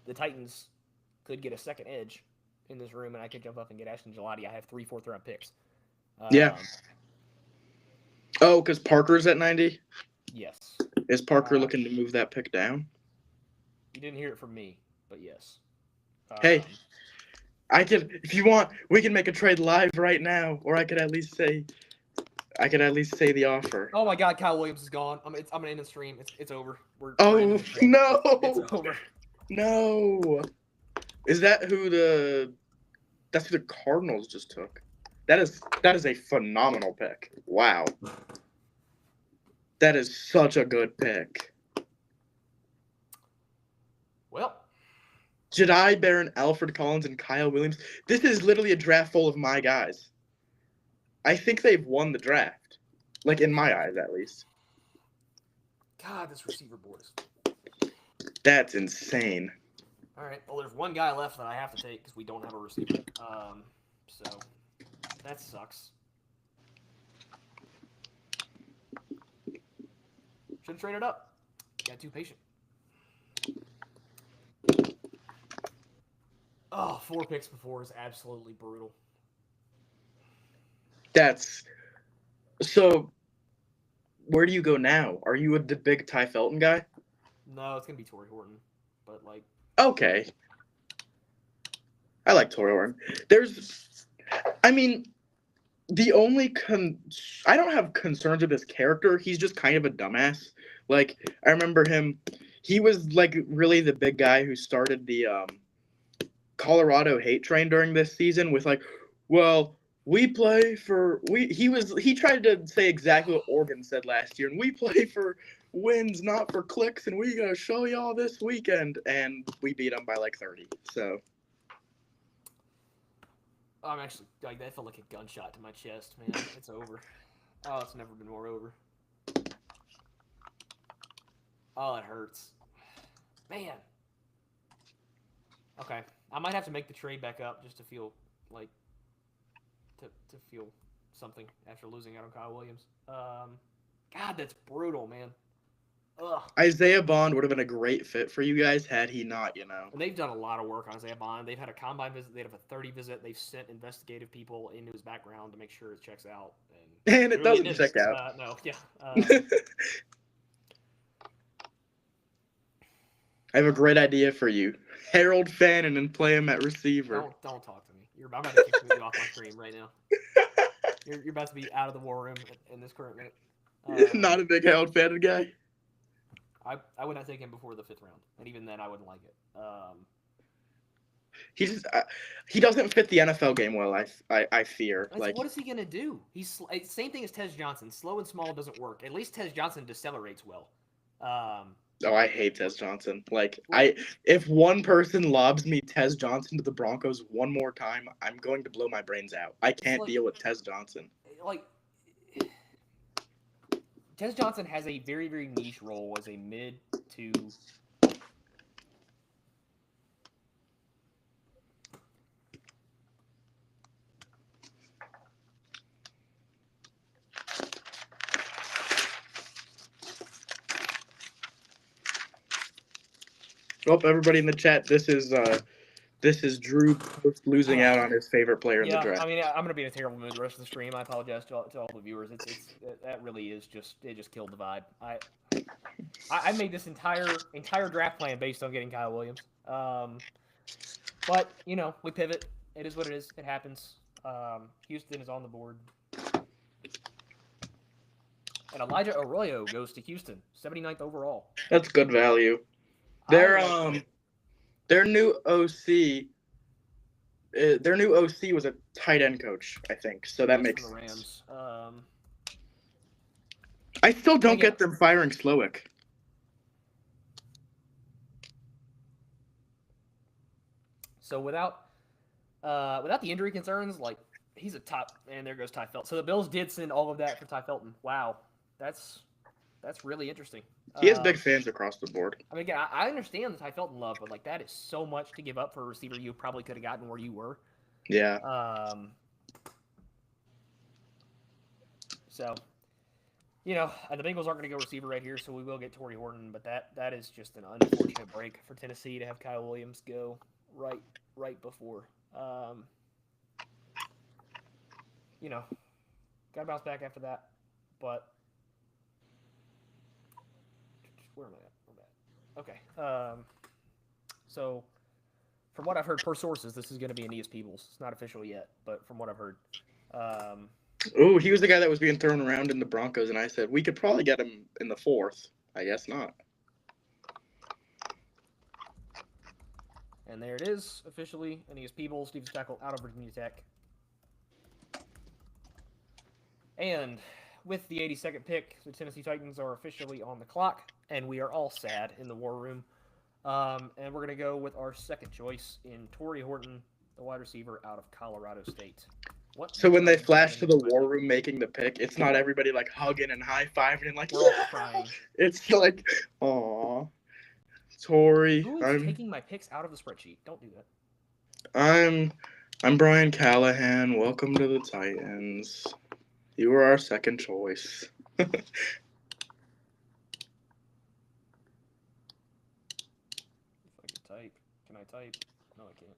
the Titans could get a second edge in this room, and I could jump up and get Ashton Gelati. I have 3 4th-round picks. Yeah. Oh, because Parker's at 90? Yes. Is Parker looking to move that pick down? You didn't hear it from me, but yes. Hey, if you want, we can make a trade live right now, or I could at least say the offer. Oh my God, Kyle Williams is gone. I'm gonna end the stream. It's over. We're no! It's over. No. Is that that's who the Cardinals just took? That is a phenomenal pick. Wow. That is such a good pick. Well, Jedi Barron, Alfred Collins, and Kyle Williams. This is literally a draft full of my guys. I think they've won the draft. Like, in my eyes, at least. God, this receiver board is... That's insane. All right. Well, there's one guy left that I have to take because we don't have a receiver. So that sucks. Should have traded up. Got too patient. Oh, 4 picks before is absolutely brutal. That's so. Where do you go now? Are you the big Ty Felton guy? No, it's gonna be Torrey Horton, but like. Okay. I like Torrey Horton. I mean, I don't have concerns with his character. He's just kind of a dumbass. Like, I remember him. He was like really the big guy who started the Colorado hate train during this season with like, well, we play for he tried to say exactly what Oregon said last year, and we play for wins, not for clicks, and we gonna show y'all this weekend, and we beat them by like 30. So I'm actually like that felt like a gunshot to my chest, man. It's over. Oh, it's never been more over. Oh, it hurts, man. Okay, I might have to make the trade back up just to feel like to feel something after losing out on Kyle Williams. God, that's brutal, man. Ugh. Isaiah Bond would have been a great fit for you guys had he not, you know. And they've done a lot of work on Isaiah Bond. They've had a combine visit. They have a 30 visit. They've sent investigative people into his background to make sure it checks out. And it really doesn't check out. No, yeah. I have a great idea for you. Harold Fannin and play him at receiver. Don't talk to me. I'm about to kick you off my stream right now. You're about to be out of the war room in this current minute. Not a big Harold Fannin guy. I would not take him before the 5th round, and even then I wouldn't like it. He doesn't fit the NFL game well. I fear. Like, what is he gonna do? He's same thing as Tez Johnson. Slow and small doesn't work. At least Tez Johnson decelerates well. Oh, I hate Tez Johnson. Like, if one person lobs me Tez Johnson to the Broncos one more time, I'm going to blow my brains out. I can't deal with Tez Johnson. Like, Tez Johnson has a very, very niche role as a mid to Oh, everybody in the chat, this is Drew losing out on his favorite player in the draft. I mean, I'm gonna be in a terrible mood the rest of the stream. I apologize to all the viewers. That really is it just killed the vibe. I made this entire draft plan based on getting Kyle Williams. But you know, we pivot. It is what it is. It happens. Houston is on the board. And Elijah Arroyo goes to Houston, 79th overall. That's good value. Their new OC was a tight end coach, I think. So that makes the Rams. I still don't get them firing Slowick. So without the injury concerns, like he's a top, and there goes Ty Felton. So the Bills did send all of that for Ty Felton. Wow, that's really interesting. He has big fans across the board. I mean, again, I understand the Ty Felton love, but like that is so much to give up for a receiver you probably could have gotten where you were. Yeah. So, you know, the Bengals aren't going to go receiver right here, so we will get Torrey Horton, but that is just an unfortunate break for Tennessee to have Kyle Williams go right before. You know, got to bounce back after that, but where am I at? Okay. So, from what I've heard per sources, this is going to be Aeneas Peebles. It's not official yet, but from what I've heard. Oh, he was the guy that was being thrown around in the Broncos, and I said, we could probably get him in the 4th. I guess not. And there it is, officially. Aeneas Peebles, defensive tackle out of Virginia Tech. And with the 82nd pick, the Tennessee Titans are officially on the clock, and we are all sad in the war room. And we're going to go with our second choice in Torrey Horton, the wide receiver out of Colorado State. So when they flash to the war room making the pick, it's not everybody like hugging and high-fiving and like, we're all crying. It's like, aw, Torrey. Who is taking my picks out of the spreadsheet? Don't do that. I'm Brian Callahan. Welcome to the Titans. You were our second choice. If I can type. No, I can't.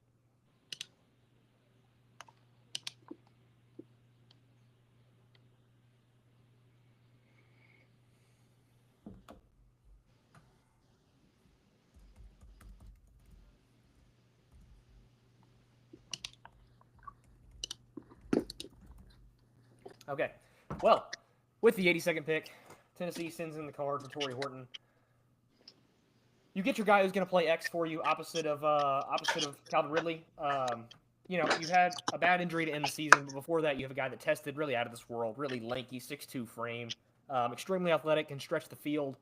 Okay. Well, with the 82nd pick, Tennessee sends in the card for Torrey Horton. You get your guy who's going to play X for you, opposite of Calvin Ridley. You had a bad injury to end the season, but before that, you have a guy that tested really out of this world, really lanky, 6'2" frame, extremely athletic, can stretch the field,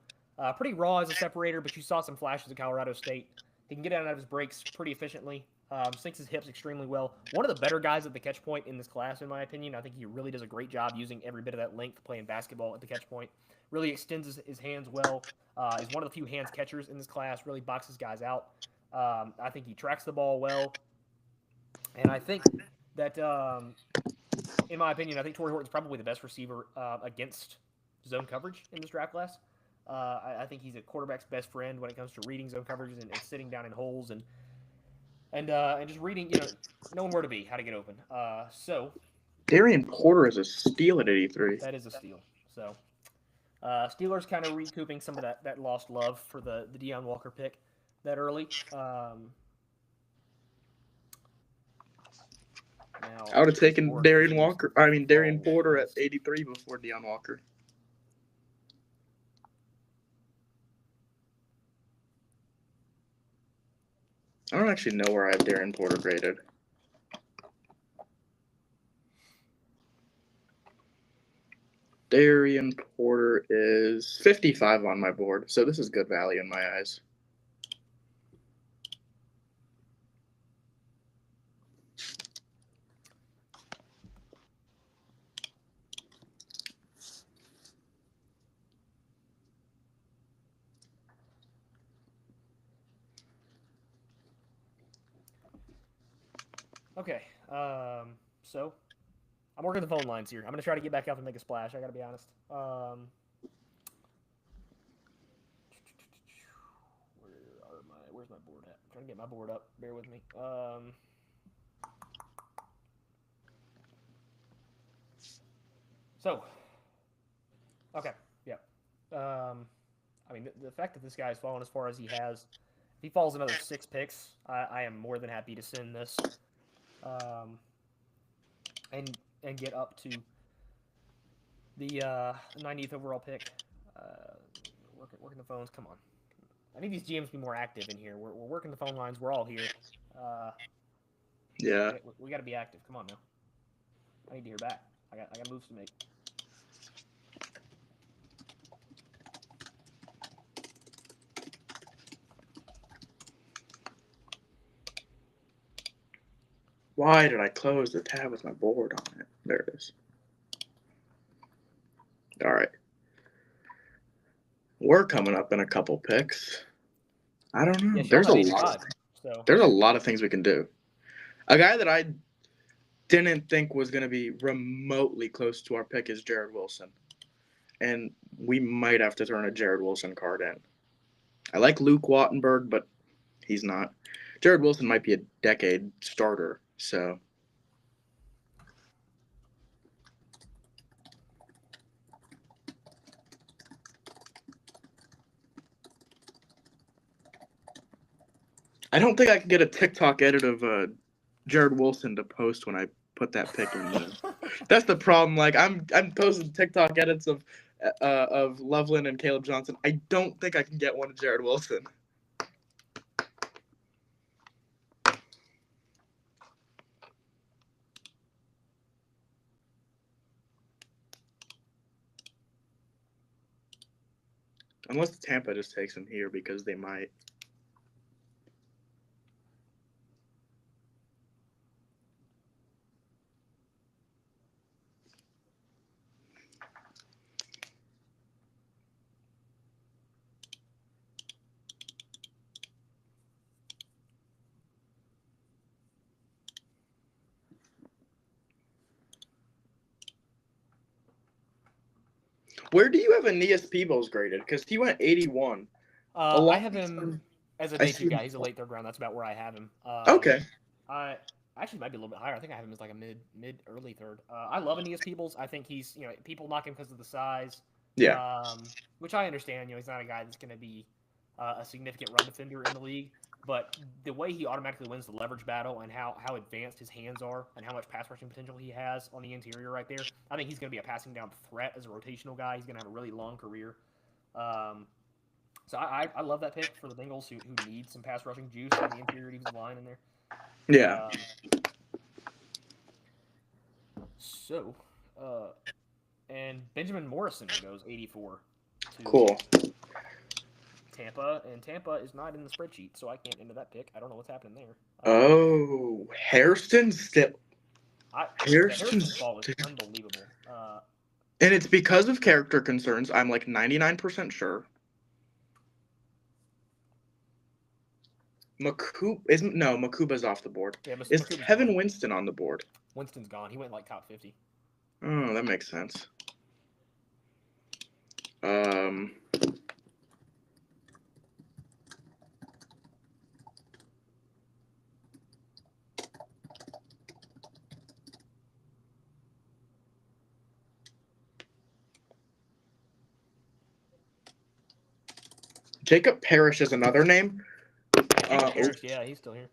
pretty raw as a separator, but you saw some flashes at Colorado State. He can get out of his breaks pretty efficiently, sinks his hips extremely well. One of the better guys at the catch point in this class, in my opinion. I think he really does a great job using every bit of that length playing basketball at the catch point. Really extends his hands well. Is one of the few hands catchers in this class. Really boxes guys out. I think he tracks the ball well. And I think that, in my opinion, I think Torrey Horton's probably the best receiver against zone coverage in this draft class. I think he's a quarterback's best friend when it comes to reading zone coverages and sitting down in holes and just reading, knowing where to be, how to get open. So Darian Porter is a steal at 83. that is a steal. So Steelers kind of recouping some of that lost love for the Deion Walker pick that early. Now, I would have taken Darian Porter at 83 before Deion Walker. I don't actually know where I have Darian Porter graded. Darian Porter is 55 on my board, so this is good value in my eyes. Okay, so I'm working the phone lines here. I'm going to try to get back up and make a splash. I got to be honest. Where's my board at? I'm trying to get my board up. Bear with me. Okay, yeah. I mean, the fact that this guy's fallen as far as he has, if he falls another 6 picks, I am more than happy to send this. And get up to the 90th overall pick. Working the phones. Come on. I need these GMs to be more active in here. We're working the phone lines. We're all here. Yeah. We got to be active. Come on now. I need to hear back. I got moves to make. Why did I close the tab with my board on it? There it is. All right. We're coming up in a couple picks. I don't know. Yeah, There's a lot of things we can do. A guy that I didn't think was going to be remotely close to our pick is Jared Wilson. And we might have to turn a Jared Wilson card in. I like Luke Wattenberg, but he's not. Jared Wilson might be a decade starter. So I don't think I can get a TikTok edit of Jared Wilson to post when I put that pick in. That's the problem. Like I'm posting TikTok edits of Loveland and Caleb Johnson. I don't think I can get one of Jared Wilson. Unless Tampa just takes him here because they might. Where do you have Aeneas Peebles graded? Because he went 81. I have him as a day 2 guy. He's a late 3rd round. That's about where I have him. Okay. I actually might be a little bit higher. I think I have him as like a mid early 3rd. I love Aeneas Peebles. I think he's people knock him because of the size. Yeah. Which I understand. He's not a guy that's going to be a significant run defender in the league. But the way he automatically wins the leverage battle and how advanced his hands are and how much pass rushing potential he has on the interior right there, I think he's going to be a passing down threat as a rotational guy. He's going to have a really long career. So I love that pick for the Bengals who need some pass rushing juice on the interior defensive line in there. Yeah. And Benjamin Morrison goes 84 to Cool. Tampa, and Tampa is not in the spreadsheet, so I can't enter that pick. I don't know what's happening there. Oh, Hairston still. Harrison's fall is unbelievable. And it's because of character concerns. I'm like 99% sure. Makuba's off the board. Yeah, Is Makuba's Kevin gone. Winston on the board? Winston's gone. He went like top 50. Oh, that makes sense. Jacob Parrish is another name. Parrish, yeah, he's still here.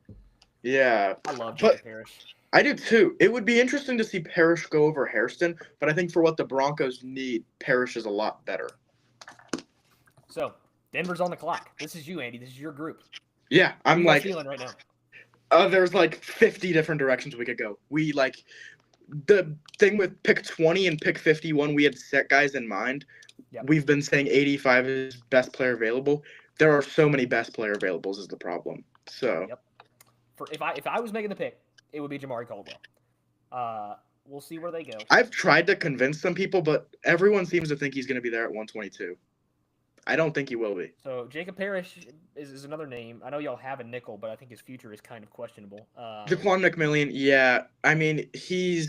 Yeah. I love Jacob Parrish. I do too. It would be interesting to see Parrish go over Hairston, but I think for what the Broncos need, Parrish is a lot better. So, Denver's on the clock. This is you, Andy. This is your group. Yeah, I'm like feeling right now. There's like 50 different directions we could go. We like the thing with pick 20 and pick 51, we had set guys in mind. Yep. We've been saying 85 is best player available. There are so many best player availables is the problem. So, yep. If I was making the pick, it would be Jamari Caldwell. We'll see where they go. I've tried to convince some people, but everyone seems to think he's going to be there at 122. I don't think he will be. So Jacob Parrish is another name. I know y'all have a nickel, but I think his future is kind of questionable. Jaquan McMillian, yeah. I mean, he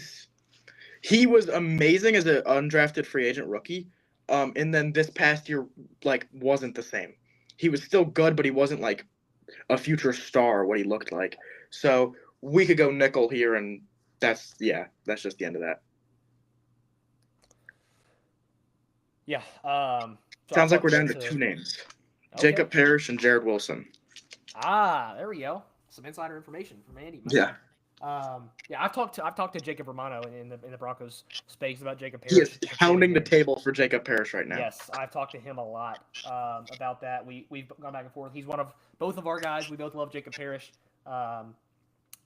was amazing as an undrafted free agent rookie. And then this past year, like, wasn't the same. He was still good, but he wasn't like a future star, what he looked like. So we could go nickel here, and that's just the end of that. Yeah. Sounds like we're down to two names. Okay. Jacob Parrish and Jared Wilson. There we go. Some insider information from Andy. Yeah. I've talked to Jacob Romano in the Broncos space about Jacob Parrish. He is pounding the table for Jacob Parrish right now. Yes, I've talked to him a lot about that. We've gone back and forth. He's one of both of our guys. We both love Jacob Parrish.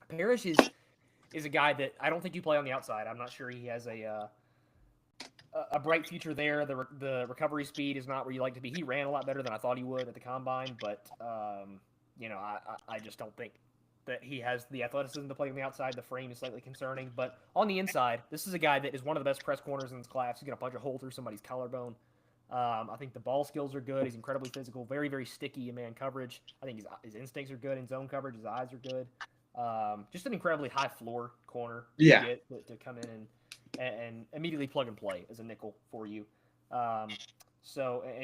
Parrish is a guy that I don't think you play on the outside. I'm not sure he has a bright future there. The recovery speed is not where you like to be. He ran a lot better than I thought he would at the combine, but I just don't think that he has the athleticism to play on the outside. The frame is slightly concerning, but on the inside, this is a guy that is one of the best press corners in this class. He's gonna punch a hole through somebody's collarbone. I think the ball skills are good. He's incredibly physical, very, very sticky in man coverage. I think his instincts are good in zone coverage. His eyes are good. Just an incredibly high floor corner to come in and immediately plug and play as a nickel for you. And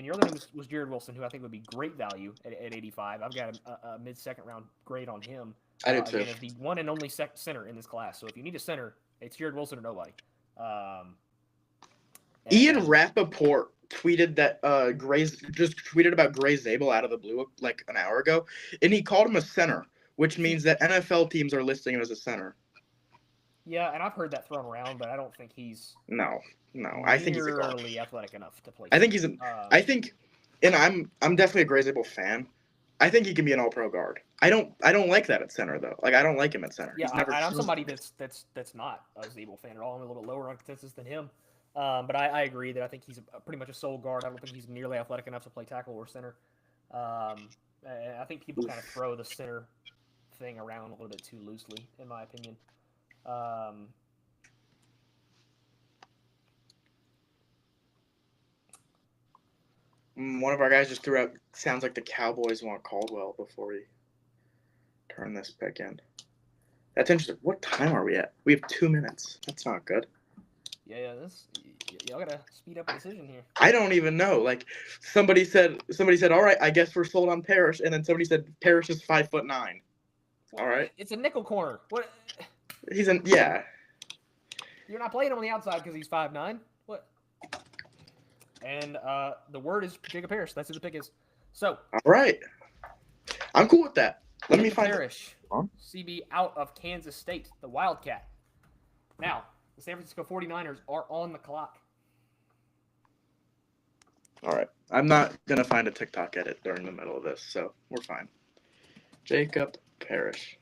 your other name was Jared Wilson, who I think would be great value at 85. I've got a mid-second round grade on him. I do too. Again, as the one and only center in this class. So if you need a center, it's Jared Wilson or nobody. Ian Rappaport tweeted that just tweeted about Gray Zabel out of the blue like an hour ago, and he called him a center, which means that NFL teams are listing him as a center. Yeah, and I've heard that thrown around, but I don't think he's no. I think he's really athletic enough to play. I think he's and I'm definitely a Gray Zabel fan. I think he can be an all-pro guard. I don't like that at center though. Like I don't like him at center. Yeah, I'm somebody that's not a Zabel fan at all. I'm a little bit lower on consensus than him. But I agree that I think he's pretty much a sole guard. I don't think he's nearly athletic enough to play tackle or center. I think people kind of throw the center thing around a little bit too loosely, in my opinion. One of our guys just threw out, sounds like the Cowboys want Caldwell before we turn this pick in. That's interesting. What time are we at? We have 2 minutes. That's not good. Yeah, y'all gotta speed up the decision here. I don't even know. Like somebody said, all right, I guess we're sold on Parrish, and then somebody said Parrish is 5'9". All right. It's a nickel corner. What? Yeah. You're not playing him on the outside because he's 5'9". What? And the word is Jacob Parrish. That's who the pick is. So. All right. I'm cool with that. Let me find Parrish, Huh? CB out of Kansas State, the Wildcat. Now, the San Francisco 49ers are on the clock. All right. I'm not going to find a TikTok edit during the middle of this, so we're fine. Jacob Parrish.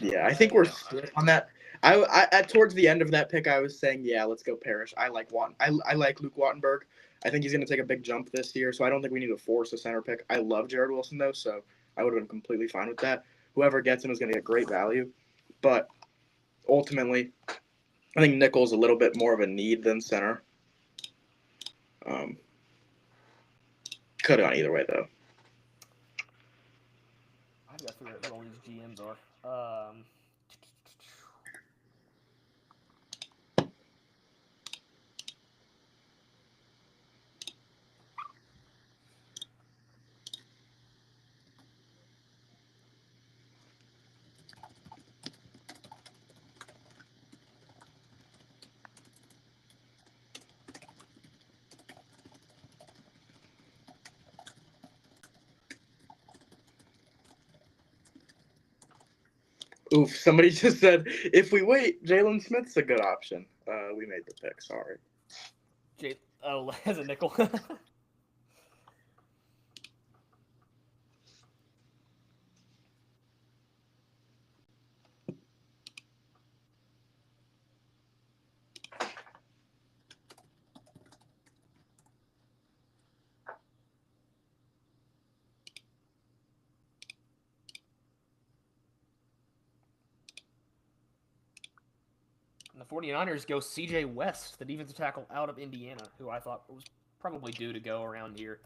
Yeah, I think we're split on that. I at towards the end of that pick, I was saying, yeah, let's go Parrish. I like I like Luke Wattenberg. I think he's going to take a big jump this year, so I don't think we need to force a center pick. I love Jared Wilson though, so I would have been completely fine with that. Whoever gets him is going to get great value, but ultimately, I think nickel's a little bit more of a need than center. Could have gone either way though. I've got to figure out who all these GMs are. Oof, somebody just said, if we wait, Jalen Smith's a good option. We made the pick, sorry. As a nickel. And the 49ers go CJ West, the defensive tackle out of Indiana, who I thought was probably due to go around here.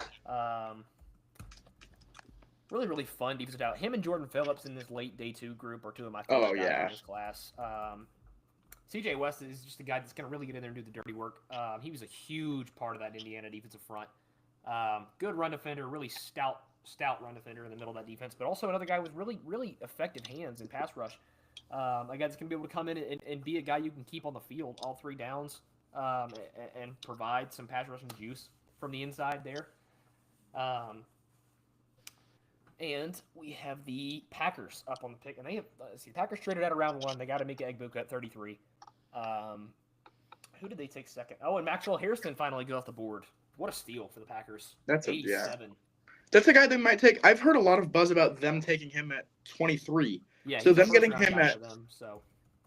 Really, really fun defensive tackle. Him and Jordan Phillips in this late day 2 group are two of my favorite guys in this class. CJ West is just a guy that's going to really get in there and do the dirty work. He was a huge part of that Indiana defensive front. Good run defender, really stout run defender in the middle of that defense, but also another guy with really, really effective hands in pass rush. A guy that's going to be able to come in and be a guy you can keep on the field all 3 downs and provide some pass rush and juice from the inside there. And we have the Packers up on the pick, and they have the Packers traded out of round 1. They got to make Egbuka at 33. Who did they take second? Oh, and Maxwell Hairston finally goes off the board. What a steal for the Packers. That's 87. That's a guy they might take. I've heard a lot of buzz about them taking him at 23. Yeah, so them getting him at them, so.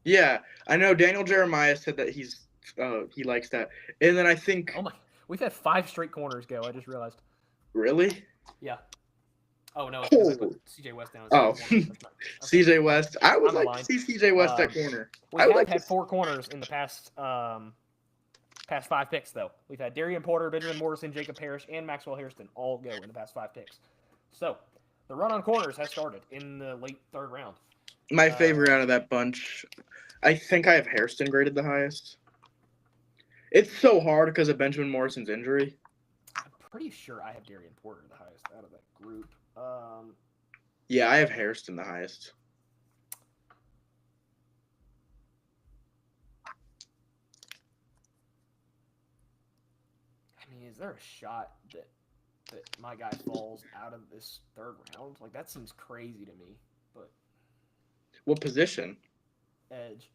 Yeah, I know Daniel Jeremiah said that he likes that, and then I think we've had 5 straight corners go. I just realized. Really? Yeah. Oh no, I put CJ West down. CJ West. I would like to see CJ West at corner. We have had 4 corners in the past 5 picks, though. We've had Darian Porter, Benjamin Morrison, Jacob Parrish, and Maxwell Hairston all go in the past 5 picks. So the run on corners has started in the late 3rd round. My favorite out of that bunch, I think I have Hairston graded the highest. It's so hard because of Benjamin Morrison's injury. I'm pretty sure I have Darian Porter the highest out of that group. Yeah, I have Hairston the highest. I mean, is there a shot that my guy falls out of this 3rd round? Like, that seems crazy to me. But what position? Edge.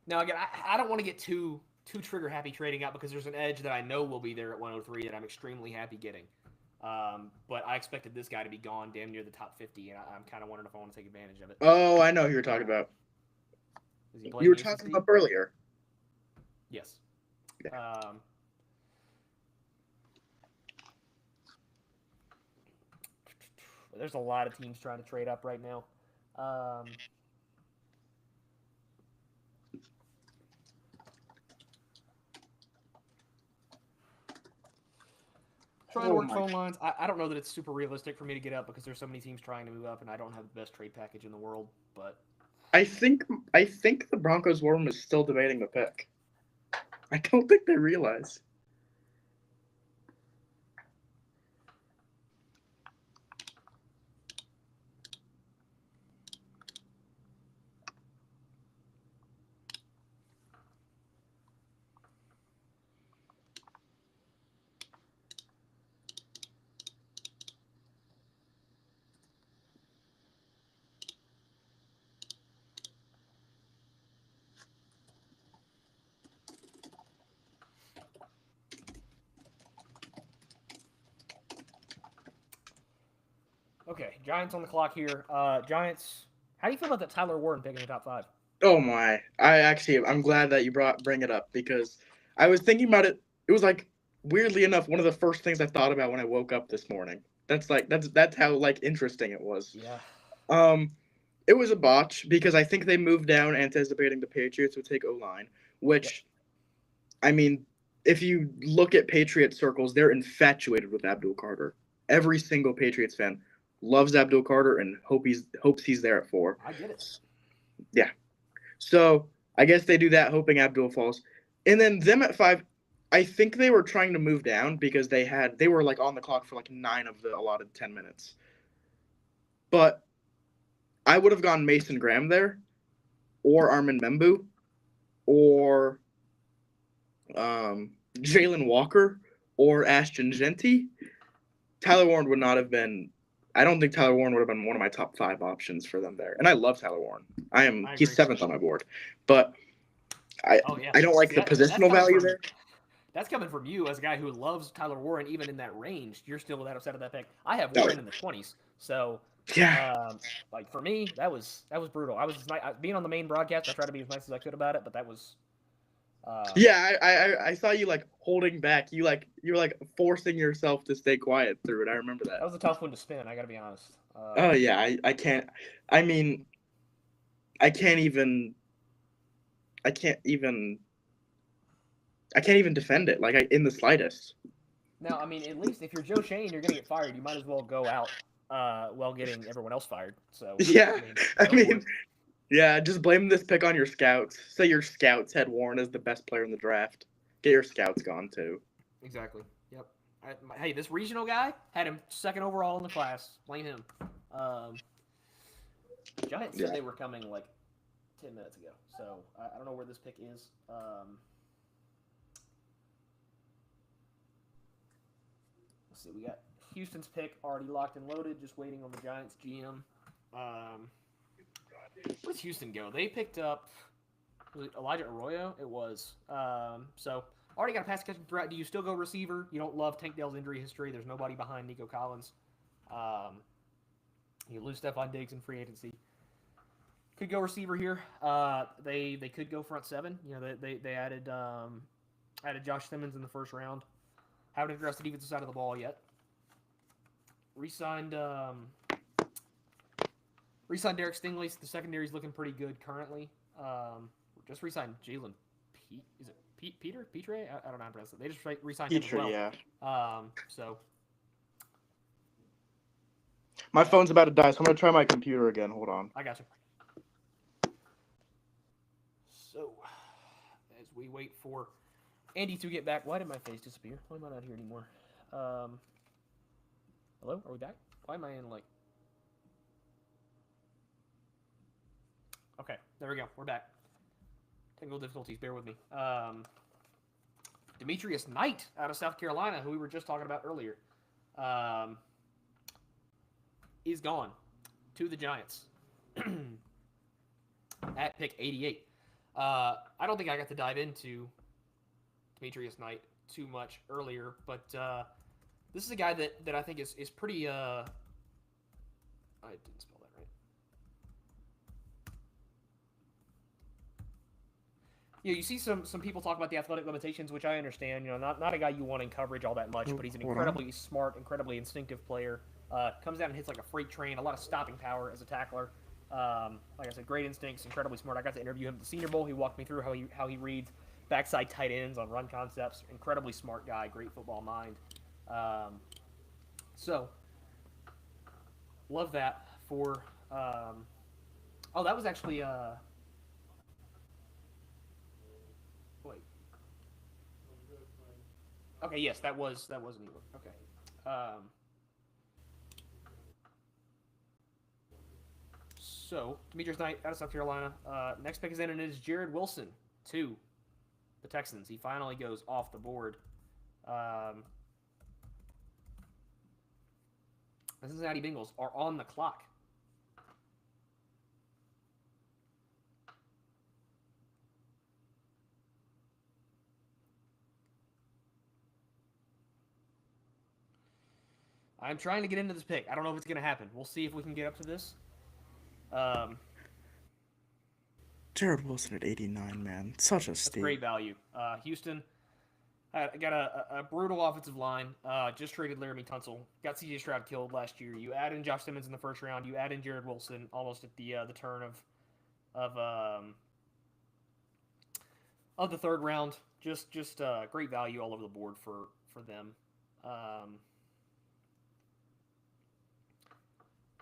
Now, again, I don't want to get too trigger happy trading out because there's an edge that I know will be there at 103 that I'm extremely happy getting. But I expected this guy to be gone damn near the top 50, and I'm kind of wondering if I want to take advantage of it. Oh, I know who you're talking about. You were talking about earlier. Yes. Yeah. There's a lot of teams trying to trade up right now. Trying to work phone lines. I don't know that it's super realistic for me to get up because there's so many teams trying to move up, and I don't have the best trade package in the world. But I think the Broncos war room is still debating the pick. I don't think they realize. Okay, Giants on the clock here. Giants. How do you feel about that Tyler Warren picking the top 5? Oh my! I'm glad that you bring it up because I was thinking about it. It was like weirdly enough one of the first things I thought about when I woke up this morning. That's how like interesting it was. Yeah. Um, it was a botch because I think they moved down anticipating the Patriots would take O-line, which, I mean, if you look at Patriot circles, they're infatuated with Abdul Carter. Every single Patriots fan loves Abdul Carter and hopes he's there at 4. I get it. Yeah. So I guess they do that, hoping Abdul falls, and then them at 5. I think they were trying to move down because they were like on the clock for like 9 of the allotted 10 minutes. But I would have gone Mason Graham there, or Armin Membu, or Jalen Walker, or Ashton Genty. Tyler Warren would not have been. I don't think Tyler Warren would have been one of my top 5 options for them there. And I love Tyler Warren. He's 7th on my board, but I don't like the positional value there. That's coming from you as a guy who loves Tyler Warren, even in that range. You're still that upset at that pick. I have Warren in the 20s, so yeah. Like for me, that was brutal. I was being on the main broadcast. I tried to be as nice as I could about it, but that was. I saw you like holding back. You were like forcing yourself to stay quiet through it. I remember that. That was a tough one to spin. I got to be honest. Oh yeah, I can't. I mean, I can't even defend it like in the slightest. Now, I mean, at least if you're Joe Shane, you're gonna get fired. You might as well go out while getting everyone else fired. So yeah, I mean, yeah, just blame this pick on your scouts. Say your scouts had Warren as the best player in the draft. Get your scouts gone too. Exactly. Yep. Hey, this regional guy had him 2nd overall in the class. Blame him. Giants said they were coming like 10 minutes ago, so I don't know where this pick is. Let's see. We got Houston's pick already locked and loaded, just waiting on the Giants GM. Where does Houston go? They picked up Elijah Arroyo. It was. So already got a pass catching threat. Do you still go receiver? You don't love Tank Dell's injury history. There's nobody behind Nico Collins. You lose Stephon Diggs in free agency. Could go receiver here. They could go front 7. You know, they added Josh Simmons in the 1st round. Haven't addressed the defensive side of the ball yet. Re-signed Derek Stingley. The secondary's looking pretty good currently. Just re-signed Jalen. Is it Peter? Petre? I don't know how to pronounce it. They just re-signed him as well. Yeah. So. My phone's about to die, so I'm gonna try my computer again. Hold on. I got you. So, as we wait for Andy to get back, why did my face disappear? Why am I not here anymore? Hello? Are we back? Why am I in like... Okay, there we go. We're back. Technical difficulties, bear with me. Demetrius Knight out of South Carolina, who we were just talking about earlier, is gone to the Giants at pick 88. I don't think I got to dive into Demetrius Knight too much earlier, but this is a guy that I think is pretty. I didn't spell that right. Yeah, you see some people talk about the athletic limitations, which I understand. You know, not a guy you want in coverage all that much, but he's an incredibly smart, incredibly instinctive player. Comes down and hits like a freight train. A lot of stopping power as a tackler. Like I said, great instincts, incredibly smart. I got to interview him at the Senior Bowl. He walked me through how he reads backside tight ends on run concepts. Incredibly smart guy, great football mind. So, love that for. That was actually. Wait. Okay, yes, that was an ebook. Okay. So, Demetrius Knight out of South Carolina. Next pick is in, and it is Jared Wilson to the Texans. He finally goes off the board. The Cincinnati Bengals are on the clock. I'm trying to get into this pick. I don't know if it's going to happen. We'll see if we can get up to this. Um, Jared Wilson at 89, man. Such a that's steal. great value. Houston got a brutal offensive line. Just traded Laramie Tunsil. Got C.J. Stroud killed last year. You add in Josh Simmons in the first round. You add in Jared Wilson almost at the turn of the third round. Just great value all over the board for them.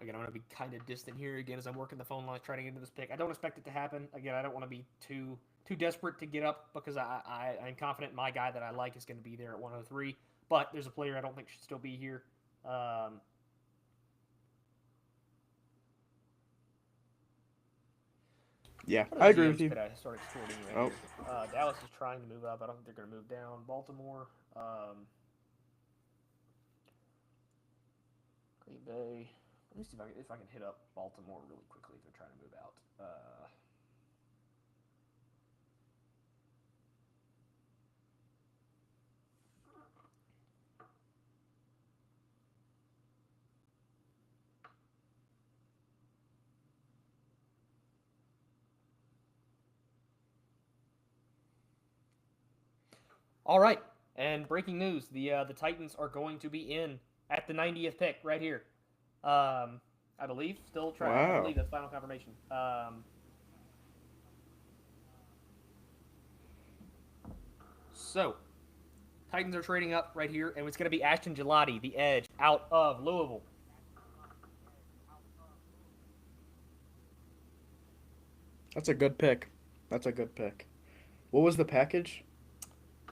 Again, I'm going to be kind of distant here again as I'm working the phone lines trying to get into this pick. I don't expect it to happen. Again, I don't want to be too desperate to get up because I'm confident my guy that I like is going to be there at 103. But there's a player I don't think should still be here. Yeah, I agree with you. I started sorting right here. Dallas is trying to move up. I don't think they're going to move down. Baltimore. Green Bay. Let me see if I can hit up Baltimore really quickly if they're trying to move out. All right, and breaking news: the Titans are going to be in at the 90th pick right here. I believe still trying. Wow. I believe that's final confirmation. So, Titans are trading up right here, and it's going to be Ashton Gelati, the edge, out of Louisville. That's a good pick. What was the package?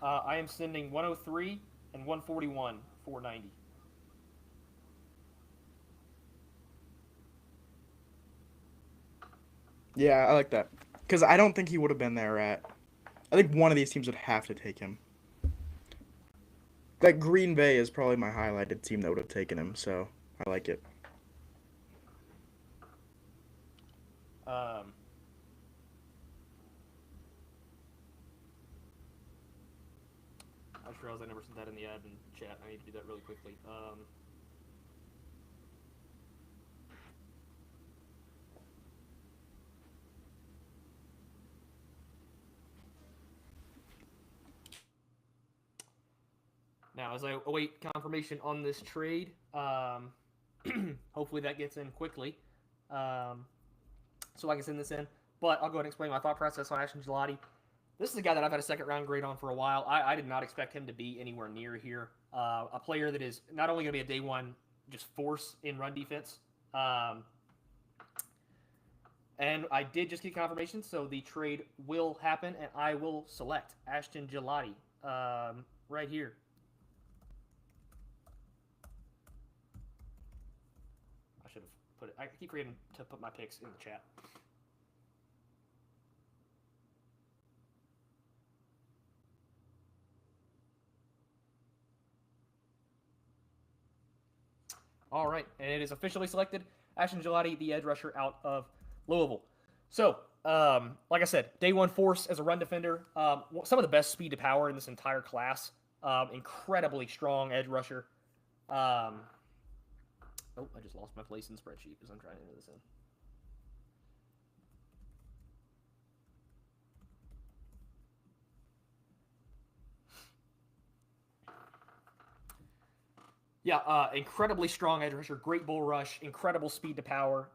I am sending 103 and 141 for 90. Yeah, I like that. Because I don't think he would have been there at... I think one of these teams would have to take him. Like, Green Bay is probably my highlighted team that would have taken him, so I like it. I just realized I never sent that in the admin chat. I need to do that really quickly. Now, as I await confirmation on this trade, hopefully that gets in quickly, so I can send this in. But I'll go ahead and explain my thought process on Ashton Gelati. This is a guy that I've had a second-round grade on for a while. I did not expect him to be anywhere near here. A player that is not only going to be a day one just force in run defense, and I did just get confirmation, so the trade will happen, and I will select Ashton Gelati right here. I should have put it. I keep forgetting to put my picks in the chat. All right, and it is officially selected. Ashton Gelati, the edge rusher out of Louisville. So, like I said, day one force as a run defender. Some of the best speed to power in this entire class. Incredibly strong edge rusher. Oh, I just lost my place in the spreadsheet because I'm trying to enter this in. Yeah, incredibly strong edge rusher, great bull rush, incredible speed to power.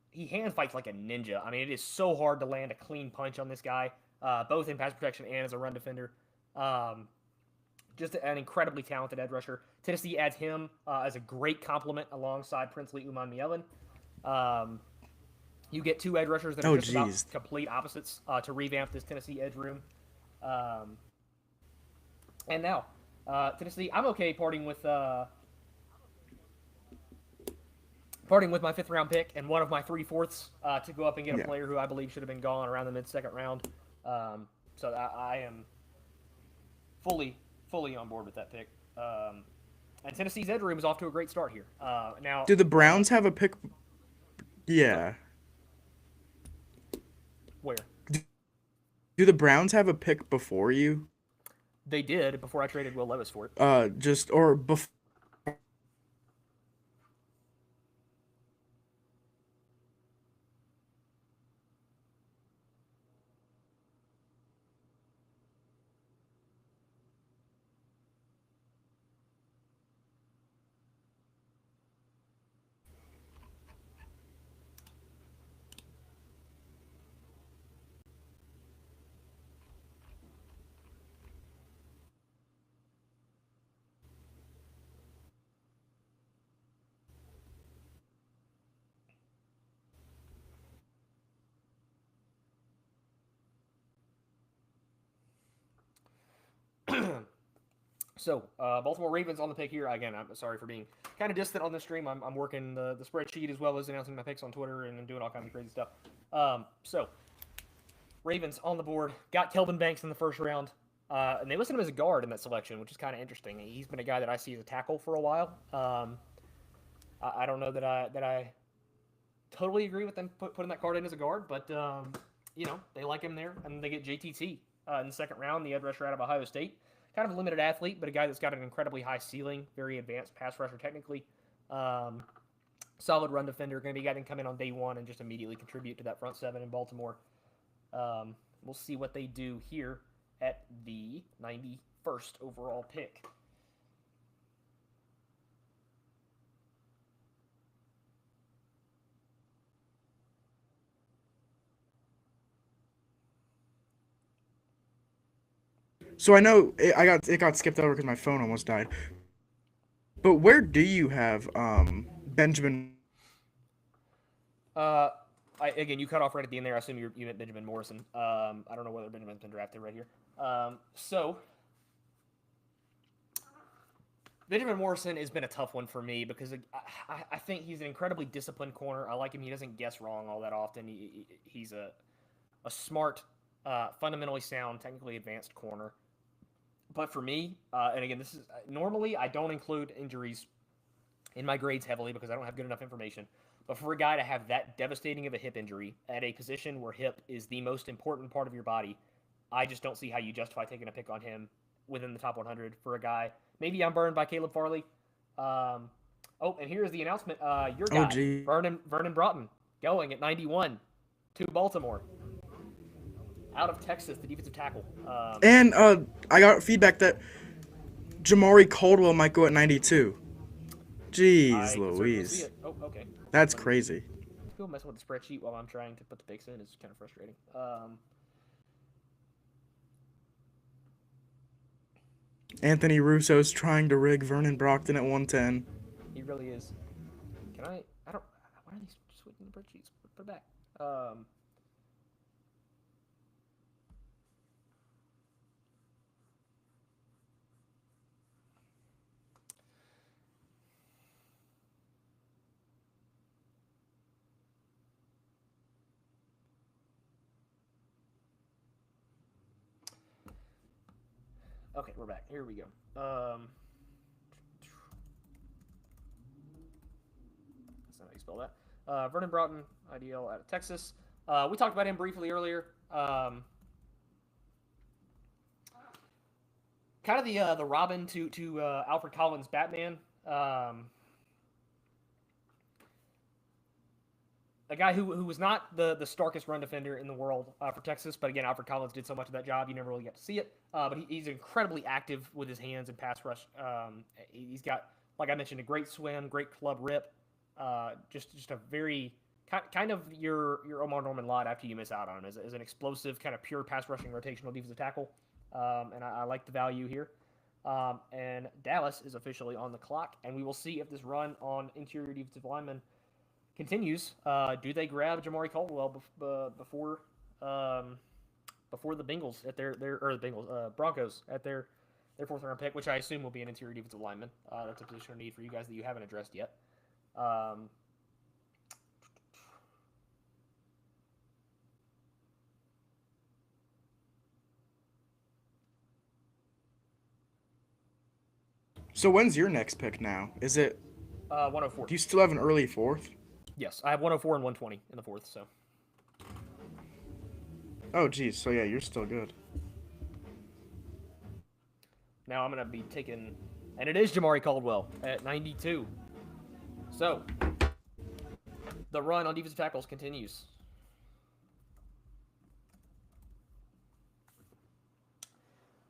He hand fights like a ninja. I mean, it is so hard to land a clean punch on this guy, both in pass protection and as a run defender. Just an incredibly talented edge rusher. Tennessee adds him as a great complement alongside Princely Umanmielen. You get two edge rushers that are just about complete opposites to revamp this Tennessee edge room. And now, Tennessee, I'm okay parting with my fifth-round pick and one of my 3/4 to go up and get a player who I believe should have been gone around the mid-second round. So I am fully on board with that pick. And Tennessee's edge room is off to a great start here. Now, do the Browns have a pick? Yeah. Where? Do the Browns have a pick before you? They did before I traded Will Levis for it. So, Baltimore Ravens on the pick here. Again, I'm sorry for being kind of distant on this stream. I'm working the spreadsheet as well as announcing my picks on Twitter and doing all kinds of crazy stuff. So, Ravens on the board. Got Kelvin Banks in the first round. And they listed him as a guard in that selection, which is kind of interesting. He's been a guy that I see as a tackle for a while. I don't know that I totally agree with them putting that card in as a guard, but they like him there, and they get JTT in the second round, the edge rusher out of Ohio State. Kind of a limited athlete, but a guy that's got an incredibly high ceiling, very advanced pass rusher technically. Solid run defender, going to be a guy that can come in on day one and just immediately contribute to that front seven in Baltimore. We'll see what they do here at the 91st overall pick. So I know it got skipped over because my phone almost died. But where do you have Benjamin? Again, you cut off right at the end there. I assume you meant Benjamin Morrison. I don't know whether Benjamin's been drafted right here. So Benjamin Morrison has been a tough one for me because I think he's an incredibly disciplined corner. I like him. He doesn't guess wrong all that often. He's a smart, fundamentally sound, technically advanced corner. But for me, and again, this is normally I don't include injuries in my grades heavily because I don't have good enough information. But for a guy to have that devastating of a hip injury at a position where hip is the most important part of your body, I just don't see how you justify taking a pick on him within the top 100 for a guy. Maybe I'm burned by Caleb Farley. And here's the announcement. Your guy, Vernon Broughton, going at 91 to Baltimore. Out of Texas, the defensive tackle. I got feedback that Jamari Caldwell might go at 92. Jeez Louise. Oh, okay. That's crazy. People messing with the spreadsheet while I'm trying to put the picks in is kind of frustrating. Anthony Russo's trying to rig Vernon Brockton at 110. He really is. Why are these switching the spreadsheets? Put it back. Okay, we're back. Here we go. That's not how you spell that. Vernon Broughton, IDL out of Texas. We talked about him briefly earlier. Kind of the Robin to Alfred Collins Batman. A guy who was not the starkest run defender in the world for Texas, but again, Alfred Collins did so much of that job, you never really got to see it. But he's incredibly active with his hands and pass rush. He's got, like I mentioned, a great swim, great club rip. Just a very kind of your Omar Norman lot after you miss out on him as an explosive, kind of pure pass rushing rotational defensive tackle. And I like the value here. And Dallas is officially on the clock, and we will see if this run on interior defensive linemen continues. Do they grab Jamari Caldwell before the Bengals at the Broncos at their fourth round pick, which I assume will be an interior defensive lineman. That's a position of need for you guys that you haven't addressed yet. So when's your next pick now? Is it 104? Do you still have an early fourth? Yes, I have 104 and 120 in the fourth. So. Oh, geez. So yeah, you're still good. Now I'm gonna be taking, and it is Jamari Caldwell at 92. So the run on defensive tackles continues.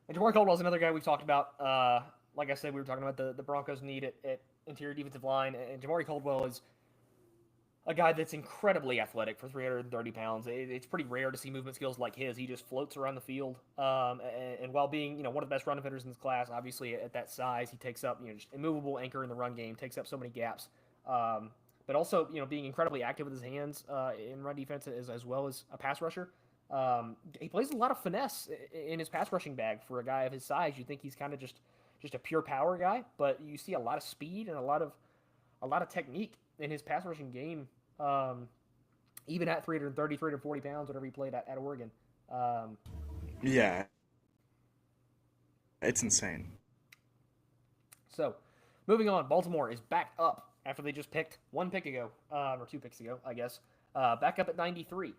And Jamari Caldwell is another guy we've talked about. Like I said, we were talking about the Broncos' need at interior defensive line, and Jamari Caldwell is a guy that's incredibly athletic for 330 pounds. It's pretty rare to see movement skills like his. He just floats around the field. And while being, one of the best run defenders in this class, obviously at that size, he takes up, just immovable anchor in the run game, takes up so many gaps. But also, being incredibly active with his hands in run defense as well as a pass rusher. He plays a lot of finesse in his pass rushing bag for a guy of his size. You think he's kind of just, just a pure power guy, but you see a lot of speed and a lot of technique in his pass rushing game. Even at 330, 340 pounds, whatever he played at Oregon. Um, Yeah, it's insane. so, moving on, Baltimore is back up after they just picked one pick ago, or 2 picks ago, I guess. Back up at 93.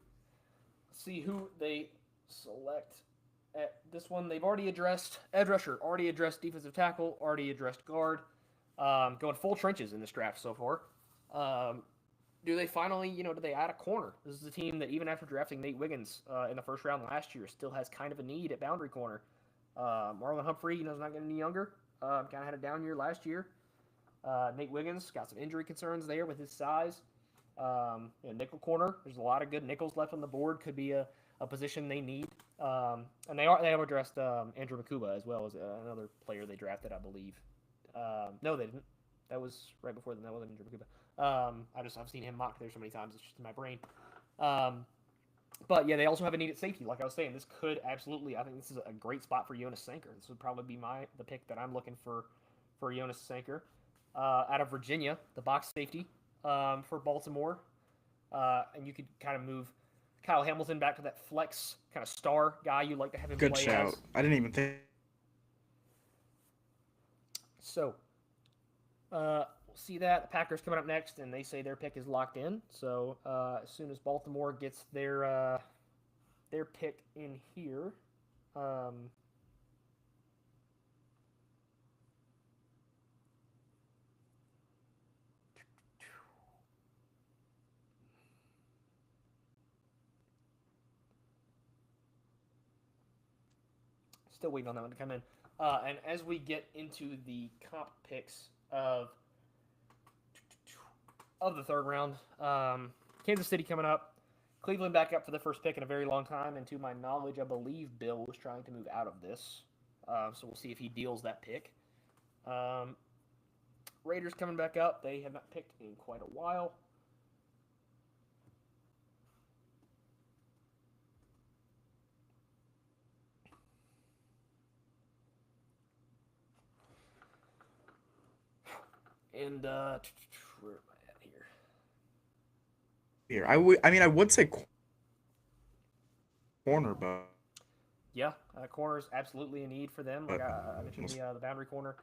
Let's see who they select at this one. They've already addressed edge rusher, already addressed defensive tackle, already addressed guard. Going full trenches in this draft so far. Do they finally, do they add a corner? This is a team that even after drafting Nate Wiggins in the first round last year, still has kind of a need at boundary corner. Marlon Humphrey, is not getting any younger. Kind of had a down year last year. Nate Wiggins got some injury concerns there with his size. Nickel corner, there's a lot of good nickels left on the board. Could be a position they need. And they have addressed Andrew Makuba as well as another player they drafted, I believe. No, they didn't. That was right before them. That wasn't Andrew Makuba. I've seen him mocked there so many times. It's just in my brain. But yeah, they also have a need at safety. Like I was saying, this could absolutely. I think this is a great spot for Jonas Sanker. This would probably be the pick that I'm looking for Jonas Sanker. Out of Virginia, the box safety for Baltimore, and you could kind of move Kyle Hamilton back to that flex kind of star guy you like to have him Good play shout. as. I didn't even think. So, we'll see that. The Packers coming up next, and they say their pick is locked in. So, as soon as Baltimore gets their pick in here, still waiting on that one to come in. And as we get into the comp picks of the third round, Kansas City coming up, Cleveland back up for the first pick in a very long time. And to my knowledge, I believe Bill was trying to move out of this. So we'll see if he deals that pick. Raiders coming back up. They have not picked in quite a while. And where am I at here? I would say corner, but Yeah, corners absolutely a need for them. Like I mentioned, the boundary corner.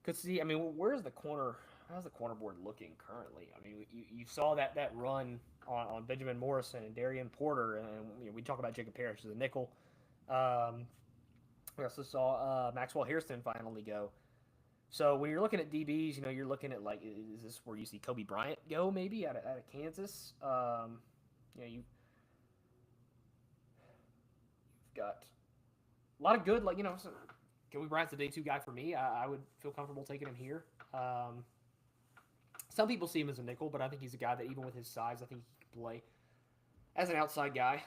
Could see. I mean, where's the corner? How's the corner board looking currently? I mean, you saw that run on Benjamin Morrison and Darian Porter, and we talk about Jacob Parrish as a nickel. We also saw Maxwell Hairston finally go. So when you're looking at DBs, you're looking at is this where you see Kobe Bryant go maybe out of Kansas? You've got a lot of good, so Kobe Bryant's a day 2 guy for me. I would feel comfortable taking him here. Some people see him as a nickel, but I think he's a guy that even with his size, I think he can play as an outside guy.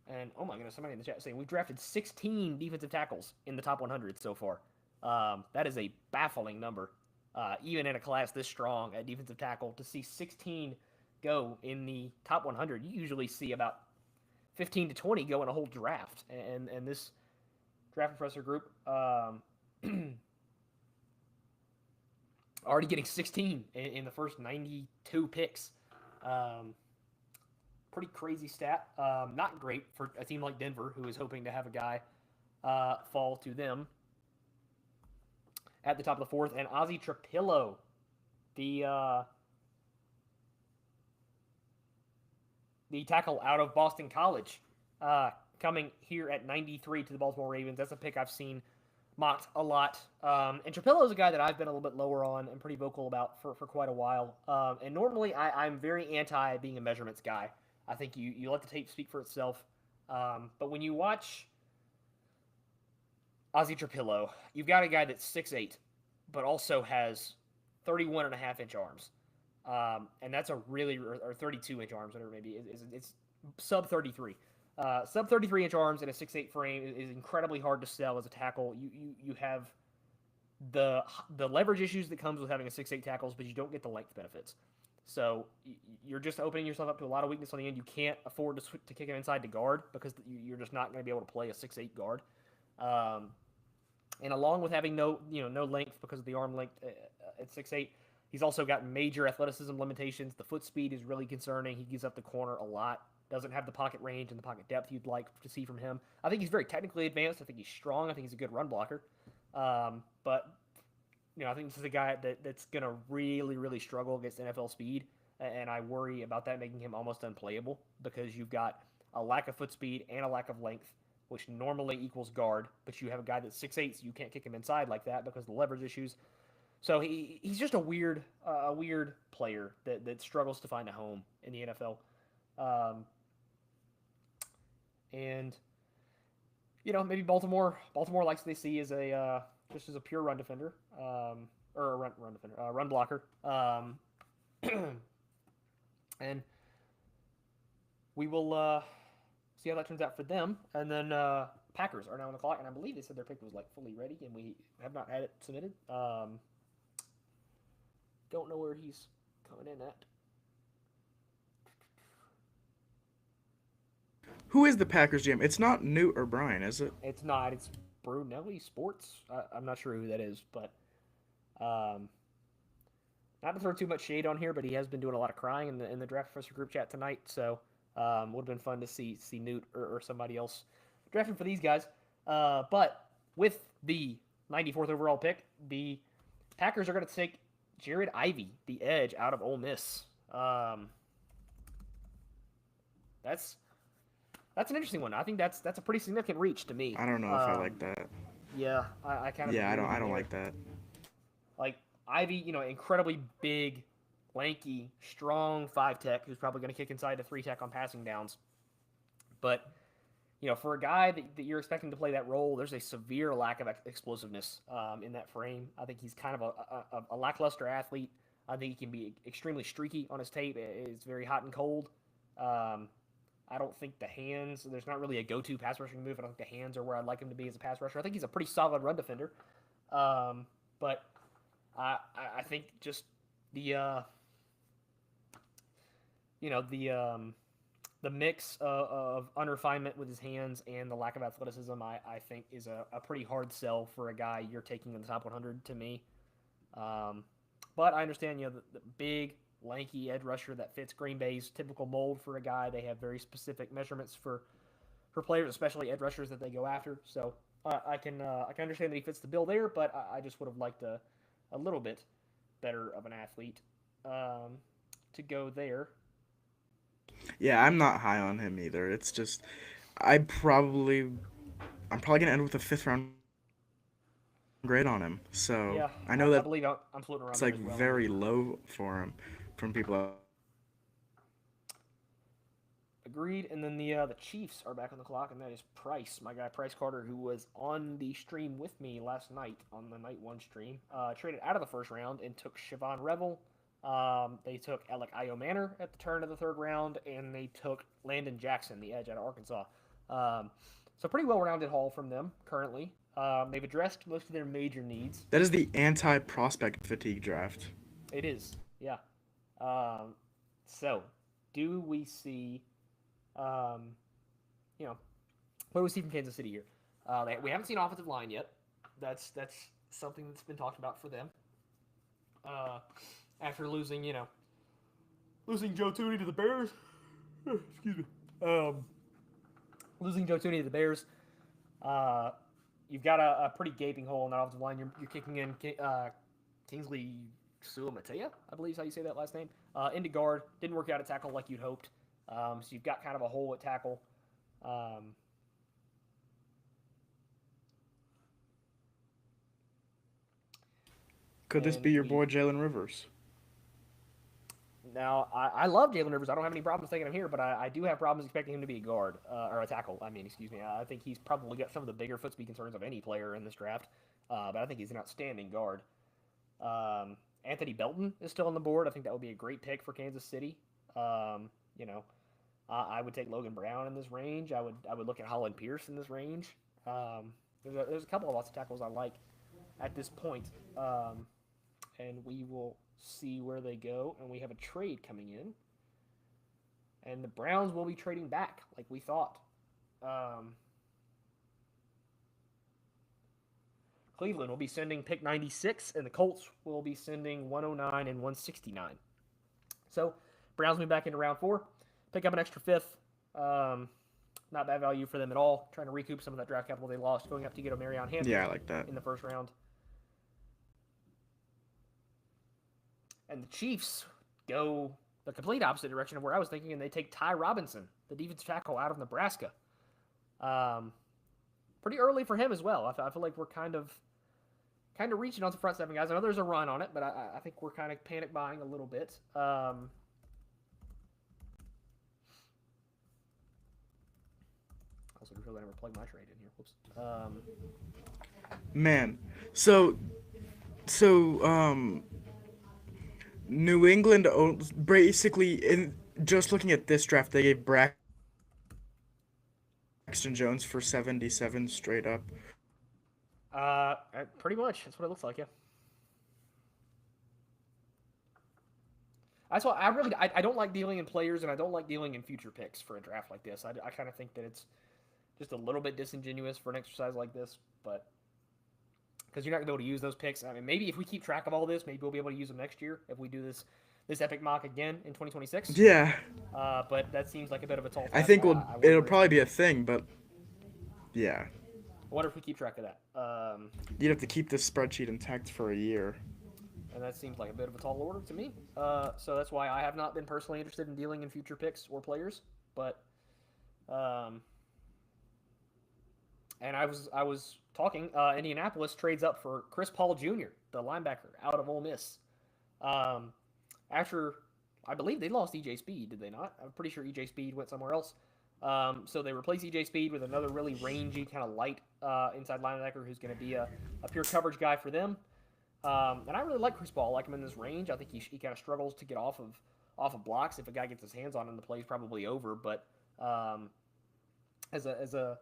And oh my goodness, somebody in the chat saying we've drafted 16 defensive tackles in the top 100 so far. That is a baffling number, even in a class this strong at defensive tackle. To see 16 go in the top 100, you usually see about 15 to 20 go in a whole draft. And this draft professor group already getting 16 in the first 92 picks. Pretty crazy stat. Not great for a team like Denver, who is hoping to have a guy fall to them at the top of the 4th. And Ozzie Trapillo, the tackle out of Boston College, coming here at 93 to the Baltimore Ravens. That's a pick I've seen mocked a lot. And Trapillo is a guy that I've been a little bit lower on and pretty vocal about for quite a while. And normally I'm very anti being a measurements guy. I think you let the tape speak for itself. But when you watch Ozzie Trapillo, you've got a guy that's 6'8", but also has 31.5-inch arms. And that's a really, or 32-inch arms, whatever it may be. It's sub 33. Sub 33-inch arms and a 6'8" frame is incredibly hard to sell as a tackle. You have the leverage issues that comes with having a 6'8" tackles, but you don't get the length benefits. So you're just opening yourself up to a lot of weakness on the end. You can't afford to kick him inside to guard because you're just not going to be able to play a 6'8" guard. Um, and along with having no length because of the arm length at 6'8", he's also got major athleticism limitations. The foot speed is really concerning. He gives up the corner a lot. Doesn't have the pocket range and the pocket depth you'd like to see from him. I think he's very technically advanced. I think he's strong. I think he's a good run blocker. But I think this is a guy that's going to really, really struggle against NFL speed, and I worry about that making him almost unplayable because you've got a lack of foot speed and a lack of length, which normally equals guard, but you have a guy that's 6'8", so you can't kick him inside like that because of the leverage issues. So he's just a weird player that struggles to find a home in the NFL. And maybe Baltimore likes what they see as just as a pure run defender, or a run defender, run blocker. And we will see how that turns out for them. And then Packers are now on the clock, and I believe they said their pick was fully ready, and we have not had it submitted. Don't know where he's coming in at. Who is the Packers GM? It's not Newt or Brian, is it? It's not. It's Brunelli Sports. I'm not sure who that is, but not to throw too much shade on here, but he has been doing a lot of crying in the Draft Professor group chat tonight. So would have been fun to see Newt or somebody else drafting for these guys. But with the 94th overall pick, the Packers are going to take Jared Ivey, the edge, out of Ole Miss. That's an interesting one. I think that's a pretty significant reach to me. I don't know if I like that. Yeah, I kind of. Yeah, I don't like that. Like Ivy, incredibly big, lanky, strong 5-tech who's probably going to kick inside to 3-tech on passing downs. But for a guy that you're expecting to play that role, there's a severe lack of explosiveness in that frame. I think he's kind of a lackluster athlete. I think he can be extremely streaky on his tape. It's very hot and cold. I don't think the hands, there's not really a go-to pass rushing move. I don't think the hands are where I'd like him to be as a pass rusher. I think he's a pretty solid run defender. But I think just the mix of unrefinement with his hands and the lack of athleticism, I think is a pretty hard sell for a guy you're taking in the top 100 to me. But I understand, the big, lanky edge rusher that fits Green Bay's typical mold for a guy. They have very specific measurements for players, especially edge rushers that they go after. So I can understand that he fits the bill there, but I just would have liked a little bit better of an athlete to go there. Yeah, I'm not high on him either. It's just I'm probably gonna end with a 5th round grade on him. So yeah, I know that I believe I'm floating around. it's like well. very low for him from people. Agreed. And then the Chiefs are back on the clock, and that is Price, my guy Price Carter, who was on the stream with me last night on the Night 1 stream. Traded out of the first round and took Siobhan Revel. They took Alec Iomanner at the turn of the 3rd round, and they took Landon Jackson, the edge out of Arkansas. So pretty well-rounded haul from them currently. They've addressed most of their major needs. That is the anti-prospect fatigue draft. It is, yeah. So, do we see, what do we see from Kansas City here? We haven't seen offensive line yet. That's something that's been talked about for them. After losing Joe Thuney to the Bears. Excuse me. Losing Joe Thuney to the Bears. You've got a pretty gaping hole in that offensive line. You're kicking in Kingsley Suamatea, I believe is how you say that last name, into guard. Didn't work out at tackle like you'd hoped. So you've got kind of a hole at tackle. Could this be your boy Jalen Rivers? Now, I love Jalen Rivers. I don't have any problems taking him here, but I do have problems expecting him to be a guard, or a tackle. Excuse me. I think he's probably got some of the bigger foot speed concerns of any player in this draft, but I think he's an outstanding guard. Anthony Belton is still on the board. I think that would be a great pick for Kansas City. I would take Logan Brown in this range. I would look at Holland Pierce in this range. There's a couple of lots of tackles I like at this point, and we will see where they go, and we have a trade coming in. And the Browns will be trading back, like we thought. Cleveland will be sending pick 96, and the Colts will be sending 109 and 169. So, Browns move back into round 4, pick up an extra 5th. Not bad value for them at all. Trying to recoup some of that draft capital they lost, going up to get a Marion Hampton. Yeah, I like that. In the first round. And the Chiefs go the complete opposite direction of where I was thinking, and they take Ty Robinson, the defensive tackle out of Nebraska. Pretty early for him as well. I feel like we're kind of reaching on some front seven guys. I know there's a run on it, but I think we're kind of panic buying a little bit. Also, just really never plug my trade in here. Whoops. Man, so New England basically, just looking at this draft, they gave Braxton Jones for 77 straight up. Pretty much. That's what it looks like, yeah. That's why I don't like dealing in players, and I don't like dealing in future picks for a draft like this. I kind of think that it's just a little bit disingenuous for an exercise like this, but because you're not going to be able to use those picks. I mean, maybe if we keep track of all this, maybe we'll be able to use them next year if we do this epic mock again in 2026. Yeah. But that seems like a bit of a tall task. I think it'll probably be a thing, but yeah. I wonder if we keep track of that. You'd have to keep this spreadsheet intact for a year. And that seems like a bit of a tall order to me. So that's why I have not been personally interested in dealing in future picks or players. But, and I was talking. Indianapolis trades up for Chris Paul Jr., the linebacker out of Ole Miss. After, I believe they lost E.J. Speed, did they not? I'm pretty sure E.J. Speed went somewhere else. So they replace E.J. Speed with another really rangy, kind of light inside linebacker who's going to be a pure coverage guy for them. And I really like Chris Paul. I like him in this range. I think he kind of struggles to get off of blocks. If a guy gets his hands on him, the play's probably over. But as a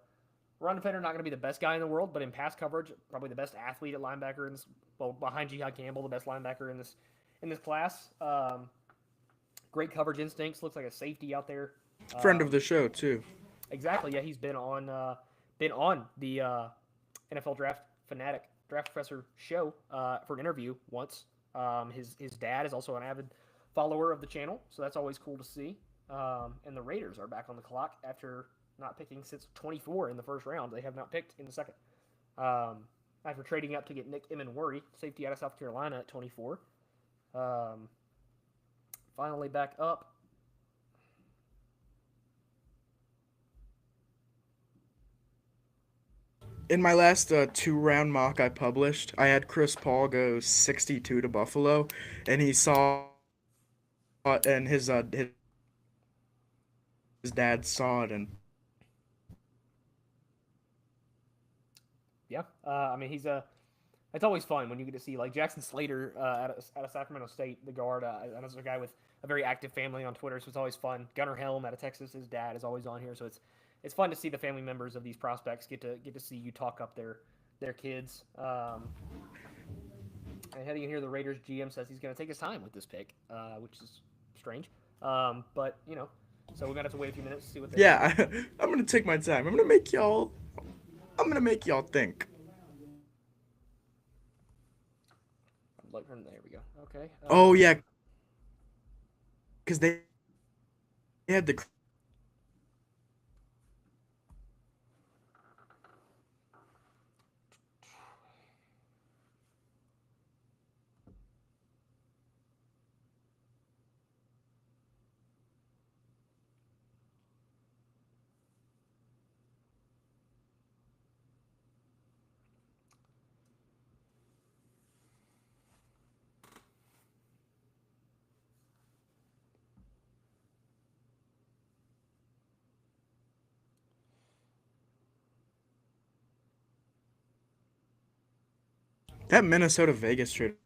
run defender, not going to be the best guy in the world, but in pass coverage, probably the best athlete at linebacker. Behind Jihad Campbell, the best linebacker in this class. Great coverage instincts. Looks like a safety out there. Friend of the show too. Exactly. Yeah, he's been on the NFL Draft Fanatic Draft Professor show for an interview once. His dad is also an avid follower of the channel, so that's always cool to see. And the Raiders are back on the clock after not picking since 24 in the first round. They have not picked in the second. After trading up to get Nick Emmanwori, safety out of South Carolina at 24. Finally back up. In my last 2-round mock I published, I had Chris Paul go 62 to Buffalo, and he saw, and his dad saw it, and yeah, I mean it's always fun when you get to see like Jackson Slater out of Sacramento State, the guard. And as a guy with a very active family on Twitter, so it's always fun. Gunnar Helm out of Texas, his dad is always on here, so it's fun to see the family members of these prospects get to see you talk up their kids. And heading in here, the Raiders GM says he's going to take his time with this pick, which is strange. But so we're gonna have to wait a few minutes to see what they do. Yeah, I'm gonna take my time. I'm gonna make y'all think. There we go. Okay. Oh yeah, because they had the. That Minnesota Vegas trade.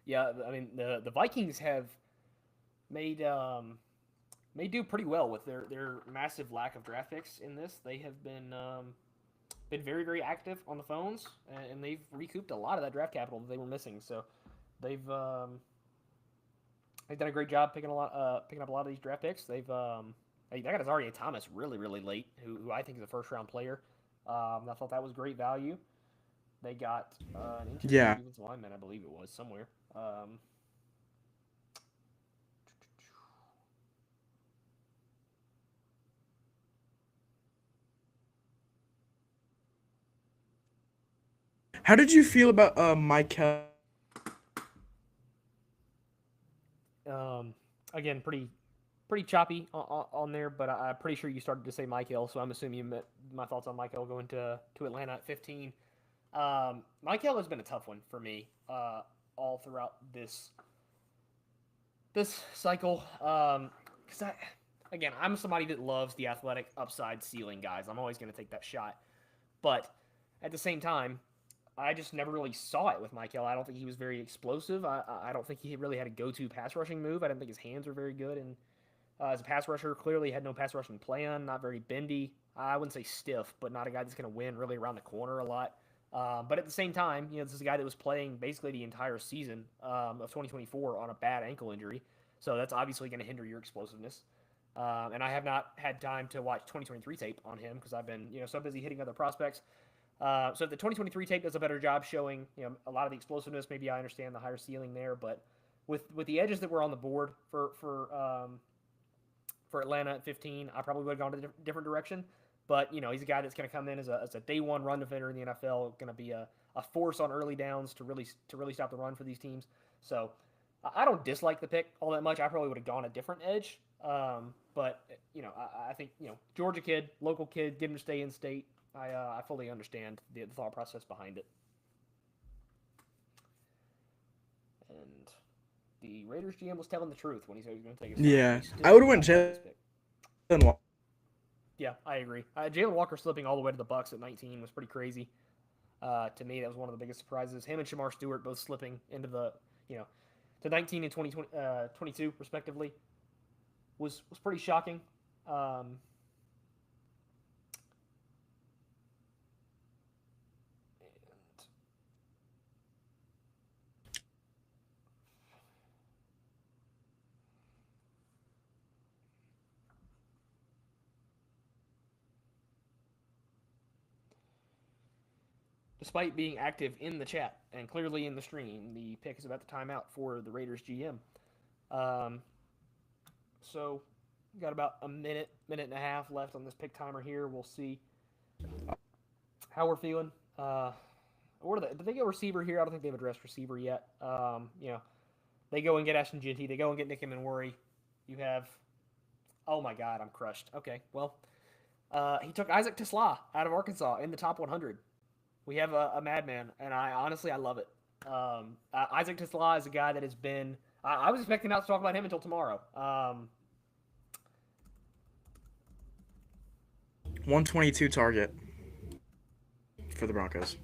Yeah, I mean the Vikings have made do pretty well with their massive lack of draft picks in this. They have been very, very active on the phones, and they've recouped a lot of that draft capital that they were missing. So they've done a great job picking up a lot of these draft picks. They got Azaria Thomas really late, who I think is a first round player. I thought that was great value. They got an interior Yeah. defensive lineman, I believe it was somewhere. How did you feel about Michael? Again, pretty choppy on there, but I'm pretty sure you started to say Michael, so I'm assuming you meant my thoughts on Michael going to Atlanta at 15. Michael has been a tough one for me all throughout this cycle. Because I'm somebody that loves the athletic upside ceiling guys. I'm always going to take that shot, but at the same time, I just never really saw it with Michael. I don't think he was very explosive. I don't think he really had a go-to pass rushing move. I didn't think his hands were very good, and as a pass rusher, clearly had no pass rushing plan. Not very bendy. I wouldn't say stiff, but not a guy that's going to win really around the corner a lot. But at the same time, this is a guy that was playing basically the entire season of 2024 on a bad ankle injury, so that's obviously going to hinder your explosiveness. And I have not had time to watch 2023 tape on him because I've been so busy hitting other prospects. So if the 2023 tape does a better job showing a lot of the explosiveness, maybe I understand the higher ceiling there. But with the edges that were on the board for Atlanta at 15, I probably would have gone to a different direction. But he's a guy that's going to come in as a day one run defender in the NFL, going to be a force on early downs to really stop the run for these teams. So I don't dislike the pick all that much. I probably would have gone a different edge. But I think Georgia kid, local kid, get him to stay in state. I fully understand the thought process behind it. And the Raiders GM was telling the truth when he said he was going to take his time. Yeah, I would have went Jalen Walker. Yeah, I agree. Jalen Walker slipping all the way to the Bucs at 19 was pretty crazy. To me, that was one of the biggest surprises. Him and Shamar Stewart both slipping into the to 19 and 22 respectively was pretty shocking. Despite being active in the chat and clearly in the stream, the pick is about to time out for the Raiders GM. So, got about a minute and a half left on this pick timer here. We'll see how we're feeling. Did they go receiver here? I don't think they've addressed receiver yet. They go and get Ashton Jeanty. They go and get Nick Worry. You have, oh my God, I'm crushed. Okay, well, he took Isaac Tesla out of Arkansas in the top 100. We have a madman, and I love it. Isaac Tesla is a guy that has been. I was expecting not to talk about him until tomorrow. 122 target for the Broncos.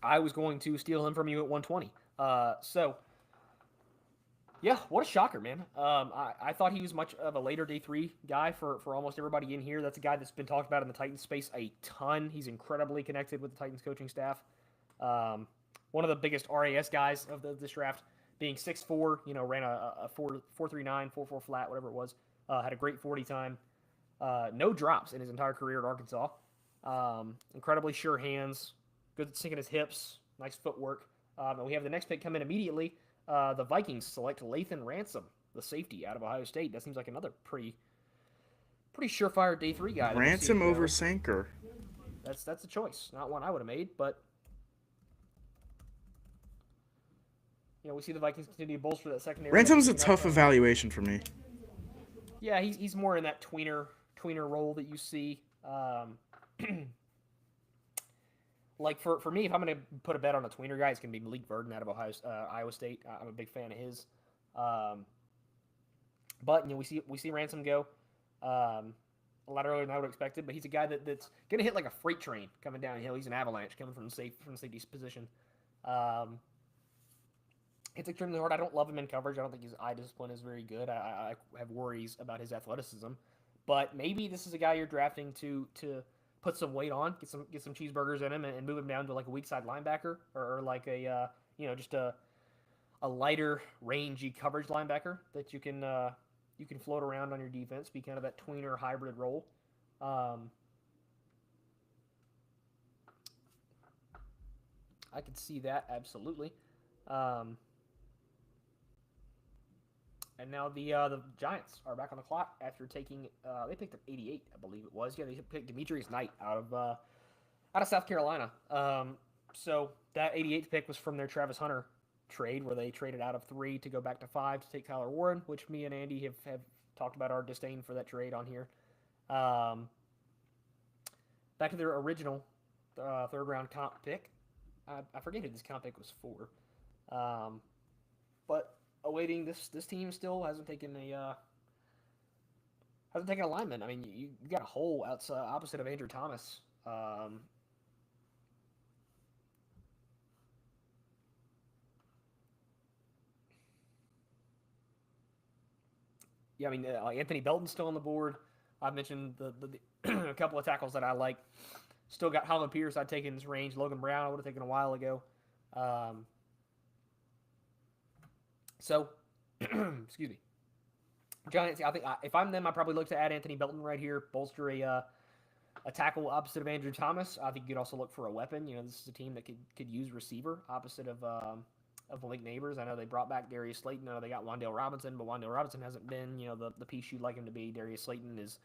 I was going to steal him from you at 120. Yeah, what a shocker, man. I thought he was much of a later day 3 guy for almost everybody in here. That's a guy that's been talked about in the Titans space a ton. He's incredibly connected with the Titans coaching staff. One of the biggest RAS guys of this draft, being 6'4", ran a 4.39, 4.4 flat, whatever it was. Had a great 40 time. No drops in his entire career at Arkansas. Incredibly sure hands, good at sinking his hips, nice footwork. And we have the next pick come in immediately. The Vikings select Lathan Ransom, the safety out of Ohio State. That seems like another pretty surefire day 3 guy. Ransom over Sanker. That's a choice, not one I would have made, but we see the Vikings continue to bolster that secondary. Ransom's a tough evaluation for me. Yeah, he's more in that tweener role that you see. Like for me, if I'm going to put a bet on a tweener guy, it's going to be Malik Verdon out of Iowa State. I'm a big fan of his. But we see Ransom go a lot earlier than I would have expected. But he's a guy that's going to hit like a freight train coming downhill. He's an avalanche coming from the safety position. It's extremely hard. I don't love him in coverage. I don't think his eye discipline is very good. I have worries about his athleticism. But maybe this is a guy you're drafting to put some weight on, get some cheeseburgers in him, and move him down to like a weak side linebacker or like a just a lighter, rangy coverage linebacker that you can float around on your defense, be kind of that tweener hybrid role. I could see that absolutely. And now the Giants are back on the clock after taking they picked up 88, I believe it was. Yeah, they picked Demetrius Knight out of South Carolina. So that 88th pick was from their Travis Hunter trade, where they traded out of 3 to go back to 5 to take Kyler Warren, which me and Andy have talked about our disdain for that trade on here. Back to their original third round comp pick. I forget who this comp pick was for, but awaiting this team still hasn't taken a lineman. I mean, you got a hole outside opposite of Andrew Thomas. Yeah, I mean, Anthony Belton's still on the board. I've mentioned the a couple of tackles that I like. Still got Holman Pierce I'd taken in his range. Logan Brown I would have taken a while ago. So, excuse me. Giants, I think if I'm them, I probably look to add Anthony Belton right here, bolster a tackle opposite of Andrew Thomas. I think you could also look for a weapon. This is a team that could use receiver opposite of Malik Neighbors. I know they brought back Darius Slayton. I know they got Wan'Dale Robinson, but Wan'Dale Robinson hasn't been the piece you'd like him to be. Darius Slayton is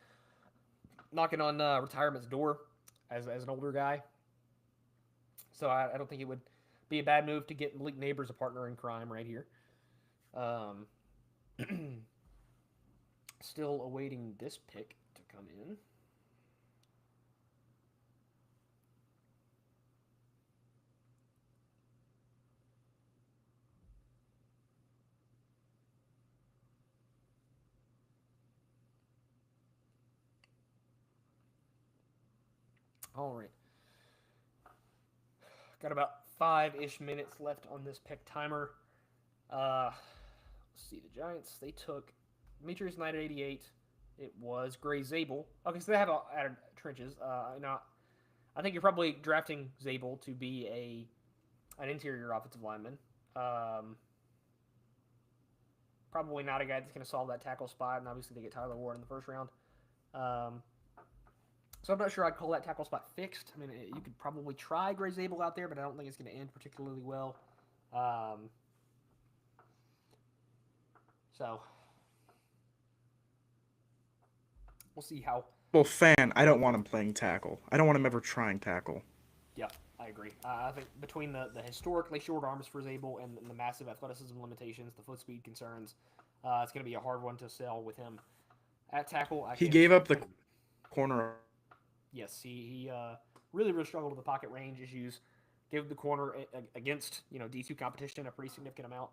knocking on retirement's door as an older guy. So I don't think it would be a bad move to get Malik Neighbors a partner in crime right here. Still awaiting this pick to come in. All right. Got about 5-ish minutes left on this pick timer. Let's see. The Giants, they took Demetrius Knight at 88. It was Gray Zabel. Okay, so they have added trenches. I think you're probably drafting Zabel to be an interior offensive lineman. Probably not a guy that's going to solve that tackle spot, and obviously they get Tyler Ward in the first round. So I'm not sure I'd call that tackle spot fixed. I mean, you could probably try Gray Zabel out there, but I don't think it's going to end particularly well. So we'll see how. Well, I don't want him playing tackle. I don't want him ever trying tackle. Yeah, I agree. I think between the historically short arms for Zabel and the massive athleticism limitations, the foot speed concerns, it's going to be a hard one to sell with him at tackle. He gave up the corner. Yes, he really struggled with the pocket range issues. Gave the corner against D2 competition a pretty significant amount.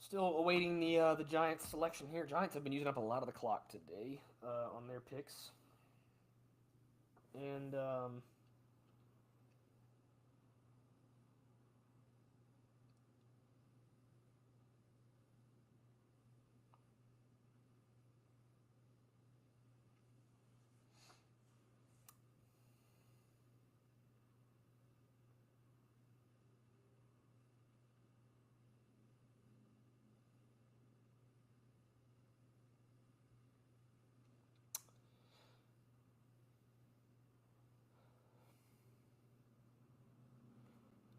Still awaiting the Giants selection here. Giants have been using up a lot of the clock today on their picks. And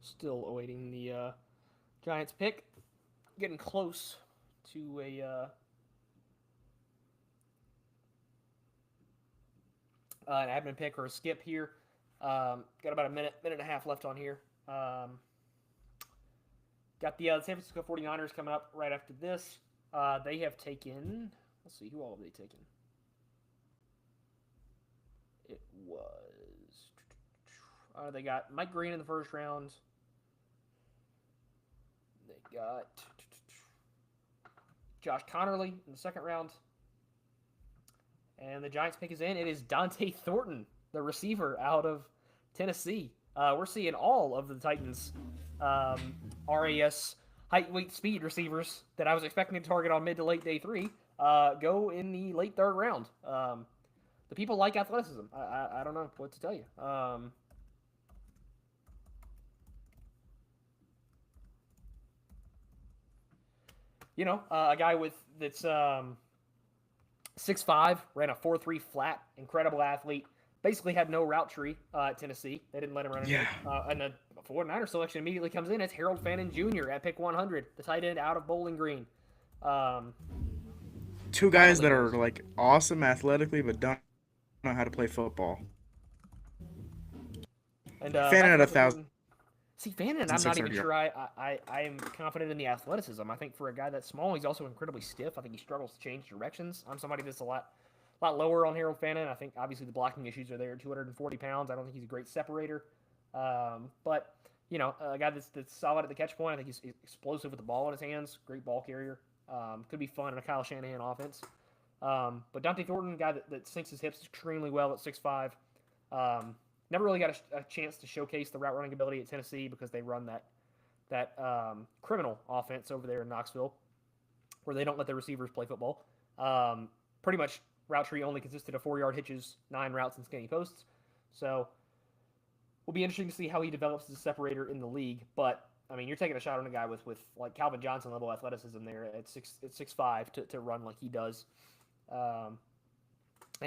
still awaiting the Giants pick. Getting close to an admin pick or a skip here. Got about a minute and a half left on here. Got the San Francisco 49ers coming up right after this. They have taken, let's see, who all have they taken? It was, they got Mike Green in the first round. They got Josh Connerly in the second round. And the Giants pick is in. It is Dante Thornton the receiver out of Tennessee. We're seeing all of the Titans RAS height, weight, speed receivers that I was expecting to target on mid to late day 3 go in the late 3rd round. The people like athleticism. I don't know what to tell you. A guy that's 6'5", ran a 4.3 flat, incredible athlete. Basically had no route tree at Tennessee. They didn't let him run anything. And the 49er selection immediately comes in. It's Harold Fannin Jr. at pick 100, the tight end out of Bowling Green. Two guys that are like awesome athletically, but don't know how to play football. And Fannin at 1,000. See, Fannin, I'm not even sure I am confident in the athleticism. I think for a guy that's small, he's also incredibly stiff. I think he struggles to change directions. I'm somebody that's a lot lower on Harold Fannin. I think obviously the blocking issues are there. 240 pounds. I don't think he's a great separator. But a guy that's solid at the catch point. I think he's explosive with the ball in his hands. Great ball carrier. Could be fun in a Kyle Shanahan offense. But Dante Thornton, guy that sinks his hips extremely well at 6'5". Never really got a chance to showcase the route running ability at Tennessee because they run that criminal offense over there in Knoxville, where they don't let their receivers play football. Pretty much route tree only consisted of 4-yard hitches, 9 routes, and skinny posts. So will be interesting to see how he develops as a separator in the league. But I mean, you're taking a shot on a guy with like Calvin Johnson level athleticism there at 6'5" to run like he does. And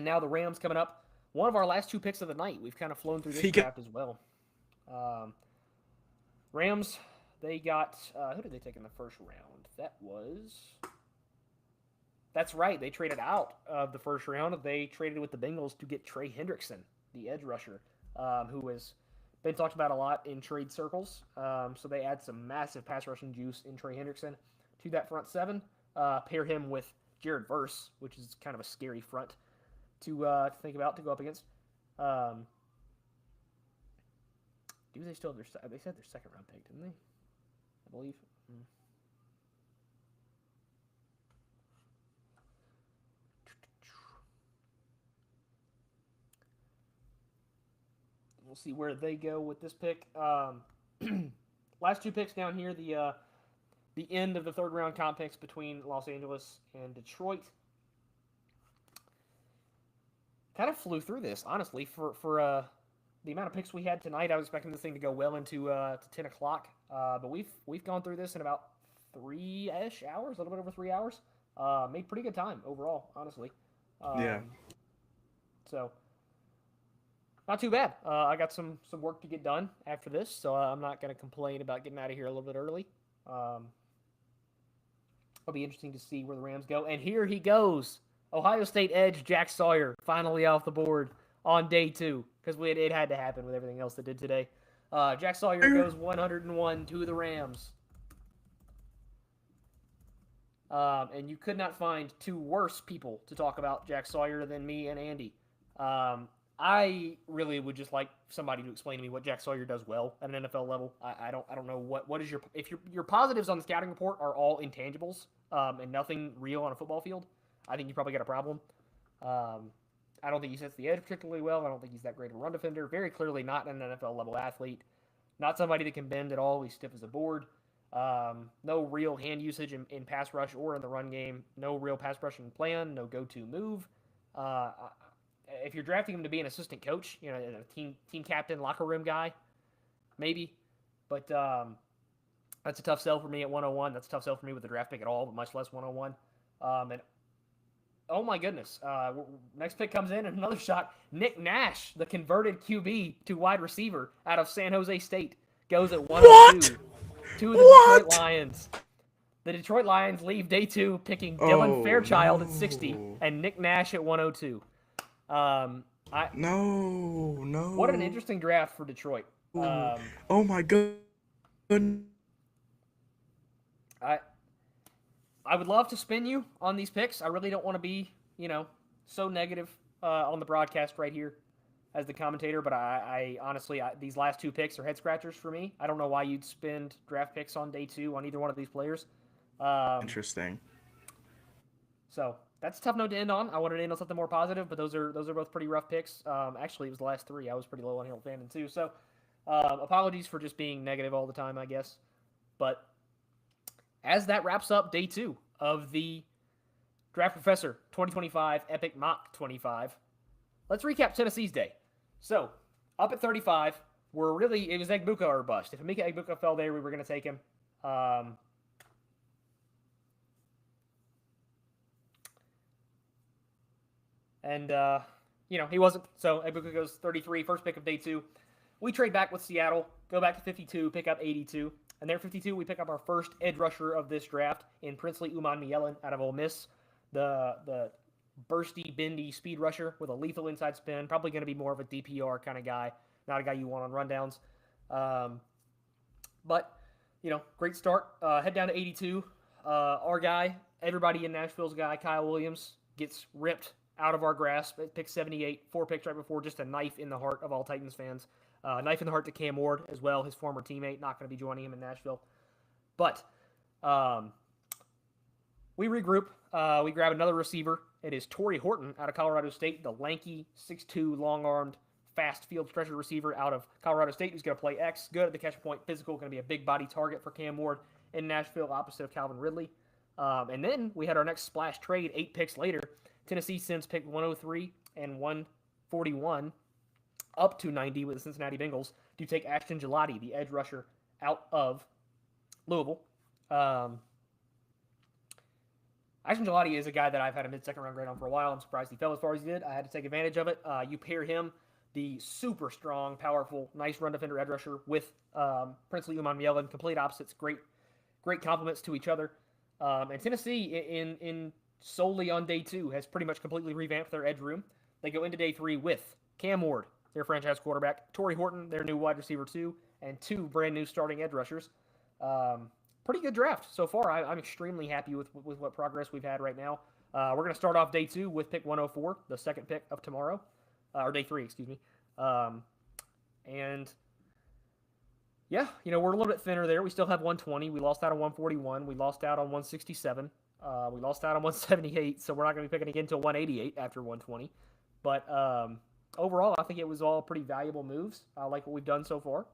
now the Rams coming up. One of our last 2 picks of the night. We've kind of flown through this draft as well. Rams, they got who did they take in the first round? That's right. They traded out of the first round. They traded with the Bengals to get Trey Hendrickson, the edge rusher, who has been talked about a lot in trade circles. So they add some massive pass rushing juice in Trey Hendrickson to that front 7. Pair him with Jared Verse, which is kind of a scary front to think about to go up against. Do they still have they said their 2nd round pick, didn't they? I believe. We'll see where they go with this pick. Last 2 picks down here, the end of the 3rd round comp picks between Los Angeles and Detroit. Kind of flew through this, honestly. For the amount of picks we had tonight, I was expecting this thing to go well into to 10 o'clock. But we've gone through this in about 3-ish hours, a little bit over 3 hours. Made pretty good time overall, honestly. Yeah. So, not too bad. I got some work to get done after this, so I'm not going to complain about getting out of here a little bit early. It'll be interesting to see where the Rams go. And here he goes. Ohio State edge Jack Sawyer finally off the board on day 2 because it had to happen with everything else that did today. Jack Sawyer goes 101 to the Rams. And you could not find 2 worse people to talk about Jack Sawyer than me and Andy. I really would just like somebody to explain to me what Jack Sawyer does well at an NFL level. I don't know what is if your positives on the scouting report are all intangibles and nothing real on a football field. I think you probably got a problem. I don't think he sets the edge particularly well. I don't think he's that great of a run defender. Very clearly not an NFL level athlete. Not somebody that can bend at all. He's stiff as a board. No real hand usage in pass rush or in the run game. No real pass rushing plan. No go-to move. If you're drafting him to be an assistant coach, a team captain, locker room guy, maybe. But that's a tough sell for me at 101. That's a tough sell for me with the draft pick at all, but much less 101. And oh my goodness. Next pick comes in and another shot. Nick Nash, the converted QB to wide receiver out of San Jose State, goes at 102 to the Detroit Lions. The Detroit Lions leave day 2 picking Dylan Fairchild at 60 and Nick Nash at 102. No. What an interesting draft for Detroit. Oh my god. I would love to spin you on these picks. I really don't want to be, so negative on the broadcast right here as the commentator, but I honestly, these last 2 picks are head scratchers for me. I don't know why you'd spend draft picks on day 2 on either one of these players. Interesting. So that's a tough note to end on. I wanted to end on something more positive, but those are both pretty rough picks. Actually, it was the last three. I was pretty low on Harold Fandon too. So apologies for just being negative all the time, I guess. But as that wraps up day 2 of the Draft Professor 2025 Epic Mock 25, let's recap Tennessee's day. So up at 35, it was Egbuka or bust. If Emeka Egbuka fell there, we were going to take him. He wasn't. So Egbuka goes 33, first pick of day 2. We trade back with Seattle, go back to 52, pick up 82. And there 52, we pick up our first edge rusher of this draft in Princely Umanmielen out of Ole Miss. The bursty, bendy speed rusher with a lethal inside spin. Probably going to be more of a DPR kind of guy, not a guy you want on rundowns. But great start. Head down to 82. Our guy, everybody in Nashville's guy, Kyle Williams, gets ripped out of our grasp at pick 78. 4 picks right before, just a knife in the heart of all Titans fans. Knife in the heart to Cam Ward as well, his former teammate, not going to be joining him in Nashville. But we regroup. We grab another receiver. It is Torrey Horton out of Colorado State, the lanky, 6'2", long-armed, fast field stretcher receiver out of Colorado State who's going to play X, good at the catch point, physical, going to be a big body target for Cam Ward in Nashville, opposite of Calvin Ridley. And then we had our next splash trade 8 picks later. Tennessee sends pick 103 and 141 up to 90 with the Cincinnati Bengals to take Ashton Gelati, the edge rusher, out of Louisville. Ashton Gelati is a guy that I've had a mid-second round grade on for a while. I'm surprised he fell as far as he did. I had to take advantage of it. You pair him, the super strong, powerful, nice run defender edge rusher, with Princely Umanmielen, complete opposites, great complements to each other. And Tennessee, in solely on day 2, has pretty much completely revamped their edge room. They go into day 3 with Cam Ward, their franchise quarterback, Torrey Horton, their new wide receiver 2, and 2 brand new starting edge rushers. Pretty good draft so far. I'm extremely happy with what progress we've had right now. We're going to start off day 2 with pick 104, the second pick of tomorrow, or day 3, excuse me. And yeah, we're a little bit thinner there. We still have 120. We lost out on 141. We lost out on 167. We lost out on 178, so we're not going to be picking again until 188 after 120. But overall, I think it was all pretty valuable moves. I like what we've done so far.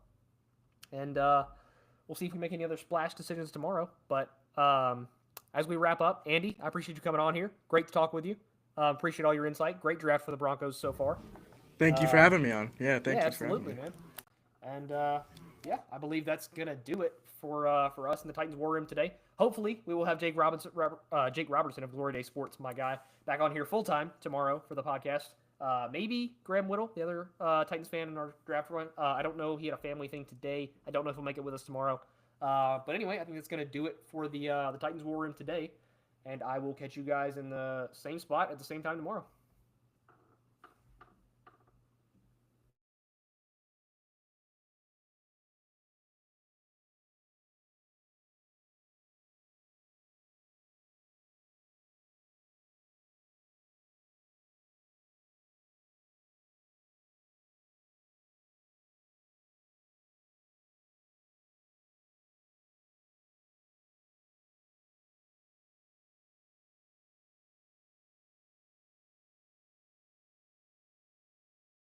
And we'll see if we make any other splash decisions tomorrow. But as we wrap up, Andy, I appreciate you coming on here. Great to talk with you. Appreciate all your insight. Great draft for the Broncos so far. Thank you for having me on. Yeah, thank you for having me. Absolutely, man. And I believe that's going to do it for us in the Titans War Room today. Hopefully, we will have Jake Robertson of Glory Day Sports, my guy, back on here full-time tomorrow for the podcast. Maybe Graham Whittle, the other Titans fan in our draft run. I don't know. He had a family thing today. I don't know if he'll make it with us tomorrow. But anyway, I think that's going to do it for the Titans War Room today. And I will catch you guys in the same spot at the same time tomorrow.